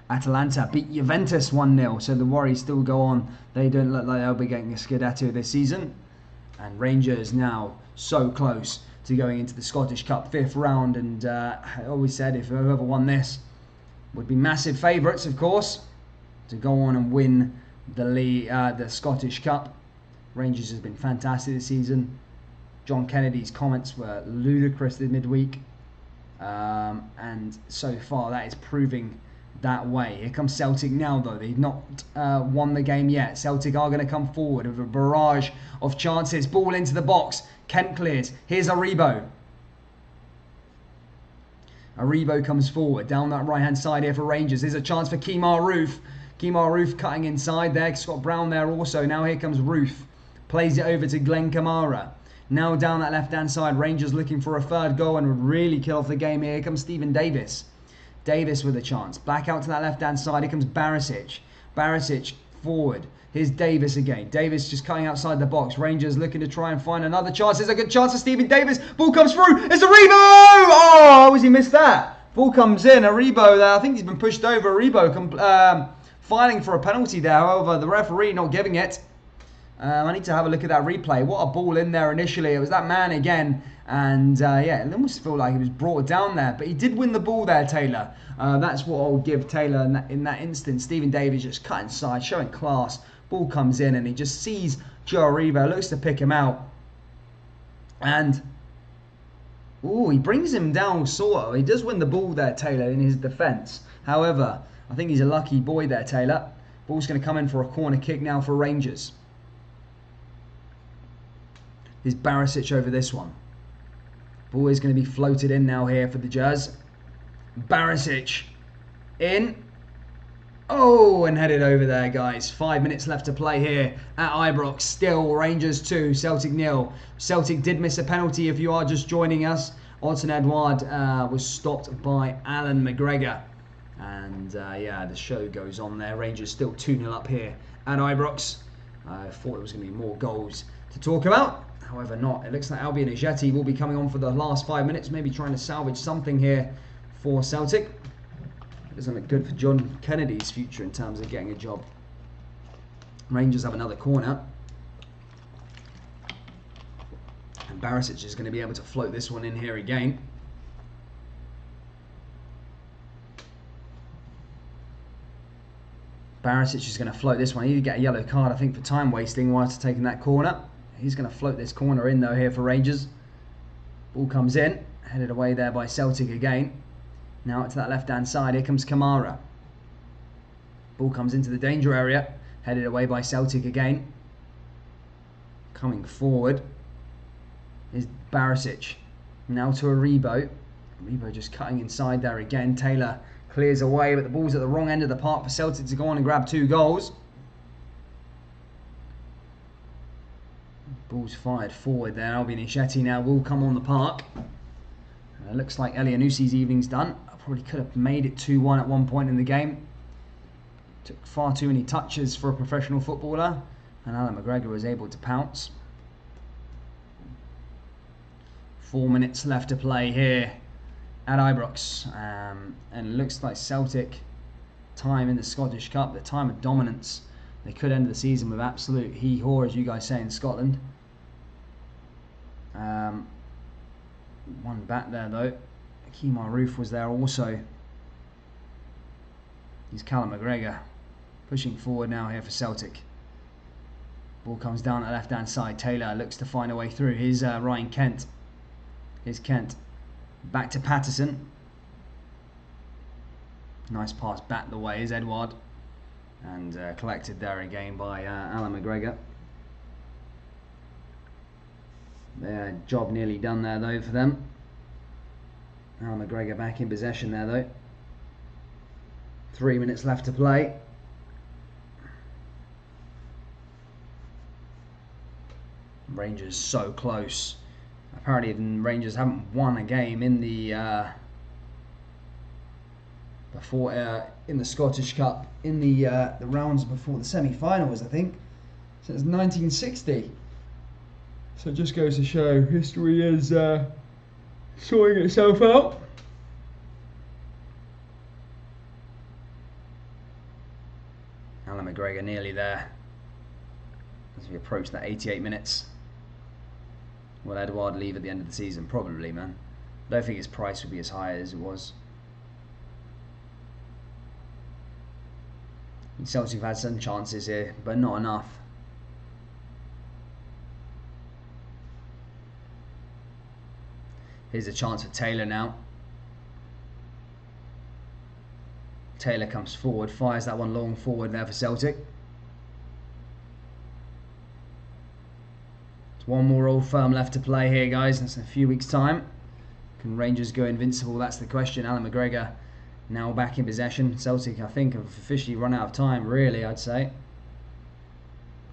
Atalanta beat Juventus 1-0. So the worries still go on. They don't look like they'll be getting a Scudetto this season. And Rangers now so close to going into the Scottish Cup 5th round. And I always said if whoever won this would be massive favourites, of course, to go on and win the Scottish Cup. Rangers has been fantastic this season. John Kennedy's comments were ludicrous this midweek. And so far that is proving that way. Here comes Celtic now though. They've not won the game yet. Celtic are going to come forward with a barrage of chances. Ball into the box. Kent clears. Here's Aribo. Aribo comes forward down that right hand side here for Rangers. There's a chance for Kemar Roofe. Kemar Roofe cutting inside there. Scott Brown there also. Now here comes Roofe. Plays it over to Glenn Kamara. Now down that left-hand side, Rangers looking for a third goal and would really kill off the game here. Here comes Stephen Davis. Davis with a chance. Back out to that left-hand side. Here comes Barisic. Barisic forward. Here's Davis again. Davis just cutting outside the box. Rangers looking to try and find another chance. There's a good chance for Stephen Davis. Ball comes through. It's Aribo! Oh, how has he missed that? Ball comes in. Aribo there. I think he's been pushed over. Aribo filing for a penalty there. However, the referee not giving it. I need to have a look at that replay. What a ball in there initially. It was that man again. And yeah, it almost felt like he was brought down there. But he did win the ball there, Taylor. That's what I'll give Taylor in that instance. Stephen Davies just cut inside, showing class. Ball comes in and he just sees Joe Aribo, looks to pick him out. And, ooh, he brings him down sort of. He does win the ball there, Taylor, in his defence. However, I think he's a lucky boy there, Taylor. Ball's going to come in for a corner kick now for Rangers. Here's Barisic over this one. Ball is going to be floated in now here for the Jazz. Barisic in. Oh, and headed over there, guys. 5 minutes left to play here at Ibrox. Still Rangers 2, Celtic 0. Celtic did miss a penalty if you are just joining us. Odson Edouard was stopped by Alan McGregor. And yeah, the show goes on there. Rangers still 2-0 up here at Ibrox. I thought there was going to be more goals to talk about. However, not. It looks like Albion Ajeti will be coming on for the last 5 minutes, maybe trying to salvage something here for Celtic. It doesn't look good for John Kennedy's future in terms of getting a job. Rangers have another corner. And Barisic is going to be able to float this one in here again. Barisic is going to float this one. He did get a yellow card, I think, for time wasting whilst taking that corner. He's going to float this corner in, though, here for Rangers. Ball comes in. Headed away there by Celtic again. Now to that left-hand side. Here comes Kamara. Ball comes into the danger area. Headed away by Celtic again. Coming forward is Barisic. Now to Aribo. Aribo just cutting inside there again. Taylor clears away, but the ball's at the wrong end of the park for Celtic to go on and grab 2 goals. Ball's fired forward there. Albion Ajeti now will come on the park. Looks like Elianusi's evening's done. I probably could have made it 2-1 at one point in the game. Took far too many touches for a professional footballer. And Alan McGregor was able to pounce. 4 minutes left to play here at Ibrox. And it looks like Celtic time in the Scottish Cup, the time of dominance. They could end the season with absolute hee-haw, as you guys say in Scotland. One back there though. Kemar Roof was there also. He's Callum McGregor pushing forward now here for Celtic. Ball comes down at the left-hand side. Taylor looks to find a way through. Here's Ryan Kent. Here's Kent. Back to Patterson. Nice pass back the way is Edouard. And collected there again by Alan McGregor. Their job nearly done there though for them. Alan McGregor back in possession there though. 3 minutes left to play. Rangers so close. Apparently the Rangers haven't won a game in the in the Scottish Cup in the rounds before the semi-finals, I think, since 1960. So it just goes to show history is sorting itself out. Alan McGregor nearly there as we approach that 88 minutes. Will Edouard leave at the end of the season? Probably, man. I don't think his price would be as high as it was. Celtic have had some chances here, but not enough. Here's a chance for Taylor now. Taylor comes forward, fires that one long forward there for Celtic. There's one more Old Firm left to play here, guys. That's in a few weeks' time. Can Rangers go invincible? That's the question. Alan McGregor now back in possession. Celtic, I think, have officially run out of time, really, I'd say.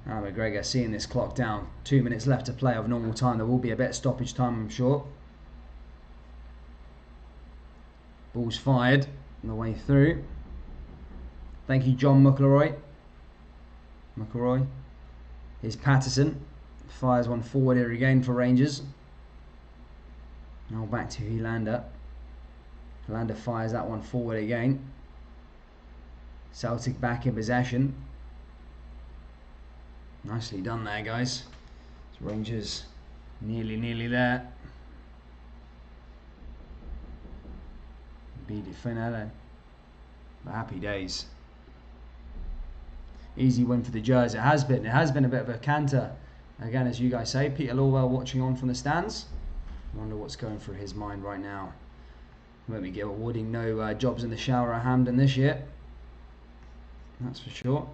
Alan McGregor seeing this clock down. 2 minutes left to play of normal time. There will be a bit of stoppage time, I'm sure. Ball's fired on the way through. Thank you, John McElroy. Here's Patterson. Fires one forward here again for Rangers. Now back to Helander. Helander fires that one forward again. Celtic back in possession. Nicely done there, guys. Rangers nearly there. Beat it finale. But happy days. Easy win for the Jers. It has been. It has been a bit of a canter. Again, as you guys say, Peter Lawwell watching on from the stands. I wonder what's going through his mind right now. Won't be awarding no jobs in the shower at Hampden this year. That's for sure.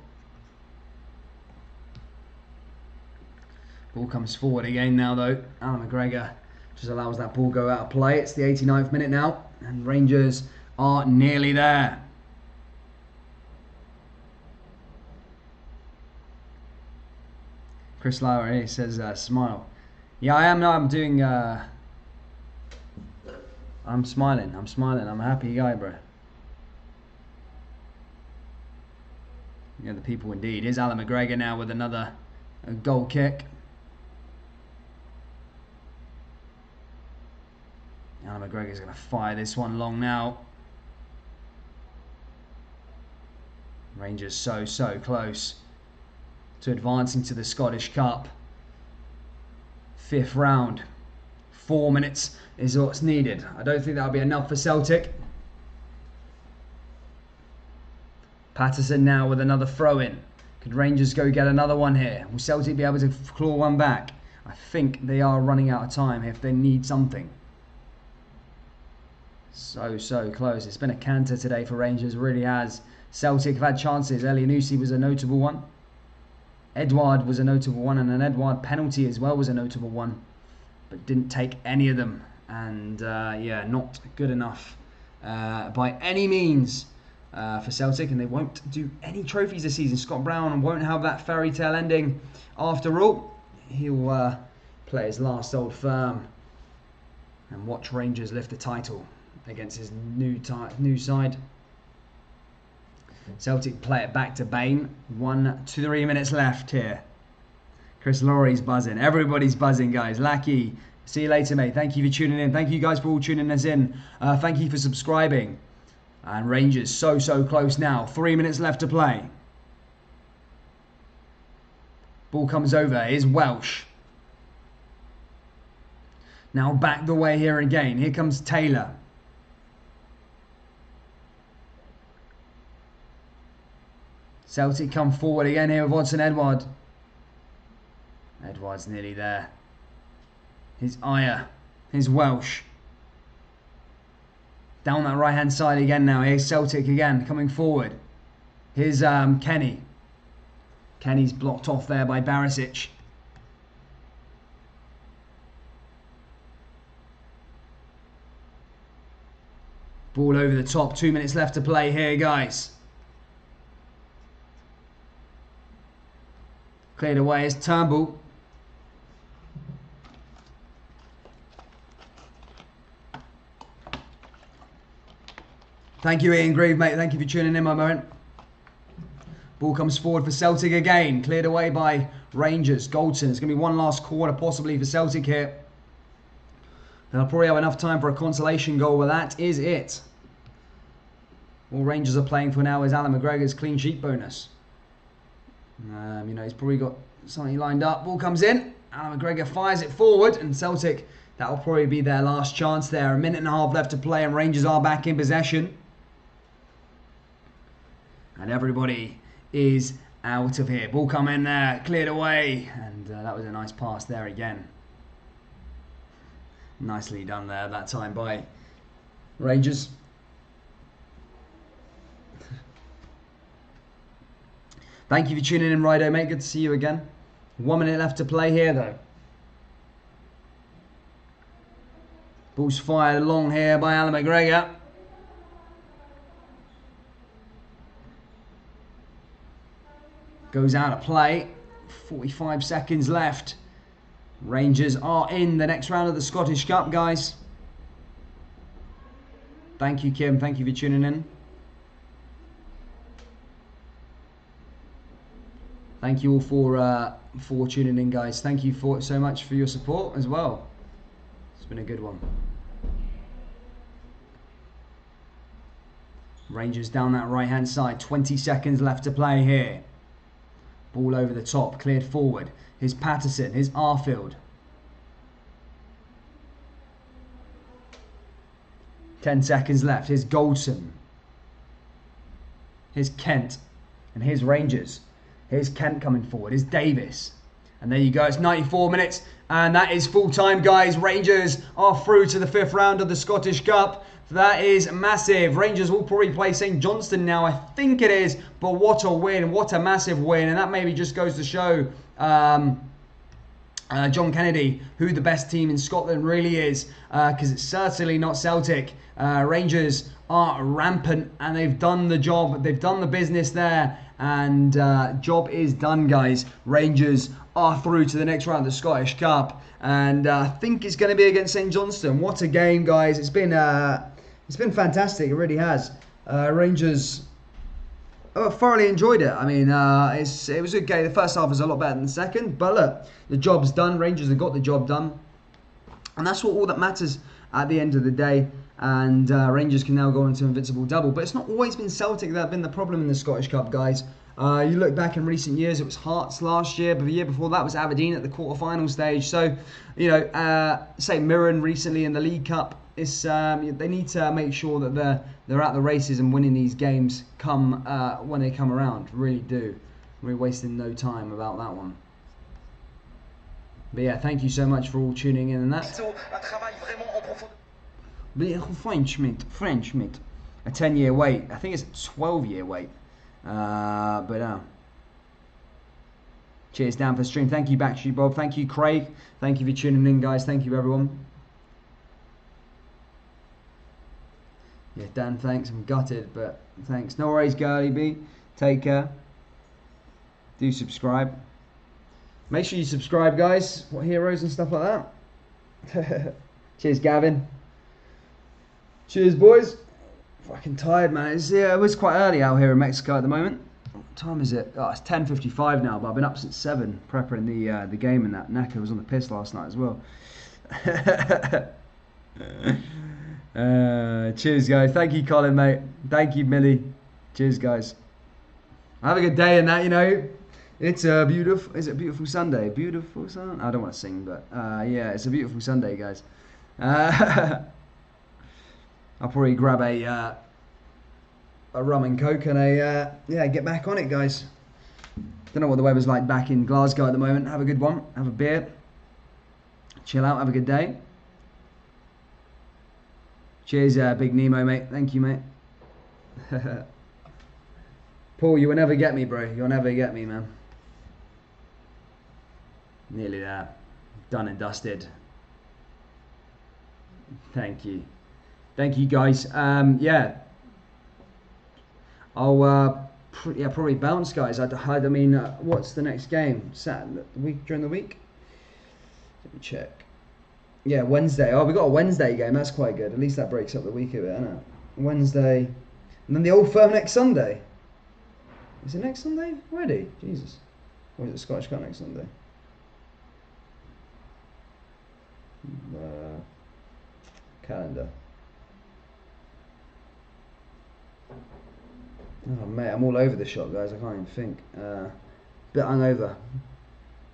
Ball comes forward again now though. Alan McGregor just allows that ball go out of play. It's the 89th minute now and Rangers are nearly there. Chris Lauer here says smile. Yeah, I am now. I'm doing I'm smiling. I'm a happy guy, bro. Yeah, the people indeed. Here's Alan McGregor now with another goal kick. Alan McGregor's going to fire this one long now. Rangers so close to advancing to the Scottish Cup. 5th round. 4 minutes is what's needed. I don't think that'll be enough for Celtic. Patterson now with another throw-in. Could Rangers go get another one here? Will Celtic be able to claw one back? I think they are running out of time if they need something. So close. It's been a canter today for Rangers, it really has. Celtic have had chances. Elianusi was a notable one. Edouard was a notable one, and an Edouard penalty as well was a notable one. But didn't take any of them. And yeah, not good enough by any means for Celtic. And they won't do any trophies this season. Scott Brown won't have that fairy tale ending after all. He'll play his last Old Firm and watch Rangers lift the title against his new side. Celtic play it back to Bain. 1 to 3 minutes left here. Chris Laurie's buzzing. Everybody's buzzing, guys. Lackey, see you later, mate. Thank you for tuning in. Thank you guys for all tuning us in. Thank you for subscribing. And Rangers so close now. 3 minutes left to play. Ball comes over. Here's Welsh. Now back the way here again. Here comes Taylor. Celtic come forward again here with Odsonne Edouard. Edouard's nearly there. Here's Ayer. Here's Welsh. Down that right hand side again now. Here's Celtic again coming forward. Here's Kenny. Kenny's blocked off there by Barisic. Ball over the top. 2 minutes left to play here, guys. Cleared away is Turnbull. Thank you, Ian Grieve, mate. Thank you for tuning in, my moment. Ball comes forward for Celtic again. Cleared away by Rangers. Goldson. It's going to be one last quarter possibly for Celtic here. They'll probably have enough time for a consolation goal, but that is it. All Rangers are playing for now is Alan McGregor's clean sheet bonus. You know, he's probably got something lined up. Ball comes in. Alan McGregor fires it forward, and Celtic, that will probably be their last chance there. A minute and a half left to play, and Rangers are back in possession. And everybody is out of here. Ball come in there, cleared away, and that was a nice pass there again. Nicely done there that time by Rangers. Thank you for tuning in, Rido, mate. Good to see you again. 1 minute left to play here, though. Ball's fired long here by Alan McGregor. Goes out of play. 45 seconds left. Rangers are in the next round of the Scottish Cup, guys. Thank you, Kim. Thank you for tuning in. Thank you all for tuning in, guys. Thank you so much for your support as well. It's been a good one. Rangers down that right-hand side. 20 seconds left to play here. Ball over the top, cleared forward. Here's Patterson, here's Arfield. 10 seconds left. Here's Goldson. Here's Kent. And here's Rangers. Here's Kent coming forward. Here's Davis. And there you go. It's 94 minutes. And that is full time, guys. Rangers are through to the 5th round of the Scottish Cup. That is massive. Rangers will probably play St Johnstone now. I think it is. But what a win. What a massive win. And that maybe just goes to show John Kennedy who the best team in Scotland really is. Because it's certainly not Celtic. Rangers are rampant and they've done the job. They've done the business there. And job is done, guys. Rangers are through to the next round of the Scottish Cup. And I think it's going to be against St Johnstone. What a game, guys. It's been fantastic. It really has. Rangers thoroughly enjoyed it. I mean, it was a good game. The first half was a lot better than the second. But look, the job's done. Rangers have got the job done. And that's all that matters at the end of the day. And Rangers can now go into invincible double. But it's not always been Celtic that have been the problem in the Scottish Cup, guys. You look back in recent years, it was Hearts last year, but the year before that was Aberdeen at the quarter-final stage. So, you know, St Mirren recently in the League Cup, it's they need to make sure that they're at the races and winning these games come when they come around. Really do. We're wasting no time about that one. But yeah, thank you so much for all tuning in and that. French mate. A 10-year wait. I think it's a 12-year wait. Cheers, Dan, for the stream. Thank you, Backstreet Bob. Thank you, Craig. Thank you for tuning in, guys. Thank you, everyone. Yeah, Dan, thanks. I'm gutted, but thanks. No worries, Girly B. Take care. Do subscribe. Make sure you subscribe, guys. What heroes and stuff like that. Cheers, Gavin. Cheers, boys. Fucking tired, man. It was quite early out here in Mexico at the moment. What time is it? Oh, it's 10:55 now, but I've been up since 7 prepping the game and that. Naka was on the piss last night as well. Cheers, guys. Thank you, Colin, mate. Thank you, Millie. Cheers, guys. Have a good day and that, you know. It's a beautiful... Is it a beautiful Sunday? Beautiful Sunday? I don't want to sing, but yeah, it's a beautiful Sunday, guys. I'll probably grab a rum and coke and yeah, get back on it, guys. Don't know what the weather's like back in Glasgow at the moment. Have a good one. Have a beer. Chill out. Have a good day. Cheers, Big Nemo, mate. Thank you, mate. Paul, you will never get me, bro. You'll never get me, man. Nearly there. Done and dusted. Thank you. Thank you, guys. Yeah. I'll yeah, probably bounce, guys. I mean, what's the next game? Saturday, during the week? Let me check. Yeah, Wednesday. Oh, we got a Wednesday game. That's quite good. At least that breaks up the week a bit, isn't it? Wednesday. And then the Old Firm next Sunday. Is it next Sunday already? Jesus. Or is it Scottish Cup next Sunday? Calendar. Oh mate, I'm all over the shop, guys. I can't even think. Bit hungover.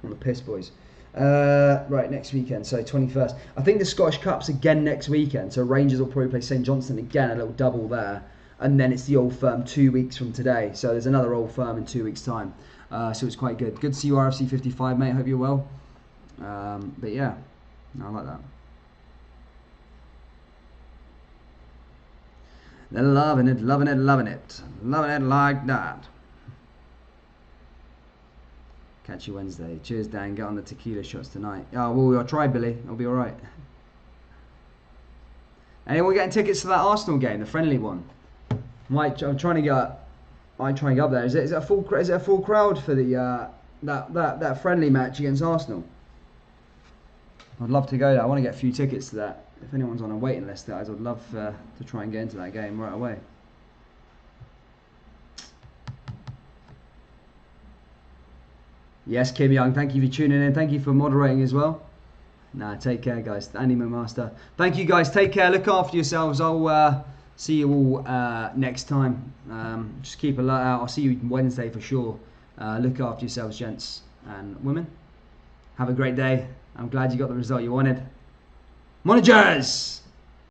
On the piss, boys. Right, next weekend, so 21st. I think the Scottish Cup's again next weekend, so Rangers will probably play St Johnstone again, a little double there. And then it's the Old Firm 2 weeks from today. So there's another Old Firm in 2 weeks' time. So it's quite good. Good to see you, RFC 55, mate. Hope you're well. But yeah, I like that. They're loving it, loving it, loving it. Loving it like that. Catch you Wednesday. Cheers, Dan. Get on the tequila shots tonight. Oh, well, I'll try, Billy. I'll be alright. Anyone getting tickets to that Arsenal game, the friendly one? I'm trying to get. I try and get up there. Is it a full crowd for the that friendly match against Arsenal? I'd love to go there. I want to get a few tickets to that. If anyone's on a waiting list, guys, I'd love to try and get into that game right away. Yes, Kim Young, thank you for tuning in. Thank you for moderating as well. Nah, take care, guys. Andy Master. Thank you, guys. Take care. Look after yourselves. I'll see you all next time. Just keep a look out. I'll see you Wednesday for sure. Look after yourselves, gents and women. Have a great day. I'm glad you got the result you wanted. Monitors!